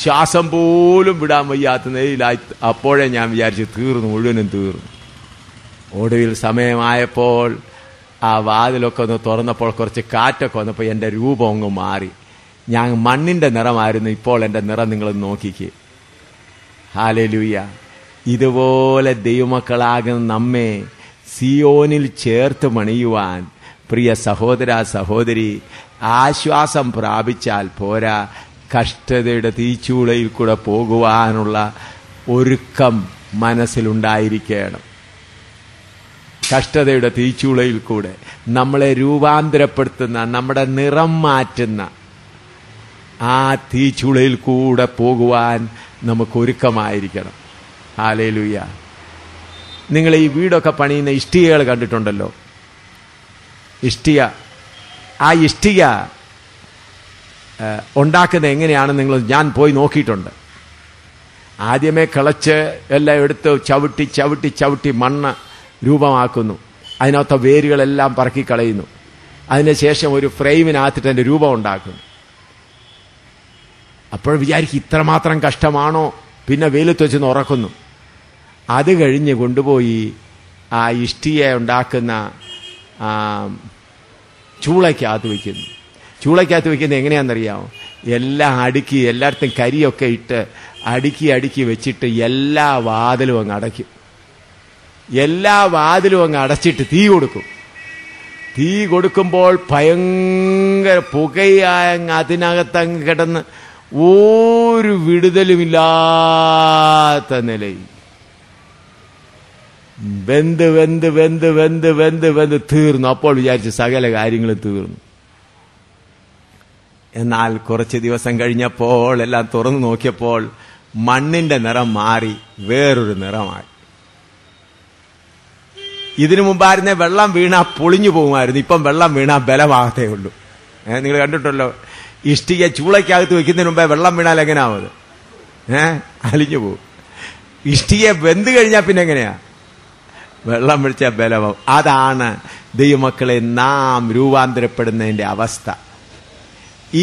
[SPEAKER 1] ശ്വാസം പോലും വിടാൻ വയ്യാത്ത നിലയിലായി. അപ്പോഴേ ഞാൻ വിചാരിച്ചു മുഴുവനും തീർന്നു. ഒടുവിൽ സമയമായപ്പോൾ ആ വാതിലൊക്കെ ഒന്ന് തുറന്നപ്പോൾ കുറച്ച് കാറ്റൊക്കെ വന്നപ്പോൾ എൻ്റെ രൂപം അങ്ങ് മാറി. ഞാൻ മണ്ണിന്റെ നിറമായിരുന്നു, ഇപ്പോൾ എൻ്റെ നിറം നിങ്ങൾ നോക്കിക്കേ. ഹല്ലേലൂയ. ഇതുപോലെ ദൈവമക്കളാകുന്ന നമ്മെ സിയോനിൽ ചേർത്ത് മണിയുവാൻ പ്രിയ സഹോദര സഹോദരി ആശ്വാസം പ്രാപിച്ചാൽ പോരാ, കഷ്ടതയുടെ തീച്ചൂളയിൽ കൂടെ പോകുവാനുള്ള ഒരുക്കം മനസ്സിലുണ്ടായിരിക്കണം. കഷ്ടതയുടെ തീച്ചൂളയിൽ കൂടെ നമ്മളെ രൂപാന്തരപ്പെടുത്തുന്ന, നമ്മുടെ നിറം മാറ്റുന്ന ആ തീച്ചൂളയിൽ കൂടെ പോകുവാൻ നമുക്ക് ഒരുക്കമായിരിക്കണം. ഹല്ലേലൂയ. നിങ്ങൾ ഈ വീടൊക്കെ പണിയുന്ന ഇഷ്ടികകൾ കണ്ടിട്ടുണ്ടല്ലോ. ആ ഇഷ്ടിക ഉണ്ടാക്കുന്ന എങ്ങനെയാണെന്ന് ഞാൻ പോയി നോക്കിയിട്ടുണ്ട്. ആദ്യമേ കിളച്ച് എല്ലാം എടുത്ത് ചവിട്ടി മണ്ണ് രൂപമാക്കുന്നു. അതിനകത്തെ വേരുകളെല്ലാം പറക്കിക്കളയുന്നു. അതിനുശേഷം ഒരു ഫ്രെയിമിനകത്തിട്ട് അതിൻ്റെ രൂപം ഉണ്ടാക്കുന്നു. അപ്പോൾ വിചാരിക്കും ഇത്രമാത്രം കഷ്ടമാണോ? പിന്നെ വെയിലത്ത് വെച്ച് ഉറക്കുന്നു. അത് കഴിഞ്ഞ് കൊണ്ടുപോയി ആ ഇഷ്ടിക ഉണ്ടാക്കുന്ന ചൂളയ്ക്കകത്ത് വയ്ക്കുന്നു. ചൂളയ്ക്കകത്ത് വയ്ക്കുന്നത് എങ്ങനെയാണെന്നറിയാമോ? എല്ലാം എല്ലായിടത്തും കരിയൊക്കെ ഇട്ട് അടുക്കി വെച്ചിട്ട് എല്ലാ വാതിലും അങ്ങ് അടയ്ക്കും. എല്ലാ വാതിലും അങ്ങ് അടച്ചിട്ട് തീ കൊടുക്കും. തീ കൊടുക്കുമ്പോൾ ഭയങ്കര പുകയായ അതിനകത്തങ്ങ് കിടന്ന് ഒരു വിടുതലുമില്ലാത്ത നിലയിൽ വെന്ത് തീർന്നു. അപ്പോൾ വിചാരിച്ചു സകല കാര്യങ്ങളും തീർന്നു. എന്നാൽ കുറച്ച് ദിവസം കഴിഞ്ഞപ്പോൾ എല്ലാം തുറന്നു നോക്കിയപ്പോൾ മണ്ണിന്റെ നിറം മാറി വേറൊരു നിറമായി. ഇതിനു മുമ്പായിരുന്നേ വെള്ളം വീണാ പൊളിഞ്ഞു പോകുമായിരുന്നു. ഇപ്പം വെള്ളം വീണാ ബലമാകത്തേ ഉള്ളൂ. നിങ്ങൾ കണ്ടിട്ടല്ലോ, ഇഷ്ടിക ചൂളയ്ക്കകത്ത് വെക്കുന്നതിന് മുമ്പേ വെള്ളം വീണാൽ എങ്ങനെയാവും? അലിഞ്ഞു പോകും. ഇഷ്ടിക വെന്ത് കഴിഞ്ഞാൽ പിന്നെ എങ്ങനെയാ? വെള്ളം വിളിച്ചാൽ ബലമാവും. അതാണ് ദൈവമക്കളെ നാം രൂപാന്തരപ്പെടുന്നതിന്റെ അവസ്ഥ.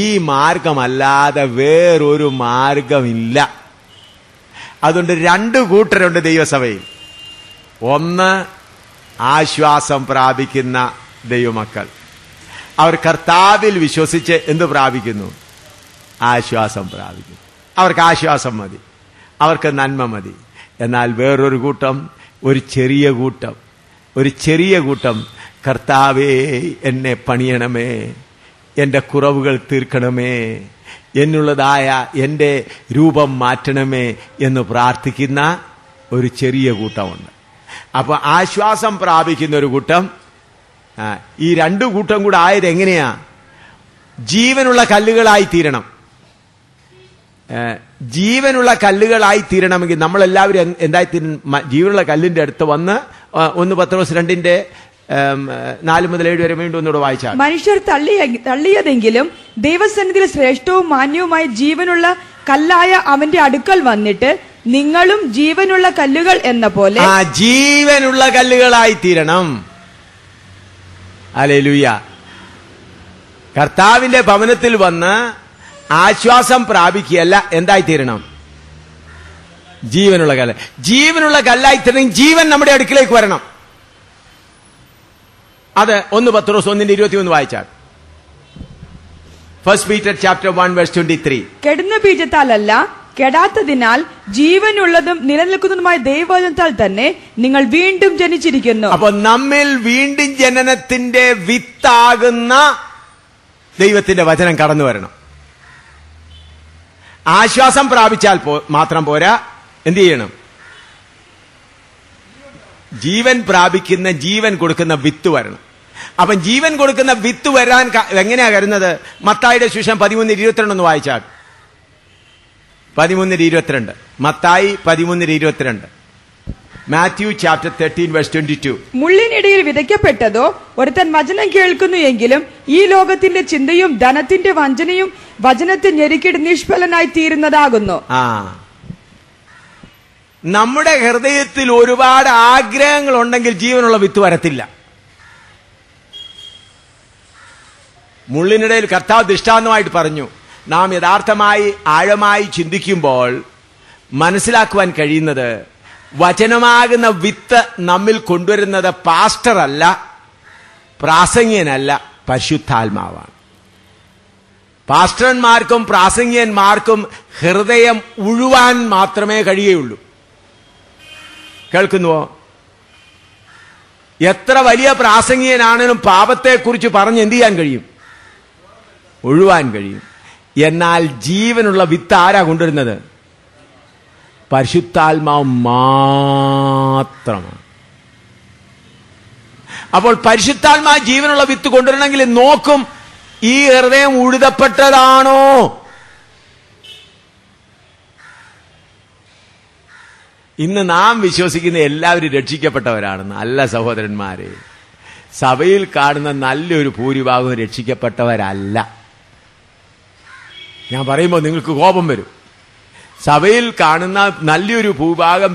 [SPEAKER 1] ഈ മാർഗമല്ലാതെ വേറൊരു മാർഗമില്ല. അതുകൊണ്ട് 2 കൂട്ടരുണ്ട് ദൈവസഭയിൽ. ഒന്ന് ആശ്വാസം പ്രാപിക്കുന്ന ദൈവമക്കൾ. അവർ കർത്താവിൽ വിശ്വസിച്ച് എന്ത് പ്രാപിക്കുന്നു? ആശ്വാസം പ്രാപിക്കുന്നു. അവർക്ക് ആശ്വാസം മതി, അവർക്ക് നന്മ മതി. എന്നാൽ വേറൊരു കൂട്ടം, ഒരു ചെറിയ കൂട്ടം കർത്താവേ എന്നെ പണിയണമേ, എൻ്റെ കുറവുകൾ തീർക്കണമേ, എന്നുള്ളതായ എൻ്റെ രൂപം മാറ്റണമേ എന്ന് പ്രാർത്ഥിക്കുന്ന ഒരു ചെറിയ കൂട്ടമുണ്ട്. അപ്പൊ ആശ്വാസം പ്രാപിക്കുന്ന ഒരു കൂട്ടം. ഈ 2 കൂട്ടം കൂടെ ആയത് എങ്ങനെയാ? ജീവനുള്ള കല്ലുകളായി തീരണം. ജീവനുള്ള കല്ലുകളായി തീരണമെങ്കിൽ നമ്മളെല്ലാവരും എന്തായി തീരണം? ജീവനുള്ള കല്ലിന്റെ അടുത്ത് വന്ന് 1 പത്രോസ് 2:4 മുതൽ 7 വരെ വീണ്ടും ഒന്നുകൂടെ വായിച്ചാൽ,
[SPEAKER 4] മനുഷ്യർ തള്ളിയതെങ്കിലും ദൈവസന്നിധിയിൽ ശ്രേഷ്ഠവും മാന്യവുമായ ജീവനുള്ള കല്ലായ അവന്റെ അടുക്കൽ വന്നിട്ട് നിങ്ങളും ജീവനുള്ള കല്ലുകൾ എന്ന പോലെ
[SPEAKER 1] ജീവനുള്ള കല്ലുകളായി തീരണം. ഹല്ലേലൂയ. കർത്താവിന്റെ ഭവനത്തിൽ വന്ന് ആശ്വാസം പ്രാപിക്കുകയല്ല, എന്തായി തീരണം? ജീവനുള്ള കല്ല്. ജീവനുള്ള കല്ലായി തീരണം. ജീവൻ നമ്മുടെ അടുക്കിലേക്ക് വരണം. അത് 1 പത്രോസ് 1:21 വായിച്ചാൽ, 1 Peter chapter 1 verse 23.
[SPEAKER 4] കെടുന്ന ബീജത്താലല്ല, കെടാത്തതിനാൽ ജീവനുള്ളതും നിലനിൽക്കുന്നതുമായ ദൈവവചനത്താൽ തന്നെ നിങ്ങൾ വീണ്ടും ജനിച്ചിരിക്കുന്നു.
[SPEAKER 1] അപ്പൊ നമ്മിൽ വീണ്ടും ജനനത്തിന്റെ വിത്താകുന്ന ദൈവത്തിന്റെ വചനം കടന്നു വരണം. ആശ്വാസം പ്രാപിച്ചാൽ മാത്രം പോരാ, എന്ത് ചെയ്യണം? ജീവൻ പ്രാപിക്കുന്ന, ജീവൻ കൊടുക്കുന്ന വിത്ത് വരണം. അപ്പൊ ജീവൻ കൊടുക്കുന്ന വിത്ത് വരാൻ എങ്ങനെയാ വരുന്നത്? മത്തായിയുടെ സുവിശേഷം 13:22 ഒന്ന് വായിച്ചാൽ, 13:22. മത്തായി 13:22. Matthew chapter 13 verse 22.
[SPEAKER 4] മുള്ളിനിടയിൽ വിതയ്ക്കപ്പെട്ടതോ ഒരുത്തൻ വചനം കേൾക്കുന്നു എങ്കിലും ഈ ലോകത്തിന്റെ ചിന്തയും ധനത്തിന്റെ വഞ്ചനയും വചനത്തെ ഞെരുക്കിയിട്ട് നിഷ്ഫലനായി തീരുന്നതാകുന്നു.
[SPEAKER 1] നമ്മുടെ ഹൃദയത്തിൽ ഒരുപാട് ആഗ്രഹങ്ങൾ ഉണ്ടെങ്കിൽ ജീവനുള്ള വിത്ത് വരത്തില്ല. മുള്ളിനിടയിൽ കർത്താവ് ദൃഷ്ടാന്തമായിട്ട് പറഞ്ഞു, നാം യഥാർത്ഥമായി ആഴമായി ചിന്തിക്കുമ്പോൾ മനസ്സിലാക്കുവാൻ കഴിയുന്നത് വചനമാകുന്ന വിത്ത് നമ്മിൽ കൊണ്ടുവരുന്നത് പാസ്റ്റർ അല്ല, പ്രാസംഗികനല്ല, പരിശുദ്ധാത്മാവാണ്. പാസ്റ്റർമാർക്കും പ്രാസംഗികന്മാർക്കും ഹൃദയം ഉഴുവാൻ മാത്രമേ കഴിയുകയുള്ളൂ. കേൾക്കുന്നുവോ? എത്ര വലിയ പ്രാസംഗികനാണെങ്കിലും പാപത്തെക്കുറിച്ച് പറഞ്ഞ് എന്ത് ചെയ്യാൻ കഴിയും? ഒഴുവാൻ കഴിയും. എന്നാൽ ജീവനുള്ള വിത്ത് ആരാ കൊണ്ടുവരുന്നത്? പരിശുദ്ധാത്മാവ് മാത്രമാണ്. അപ്പോൾ പരിശുദ്ധാത്മാവ് ജീവനുള്ള വിത്ത് കൊണ്ടുവരണമെങ്കിൽ നോക്കും, ഈ ഹൃദയം ഉഴുതപ്പെട്ടതാണോ? ഇന്ന് നാം വിശ്വസിക്കുന്ന എല്ലാവരും രക്ഷിക്കപ്പെട്ടവരാണെന്ന്. അല്ല സഹോദരന്മാരെ, സഭയിൽ കാണുന്ന നല്ലൊരു ഭൂരിഭാഗവും രക്ഷിക്കപ്പെട്ടവരല്ല. ഞാൻ പറയുമ്പോൾ നിങ്ങൾക്ക് കോപം വരും. സഭയിൽ കാണുന്ന നല്ലൊരു ഭൂഭാഗം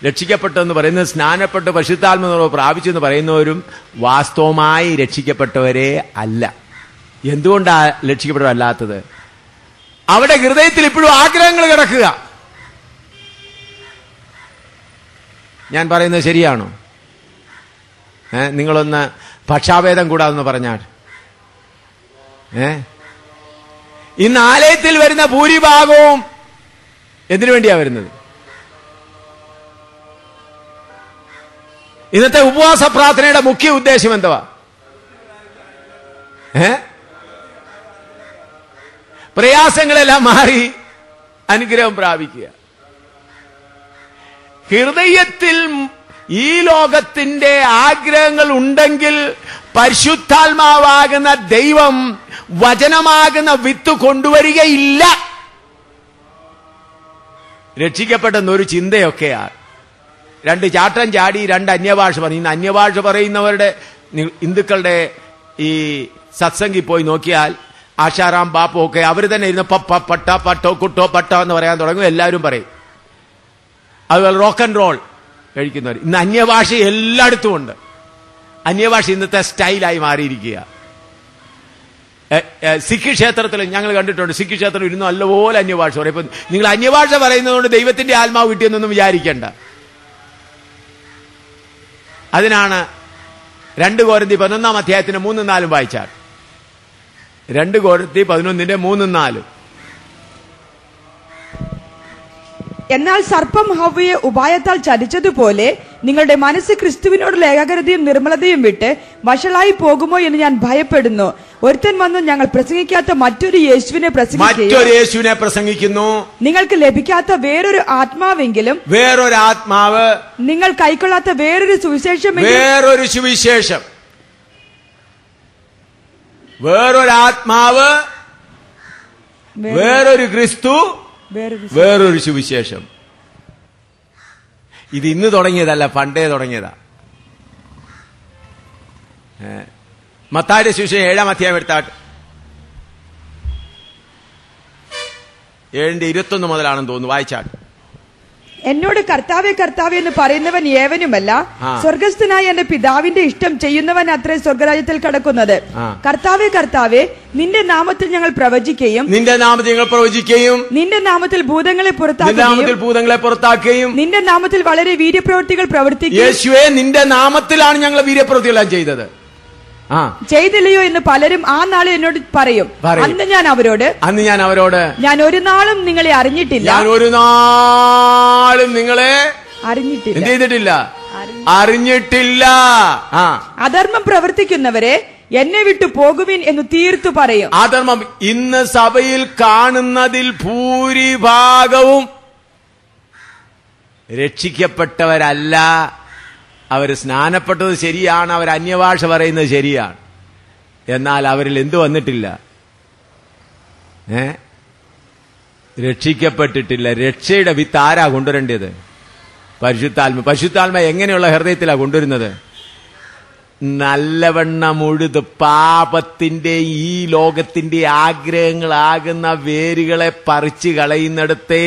[SPEAKER 1] രക്ഷിക്കപ്പെട്ടെന്ന് പറയുന്നത്, സ്നാനപ്പെട്ട് പരിശുദ്ധാത്മാവ് പ്രാപിച്ചെന്ന് പറയുന്നവരും വാസ്തവമായി രക്ഷിക്കപ്പെട്ടവരെ അല്ല. എന്തുകൊണ്ടാ രക്ഷിക്കപ്പെട്ടവരല്ലാത്തത്? അവിടെ ഹൃദയത്തിൽ ഇപ്പോഴും ആഗ്രഹങ്ങൾ കിടക്കുക. ഞാൻ പറയുന്നത് ശരിയാണോ? നിങ്ങളൊന്ന് പക്ഷാഭേദം കൂടാതെന്ന് പറഞ്ഞാൽ, ഇന്ന് ആലയത്തിൽ വരുന്ന ഭൂരിഭാഗവും എന്തിനു വേണ്ടിയാ വരുന്നത്? ഇന്നത്തെ ഉപവാസ പ്രാർത്ഥനയുടെ മുഖ്യ ഉദ്ദേശം എന്തുവാ? പ്രയാസങ്ങളെല്ലാം മാറി അനുഗ്രഹം പ്രാപിക്കുക. ഹൃദയത്തിൽ ഈ ലോകത്തിന്റെ ആഗ്രഹങ്ങൾ ഉണ്ടെങ്കിൽ പരിശുദ്ധാത്മാവാകുന്ന ദൈവം വചനമാകുന്ന വിത്ത് കൊണ്ടുവരികയില്ല. രക്ഷിക്കപ്പെട്ടെന്നൊരു ചിന്തയൊക്കെയാണ്. 2 ചാട്ടം ചാടി 2 അന്യഭാഷ പറയും. ഇന്ന് അന്യഭാഷ പറയുന്നവരുടെ ഹിന്ദുക്കളുടെ ഈ സത്സംഗി പോയി നോക്കിയാൽ ആശാറാം ബാപ്പു ഒക്കെ അവർ തന്നെ ഇരുന്ന് പട്ട പട്ടോ കുട്ടോ പട്ട എന്ന് പറയാൻ തുടങ്ങും. എല്ലാവരും പറയും. അതുപോലെ റോക്ക് ആൻഡ് റോൾ കഴിക്കുന്നവർ. ഇന്ന് അന്യഭാഷ എല്ലായിടത്തും ഉണ്ട്. അന്യഭാഷ ഇന്നത്തെ സ്റ്റൈലായി മാറിയിരിക്കുക. സിഖ് ക്ഷേത്രത്തിൽ ഞങ്ങൾ കണ്ടിട്ടുണ്ട്. സിഖ് ക്ഷേത്രം ഇരുന്ന് നല്ലപോലെ അന്യഭാഷ പറയും. ഇപ്പൊ നിങ്ങൾ അന്യഭാഷ പറയുന്നതുകൊണ്ട് ദൈവത്തിന്റെ ആത്മാവ് കിട്ടിയെന്നൊന്നും വിചാരിക്കേണ്ട. അതിനാണ് 2 കൊരിന്ത്യർ 11 അധ്യായത്തിന് 3-4 വായിച്ചാൽ, 2 കൊരിന്ത്യർ 11 3-4.
[SPEAKER 4] എന്നാൽ സർപ്പം ഹവ്വയെ ഉപായത്താൽ ചതിച്ചതുപോലെ നിങ്ങളുടെ മനസ്സ് ക്രിസ്തുവിനോടുള്ള ഏകാഗ്രതയും നിർമ്മലതയും വിട്ട് വഷളായി പോകുമോ എന്ന് ഞാൻ ഭയപ്പെടുന്നു. ഒരുത്തൻ വന്ന് ഞങ്ങൾ പ്രസംഗിക്കാത്ത മറ്റൊരു യേശുവിനെ പ്രസംഗിക്കുന്നു. നിങ്ങൾക്ക് ലഭിക്കാത്ത വേറൊരു ആത്മാവെങ്കിലും,
[SPEAKER 1] വേറൊരു ആത്മാവ്,
[SPEAKER 4] നിങ്ങൾ കൈക്കൊള്ളാത്ത വേറൊരു സുവിശേഷം,
[SPEAKER 1] വേറൊരു ആത്മാവ്, വേറൊരു ക്രിസ്തു, വേറൊരു സുവിശേഷം. ഇത് ഇന്ന് തുടങ്ങിയതല്ല, പണ്ടേ തുടങ്ങിയതാ. മത്തായിയുടെ സുവിശേഷം 7-ാം അധ്യായം എടുത്താട്ട് 7:21 മുതലാണെന്ന് തോന്നുന്നു, വായിച്ചാട്ട്.
[SPEAKER 4] എന്നോട് കർത്താവേ കർത്താവേ എന്ന് പറയുന്നവൻ ഏവനുമല്ല, സ്വർഗസ്ഥനായ എന്റെ പിതാവിന്റെ ഇഷ്ടം ചെയ്യുന്നവൻ അത്രേ സ്വർഗരാജ്യത്തിൽ കടക്കുന്നത്. കർത്താവേ കർത്താവേ, നിന്റെ നാമത്തിൽ ഞങ്ങൾ പ്രവചിക്കുകയും
[SPEAKER 1] നിന്റെ നാമത്തിൽ ഭൂതങ്ങളെ പുറത്താക്കുകയും നിന്റെ നാമത്തിൽ വളരെ വീര്യപ്രവൃത്തികൾ പ്രവർത്തിക്കുകയും. യേശുവേ, നിന്റെ നാമത്തിലാണ് ഞങ്ങൾ വീര്യപ്രവൃത്തികളെല്ലാം ചെയ്തത്.
[SPEAKER 4] ചെയ്തില്ലയോ എന്ന് പലരും ആ നാളിൽ എന്നോട് പറയും. അന്ന് ഞാൻ അവരോട് ഞാൻ ഒരു നാളും നിങ്ങളെ അറിഞ്ഞിട്ടില്ല,
[SPEAKER 1] അറിഞ്ഞിട്ടില്ല.
[SPEAKER 4] അധർമ്മം പ്രവർത്തിക്കുന്നവരെ എന്നെ വിട്ടു പോകുവിൻ എന്ന് തീർത്തു പറയും.
[SPEAKER 1] അധർമ്മം ഇന്ന് സഭയിൽ കാണുന്നതിൽ ഭൂരിഭാഗവും രക്ഷിക്കപ്പെട്ടവരല്ല. അവർ സ്നാനപ്പെട്ടത് ശരിയാണ്, അവർ അന്യഭാഷ പറയുന്നത് ശരിയാണ്, എന്നാൽ അവരിൽ എന്തു വന്നിട്ടില്ല? രക്ഷിക്കപ്പെട്ടിട്ടില്ല. രക്ഷയുടെ വിത്ത് ആരാ കൊണ്ടുവരേണ്ടത്? പരിശുദ്ധാത്മ എങ്ങനെയുള്ള ഹൃദയത്തിലാ കൊണ്ടുവരുന്നത്? നല്ലവണ്ണം ഉഴുത് പാപത്തിന്റെ ഈ ലോകത്തിന്റെ ആഗ്രഹങ്ങളാകുന്ന വേരുകളെ പറിച്ചു കളയുന്നിടത്തേ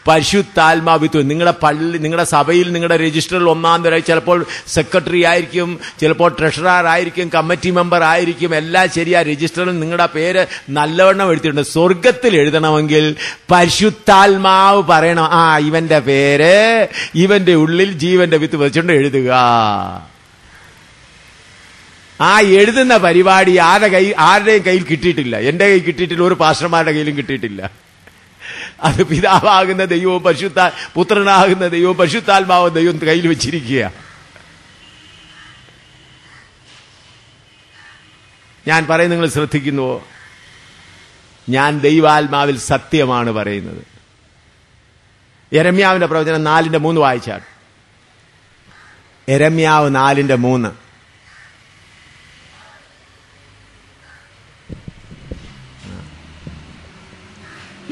[SPEAKER 1] പരിശുദ്ധാത്മാവിത്വ. നിങ്ങളുടെ സഭയിൽ നിങ്ങളുടെ രജിസ്റ്ററിൽ 1-ാം തരം ചിലപ്പോൾ സെക്രട്ടറി ആയിരിക്കും, ചിലപ്പോൾ ട്രഷറർ ആയിരിക്കും, കമ്മിറ്റി മെമ്പർ ആയിരിക്കും, എല്ലാം ശരിയാ. രജിസ്റ്ററിൽ നിങ്ങളുടെ പേര് നല്ലവണ്ണം എഴുതിയിട്ടുണ്ട്. സ്വർഗത്തിൽ എഴുതണമെങ്കിൽ പരിശുദ്ധാത്മാവ് പറയണം, ഇവന്റെ പേര് ഇവന്റെ ഉള്ളിൽ ജീവന്റെ വിത്ത് വെച്ചുകൊണ്ട് എഴുതുക. എഴുതുന്ന പരിപാടി ആരുടെയും കയ്യിൽ കിട്ടിയിട്ടില്ല. എന്റെ കയ്യിൽ കിട്ടിയിട്ടില്ല, ഒരു പാസ്റ്റർമാരുടെ കയ്യിലും കിട്ടിയിട്ടില്ല. അത് പിതാവാകുന്ന ദൈവവും പുത്രനാകുന്ന ദൈവവും പരിശുദ്ധാത്മാവും ദൈവം കയ്യിൽ വെച്ചിരിക്കുക. ഞാൻ പറയുന്നത് നിങ്ങൾ ശ്രദ്ധിക്കുന്നുവോ? ഞാൻ ദൈവാത്മാവിൽ സത്യമാണ് പറയുന്നത്. യെരമ്യാവിന്റെ പ്രവചനം 4:3 വായിച്ചാൽ. യെരമ്യാവ് 4:3.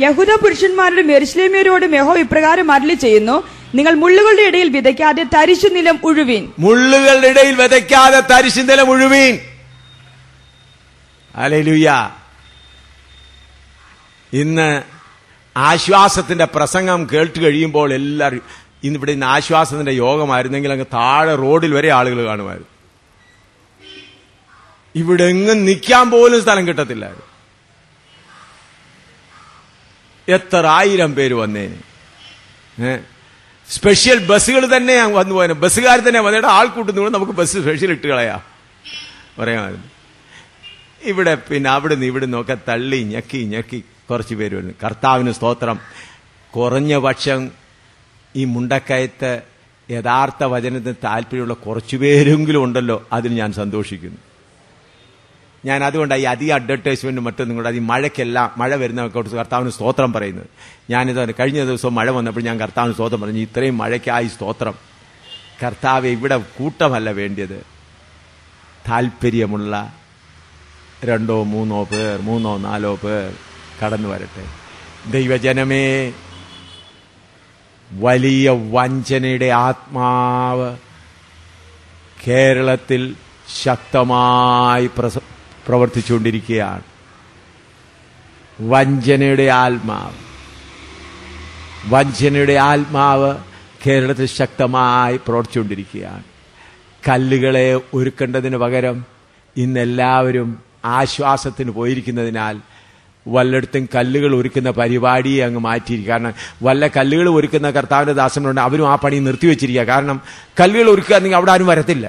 [SPEAKER 4] യഹൂദ പുരുഷന്മാരോടും യെരൂശലേമ്യരോടും യഹോവ ഇപ്രകാരം അരുളി ചെയ്യുന്നു, നിങ്ങൾ മുള്ളുകളുടെ ഇടയിൽ വിതയ്ക്കാതെ തരിശു നിലം ഉഴുവീൻ.
[SPEAKER 1] മുള്ളുകളുടെ ഇടയിൽ വിതയ്ക്കാതെ തരിശു നിലം ഉഴുവീൻ. ഹല്ലേലൂയ. ഇന്ന് ആശ്വാസത്തിന്റെ പ്രസംഗം കേട്ട് കഴിയുമ്പോൾ എല്ലാവരും ഇന്നിവിടെ ഇന്ന് ആശ്വാസത്തിന്റെ യോഗമായിരുന്നെങ്കിൽ അങ്ങ് താഴെ റോഡിൽ വരെ ആളുകൾ കാണുമായിരുന്നു. ഇവിടെ എങ്ങും നിൽക്കാൻ പോലും സ്ഥലം കിട്ടത്തില്ലായിരുന്നു. എത്ര 1000 പേര് വന്നേന്. സ്പെഷ്യൽ ബസ്സുകൾ തന്നെ വന്നു പോയ ബസ്സുകാർ തന്നെ വന്നിട്ട് ആൾക്കൂട്ടുന്നു, നമുക്ക് ബസ് സ്പെഷ്യൽ ഇട്ട് കളയാം പറയാമായിരുന്നു. ഇവിടെ പിന്നെ അവിടുന്ന് ഇവിടുന്ന് ഒക്കെ തള്ളി ഞെക്കി കുറച്ച് പേര് വരുന്നു. കർത്താവിന് സ്തോത്രം. കുറഞ്ഞ പക്ഷം ഈ മുണ്ടക്കയത്ത് യഥാർത്ഥ വചനത്തിന് താല്പര്യമുള്ള കുറച്ചുപേരെങ്കിലും ഉണ്ടല്ലോ, അതിന് ഞാൻ സന്തോഷിക്കുന്നു. ഞാൻ അതുകൊണ്ടാണ് ഈ അധികം അഡ്വർടൈസ്മെന്റും മറ്റൊന്നും കൂടെ ഈ മഴ വരുന്നവർക്ക് കർത്താവിന് സ്തോത്രം പറയുന്നത്. ഞാനിത് കഴിഞ്ഞ ദിവസം മഴ വന്നപ്പോൾ ഞാൻ കർത്താവിന് സ്തോത്രം പറഞ്ഞു. ഇത്രയും മഴയ്ക്കായി സ്തോത്രം. കർത്താവ് ഇവിടെ കൂട്ടമല്ല വേണ്ടിയത്, താല്പര്യമുള്ള 2-3 പേർ 3-4 പേർ കടന്നു വരട്ടെ. ദൈവജനമേ, വലിയ വഞ്ചനയുടെ ആത്മാവ് കേരളത്തിൽ ശക്തമായി പ്രവർത്തിച്ചുകൊണ്ടിരിക്കുകയാണ്. വഞ്ചനയുടെ ആത്മാവ് കേരളത്തിൽ ശക്തമായി പ്രവർത്തിച്ചുകൊണ്ടിരിക്കുകയാണ്. കല്ലുകളെ ഒരുക്കേണ്ടതിന് പകരം ഇന്നെല്ലാവരും ആശ്വാസത്തിന് പോയിരിക്കുന്നതിനാൽ വല്ലയിടത്തും കല്ലുകൾ ഒരുക്കുന്ന പരിപാടിയെ അങ്ങ് മാറ്റിയിരിക്കുക. കാരണം വല്ല കല്ലുകൾ ഒരുക്കുന്ന കർത്താവിന്റെ ദാസനുണ്ട്, അവരും ആ പണി നിർത്തിവെച്ചിരിക്കുക. കാരണം കല്ലുകൾ ഒരുക്കുകയാണെങ്കിൽ അവിടെ ആരും വരത്തില്ല,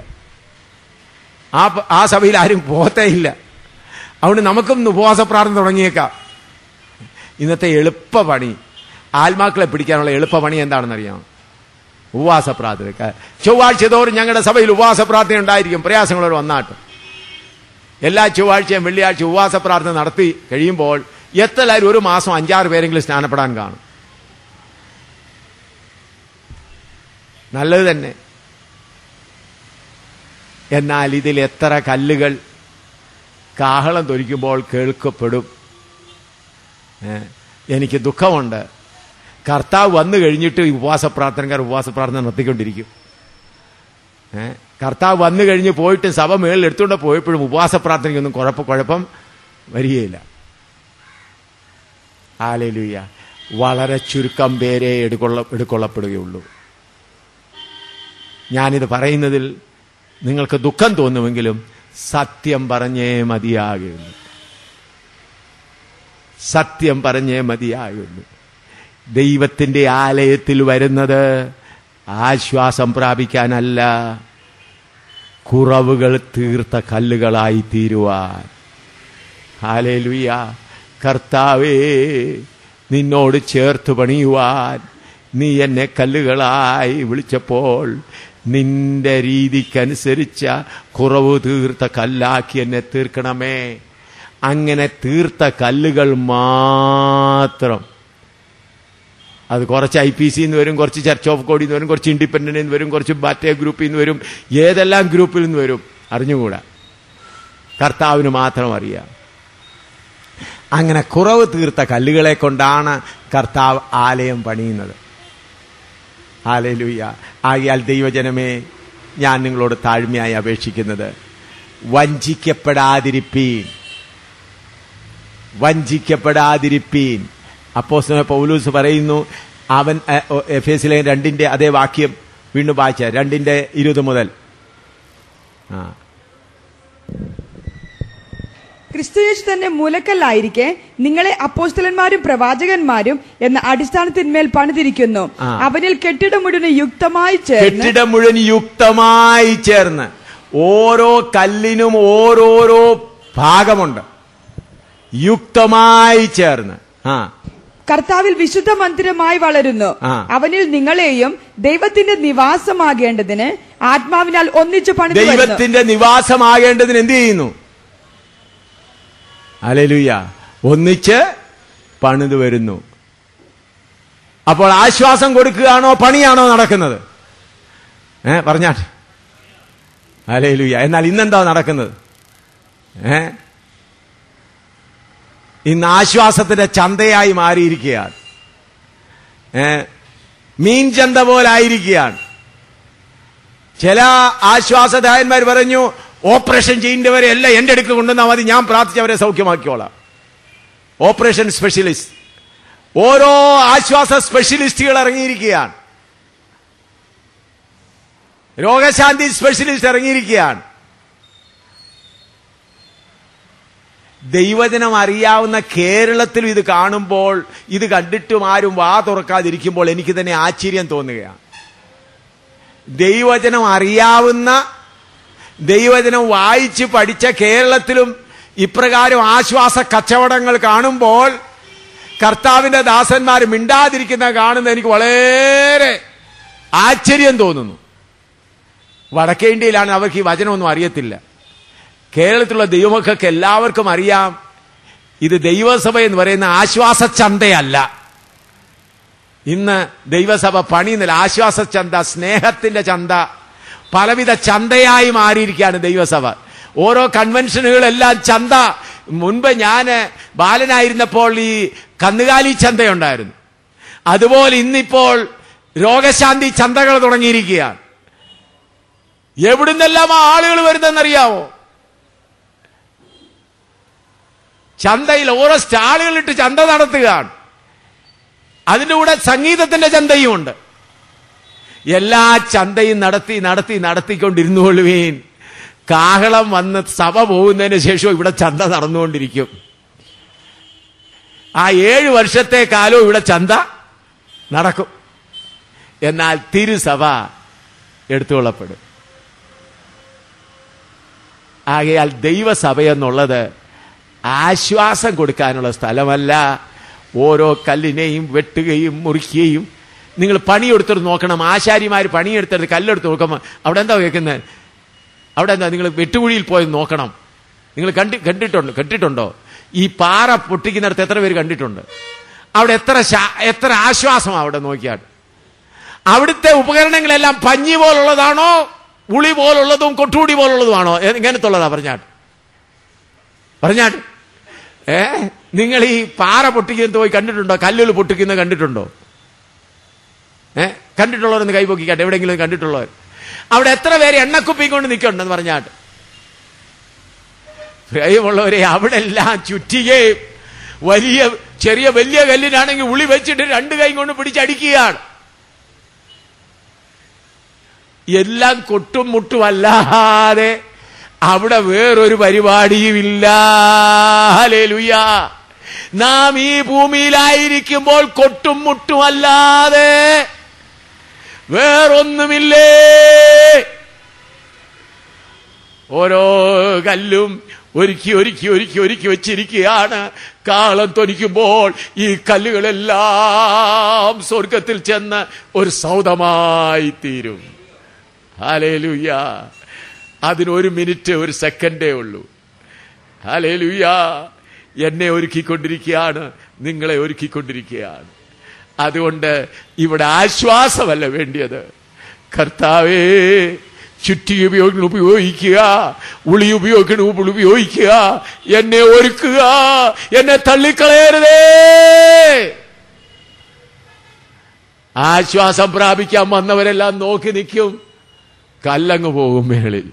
[SPEAKER 1] ആ സഭയിൽ ആരും പോകത്തേ ഇല്ല. അതുകൊണ്ട് നമുക്കും ഉപവാസ പ്രാർത്ഥന തുടങ്ങിയേക്കാം. ഇന്നത്തെ എളുപ്പപണി, ആത്മാക്കളെ പിടിക്കാനുള്ള എളുപ്പപണി എന്താണെന്നറിയാം? ഉപവാസ പ്രാർത്ഥന. ചൊവ്വാഴ്ച തോറും ഞങ്ങളുടെ സഭയിൽ ഉപവാസ പ്രാർത്ഥന ഉണ്ടായിരിക്കും. പ്രയാസങ്ങളോട് വന്നാട്ട് എല്ലാ ചൊവ്വാഴ്ചയും വെള്ളിയാഴ്ച ഉപവാസ പ്രാർത്ഥന നടത്തി കഴിയുമ്പോൾ എത്രയായാലും ഒരു മാസം 5-6 പേരെങ്കിലും സ്നാനപ്പെടാൻ കാണും. നല്ലത് തന്നെ. എന്നാൽ ഇതിൽ എത്ര കല്ലുകൾ കാഹളം തൊലിക്കുമ്പോൾ കേൾക്കപ്പെടും? എനിക്ക് ദുഃഖമുണ്ട്. കർത്താവ് വന്നു കഴിഞ്ഞിട്ട് ഉപവാസ പ്രാർത്ഥനക്കാർ ഉപവാസ പ്രാർത്ഥന നടത്തിക്കൊണ്ടിരിക്കും. കർത്താവ് വന്നു കഴിഞ്ഞ് പോയിട്ട് സഭ മേളിൽ എടുത്തുകൊണ്ട് പോയപ്പോഴും ഉപവാസ പ്രാർത്ഥനയ്ക്കൊന്നും കുഴപ്പം വരികയില്ല. ഹല്ലേലൂയ. വളരെ ചുരുക്കം പേരെ എടുക്കൊള്ളപ്പെടുകയുള്ളൂ. ഞാനിത് പറയുന്നതിൽ നിങ്ങൾക്ക് ദുഃഖം തോന്നുമെങ്കിലും സത്യം പറഞ്ഞേ മതിയാകുള്ളൂ. സത്യം പറഞ്ഞേ മതിയാകുള്ളൂ. ദൈവത്തിന്റെ ആലയത്തിൽ വരുന്നത് ആശ്വാസം പ്രാപിക്കാനല്ല, കുറവുകൾ തീർത്ത കല്ലുകളായി തീരുവാൻ. ഹല്ലേലൂയ. കർത്താവേ, നിന്നോട് ചേർത്ത് പണിയുവാൻ നീ എന്നെ കല്ലുകളായി വിളിച്ചപ്പോൾ നിന്റെ രീതിക്കനുസരിച്ച കുറവ് തീർത്ത കല്ലാക്കി എന്നെ തീർക്കണമേ. അങ്ങനെ തീർത്ത കല്ലുകൾ മാത്രം, അത് കുറച്ച് IPC നിന്ന് വരും, കുറച്ച് ചർച്ച് ഓഫ് ഗോഡിൽ നിന്ന് വരും, കുറച്ച് ഇൻഡിപെൻഡന്റിൽ നിന്ന് വരും, കുറച്ച് ബാറ്റേ ഗ്രൂപ്പിൽ നിന്ന് വരും, ഏതെല്ലാം ഗ്രൂപ്പിൽ നിന്ന് വരും അറിഞ്ഞുകൂടാ, കർത്താവിന് മാത്രം അറിയാം. അങ്ങനെ കുറവ് തീർത്ത കല്ലുകളെ കൊണ്ടാണ് കർത്താവ് ആലയം പണിയുന്നത്. ഹല്ലേലൂയ. ആകയാൽ ദൈവജനമേ, ഞാൻ നിങ്ങളോട് താഴ്മയായി അപേക്ഷിക്കുന്നത്, വഞ്ചിക്കപ്പെടാതിരിപ്പീൻ. അപ്പോസ്തലനായ പൗലോസ് പറയുന്നു, അവൻ എഫേസ്യർ 2 അതേ വാക്യം വീണ്ടും വായിച്ച 2:20 മുതൽ.
[SPEAKER 4] ക്രിസ്തുയേശു തന്നെ മൂലക്കല്ലായിരിക്കെ നിങ്ങളെ അപ്പോസ്തലന്മാരും പ്രവാചകന്മാരും എന്ന അടിസ്ഥാനത്തിന്മേൽ പണിതിരിക്കുന്നു. അവനിൽ കെട്ടിടം മുഴുവൻ യുക്തമായി ചേർന്ന്
[SPEAKER 1] ഓരോ കല്ലിനും ഓരോരോ ഭാഗമുണ്ട്. യുക്തമായി ചേർന്ന്
[SPEAKER 4] കർത്താവിൽ വിശുദ്ധ മന്ദിരമായി വളരുന്നു. അവനിൽ നിങ്ങളെയും ദൈവത്തിന്റെ നിവാസമാകേണ്ടതിന് ആത്മാവിനാൽ ഒന്നിച്ചു പണിതു.
[SPEAKER 1] ദൈവത്തിന്റെ നിവാസമാകേണ്ടതിന് എന്ത് ചെയ്യുന്നു? ഹല്ലേലൂയ. ഒന്നിച്ച് പണിതു വരുന്നു. അപ്പോൾ ആശ്വാസം കൊടുക്കുകയാണോ പണിയാണോ നടക്കുന്നത്? പറഞ്ഞാട്ടെ. ഹല്ലേലൂയ. എന്നാൽ ഇന്നെന്താ നടക്കുന്നത്? ഇന്ന് ആശ്വാസത്തിന്റെ ചന്തയായി മാറിയിരിക്കുകയാണ്. മീൻ ചന്ത പോലായിരിക്കുകയാണ്. ചില ആശ്വാസദായന്മാർ പറഞ്ഞു, ഓപ്പറേഷൻ ചെയ്യേണ്ടവരെ എല്ലാം എന്റെ അടുക്കൽ കൊണ്ടുവന്നാൽ മതി, ഞാൻ പ്രാർത്ഥിച്ചവരെ സൗഖ്യമാക്കിക്കോളാം. ഓപ്പറേഷൻ സ്പെഷ്യലിസ്റ്റ്, ഓരോ ആശ്വാസ സ്പെഷ്യലിസ്റ്റുകൾ ഇറങ്ങിയിരിക്കുകയാണ്. രോഗശാന്തി സ്പെഷ്യലിസ്റ്റ് ഇറങ്ങിയിരിക്കുകയാണ്. ദൈവജനം അറിയാവുന്ന കേരളത്തിൽ ഇത് കാണുമ്പോൾ, ഇത് കണ്ടിട്ടും ആരും വാ തുറക്കാതിരിക്കുമ്പോൾ എനിക്ക് തന്നെ ആശ്ചര്യം തോന്നുകയാണ്. ദൈവജനം അറിയാവുന്ന, ദൈവജനം വായിച്ച് പഠിച്ച കേരളത്തിലും ഇപ്രകാരം ആശ്വാസ കച്ചവടങ്ങൾ കാണുമ്പോൾ കർത്താവിന്റെ ദാസന്മാർ മിണ്ടാതിരിക്കുന്ന കാണുന്നത് എനിക്ക് വളരെ ആശ്ചര്യം തോന്നുന്നു. വടക്കേ ഇന്ത്യയിലാണ്, അവർക്ക് ഈ വചനമൊന്നും അറിയത്തില്ല. കേരളത്തിലുള്ള ദൈവമക്കൾക്ക് എല്ലാവർക്കും അറിയാം, ഇത് ദൈവസഭ എന്ന് പറയുന്ന ആശ്വാസ ചന്തയല്ല. ഇന്ന് ദൈവസഭ പണിയുന്നില്ല. ആശ്വാസ ചന്ത, സ്നേഹത്തിന്റെ ചന്ത, പലവിധ ചന്തയായി മാറിയിരിക്കുകയാണ് ദൈവസഭ. ഓരോ കൺവെൻഷനുകളെല്ലാം ചന്ത. മുൻപ് ഞാൻ ബാലനായിരുന്നപ്പോൾ ഈ കന്നുകാലി ചന്തയുണ്ടായിരുന്നു. അതുപോലെ ഇന്നിപ്പോൾ രോഗശാന്തി ചന്തകൾ തുടങ്ങിയിരിക്കുകയാണ്. എവിടുന്നെല്ലാം ആളുകൾ വരുന്നതെന്നറിയാവോ? ചന്തയിൽ ഓരോ സ്റ്റാളുകളിട്ട് ചന്ത നടത്തുകയാണ്. അതിൻ്റെ കൂടെ സംഗീതത്തിന്റെ ചന്തയുമുണ്ട്. എല്ലാ ചന്തയും നടത്തിക്കൊണ്ടിരുന്നുകൊള്ളുവീൻ. കാഹളം വന്ന് സഭ പോകുന്നതിന് ശേഷം ഇവിടെ ചന്ത നടന്നുകൊണ്ടിരിക്കും. ആ 7 വർഷത്തെ കാലവും ഇവിടെ ചന്ത നടക്കും. എന്നാൽ തിരുസഭ എടുത്തുകൊള്ളപ്പെടും. ആകയാൽ ദൈവസഭയെന്നുള്ളത് ആശ്വാസം കൊടുക്കാനുള്ള സ്ഥലമല്ല. ഓരോ കല്ലിനെയും വെട്ടുകയും മുറിക്കുകയും. നിങ്ങൾ പണിയെടുത്തിട്ട് നോക്കണം. ആശാരിമാർ പണിയെടുത്തിട്ട് കല്ലെടുത്ത് നോക്കുമ്പോൾ അവിടെ എന്താ കേൾക്കുന്നത്? അവിടെ എന്താ? നിങ്ങൾ വെട്ടുകുഴിയിൽ പോയി നോക്കണം. നിങ്ങൾ കണ്ടിട്ടുണ്ടോ? ഈ പാറ പൊട്ടിക്കുന്നിടത്ത് എത്ര പേര് കണ്ടിട്ടുണ്ട്? അവിടെ എത്ര ആശ്വാസമാണ് അവിടെ നോക്കിയാൽ. അവിടുത്തെ ഉപകരണങ്ങളെല്ലാം പഞ്ഞി പോലുള്ളതാണോ, ഉളി പോലുള്ളതും കൊട്ടുകൂടി പോലുള്ളതുമാണോ? ഇങ്ങനത്തുള്ളതാ പറഞ്ഞാട്ട്. നിങ്ങൾ ഈ പാറ പൊട്ടിക്കുന്നത് പോയി കണ്ടിട്ടുണ്ടോ? കല്ലുകൾ പൊട്ടിക്കുന്നത് കണ്ടിട്ടുണ്ടോ? കണ്ടിട്ടുള്ളവരൊന്ന് കൈപൊക്കിക്കാട്ടെ, എവിടെയെങ്കിലും കണ്ടിട്ടുള്ളവർ. അവിടെ എത്ര പേര് എണ്ണക്കുപ്പി കൊണ്ട് നിൽക്കണ്ടെന്ന് പറഞ്ഞാട്ട്. പ്രിയമുള്ളവരെ, അവിടെ എല്ലാം ചുറ്റികയും വലിയ കല്ലിനാണെങ്കിൽ ഉളി വെച്ചിട്ട് 2 കൈ കൊണ്ട് പിടിച്ചടിക്കുകയാണ്. എല്ലാം കൊട്ടും മുട്ടും അല്ലാതെ അവിടെ വേറൊരു പരിപാടിയുമില്ല. ഹല്ലേലൂയ. നാം ഈ ഭൂമിയിലായിരിക്കുമ്പോൾ കൊട്ടും മുട്ടും അല്ലാതെ വേറൊന്നുമില്ലേ. ഓരോ കല്ലും ഒരുക്കി വെച്ചിരിക്കുകയാണ്. കാളം തൊനിക്കുമ്പോൾ ഈ കല്ലുകളെല്ലാം സ്വർഗത്തിൽ ചെന്ന് ഒരു സൗധമായി തീരും. ഹല്ലേലൂയ. അതിന്1 മിനിറ്റ് 1 സെക്കൻഡേ ഉള്ളൂ. ഹല്ലേലൂയ. എന്നെ ഒരുക്കിക്കൊണ്ടിരിക്കുകയാണ്, നിങ്ങളെ ഒരുക്കിക്കൊണ്ടിരിക്കുകയാണ്. അതുകൊണ്ട് ഇവിടെ ആശ്വാസമല്ല വേണ്ടിയത്. കർത്താവേ, ചുറ്റി ഉപയോഗിക്കുക, ഉളി ഉപയോഗിക്കുക, എന്നെ ഒരുക്കുക, എന്നെ തള്ളിക്കളയരുതേ. ആശ്വാസം പ്രാപിക്കാൻ വന്നവരെല്ലാം നോക്കി നിൽക്കും, കല്ലങ്ങ് പോകും മേളിൽ.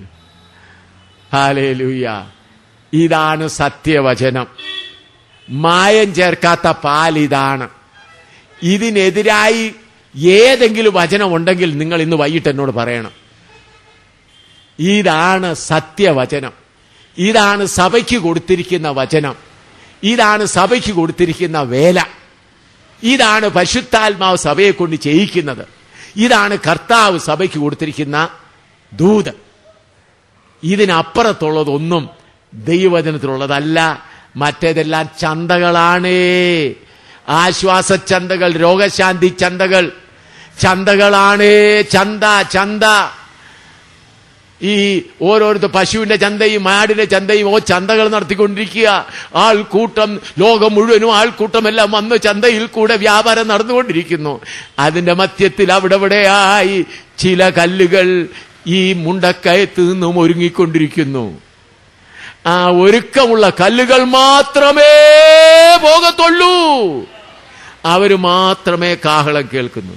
[SPEAKER 1] ഹല്ലേലൂയ. ഇതാണ് സത്യവചനം. മായം ചേർക്കാത്ത പാൽ ഇതാണ്. ഇതിനെതിരായി ഏതെങ്കിലും വചനം ഉണ്ടെങ്കിൽ നിങ്ങൾ ഇന്ന് വൈകിട്ട് എന്നോട് പറയണം. ഇതാണ് സത്യവചനം. ഇതാണ് സഭയ്ക്ക് കൊടുത്തിരിക്കുന്ന വചനം. ഇതാണ് സഭയ്ക്ക് കൊടുത്തിരിക്കുന്ന വേല. ഇതാണ് പരിശുദ്ധാത്മാവ് സഭയെ കൊണ്ട് ചെയ്യിക്കുന്നത്. ഇതാണ് കർത്താവ് സഭയ്ക്ക് കൊടുത്തിരിക്കുന്ന ദൂത്. ഇതിനപ്പുറത്തുള്ളതൊന്നും ദൈവവചനത്തിലുള്ളതല്ല. മറ്റേതെല്ലാം ചന്തകളാണ്. ആശ്വാസ ചന്തകൾ, രോഗശാന്തി ചന്തകളാണ്. ചന്ത ഈ ഓരോരുത്തർ പശുവിന്റെ ചന്തയും ആടിന്റെ ചന്തയും ചന്തകൾ നടത്തിക്കൊണ്ടിരിക്കുക. ആൾക്കൂട്ടം, ലോകം മുഴുവനും ആൾക്കൂട്ടമെല്ലാം വന്ന് ചന്തയിൽ കൂടെ വ്യാപാരം നടന്നുകൊണ്ടിരിക്കുന്നു. അതിന്റെ മധ്യത്തിൽ അവിടെയായി ചില കല്ലുകൾ ഈ മുണ്ടക്കയത്ത് നിന്നും ഒരുങ്ങിക്കൊണ്ടിരിക്കുന്നു. ആ ഒരുക്കമുള്ള കല്ലുകൾ മാത്രമേ പോകത്തുള്ളൂ. അവര് മാത്രമേ കാഹളം കേൾക്കുന്നു.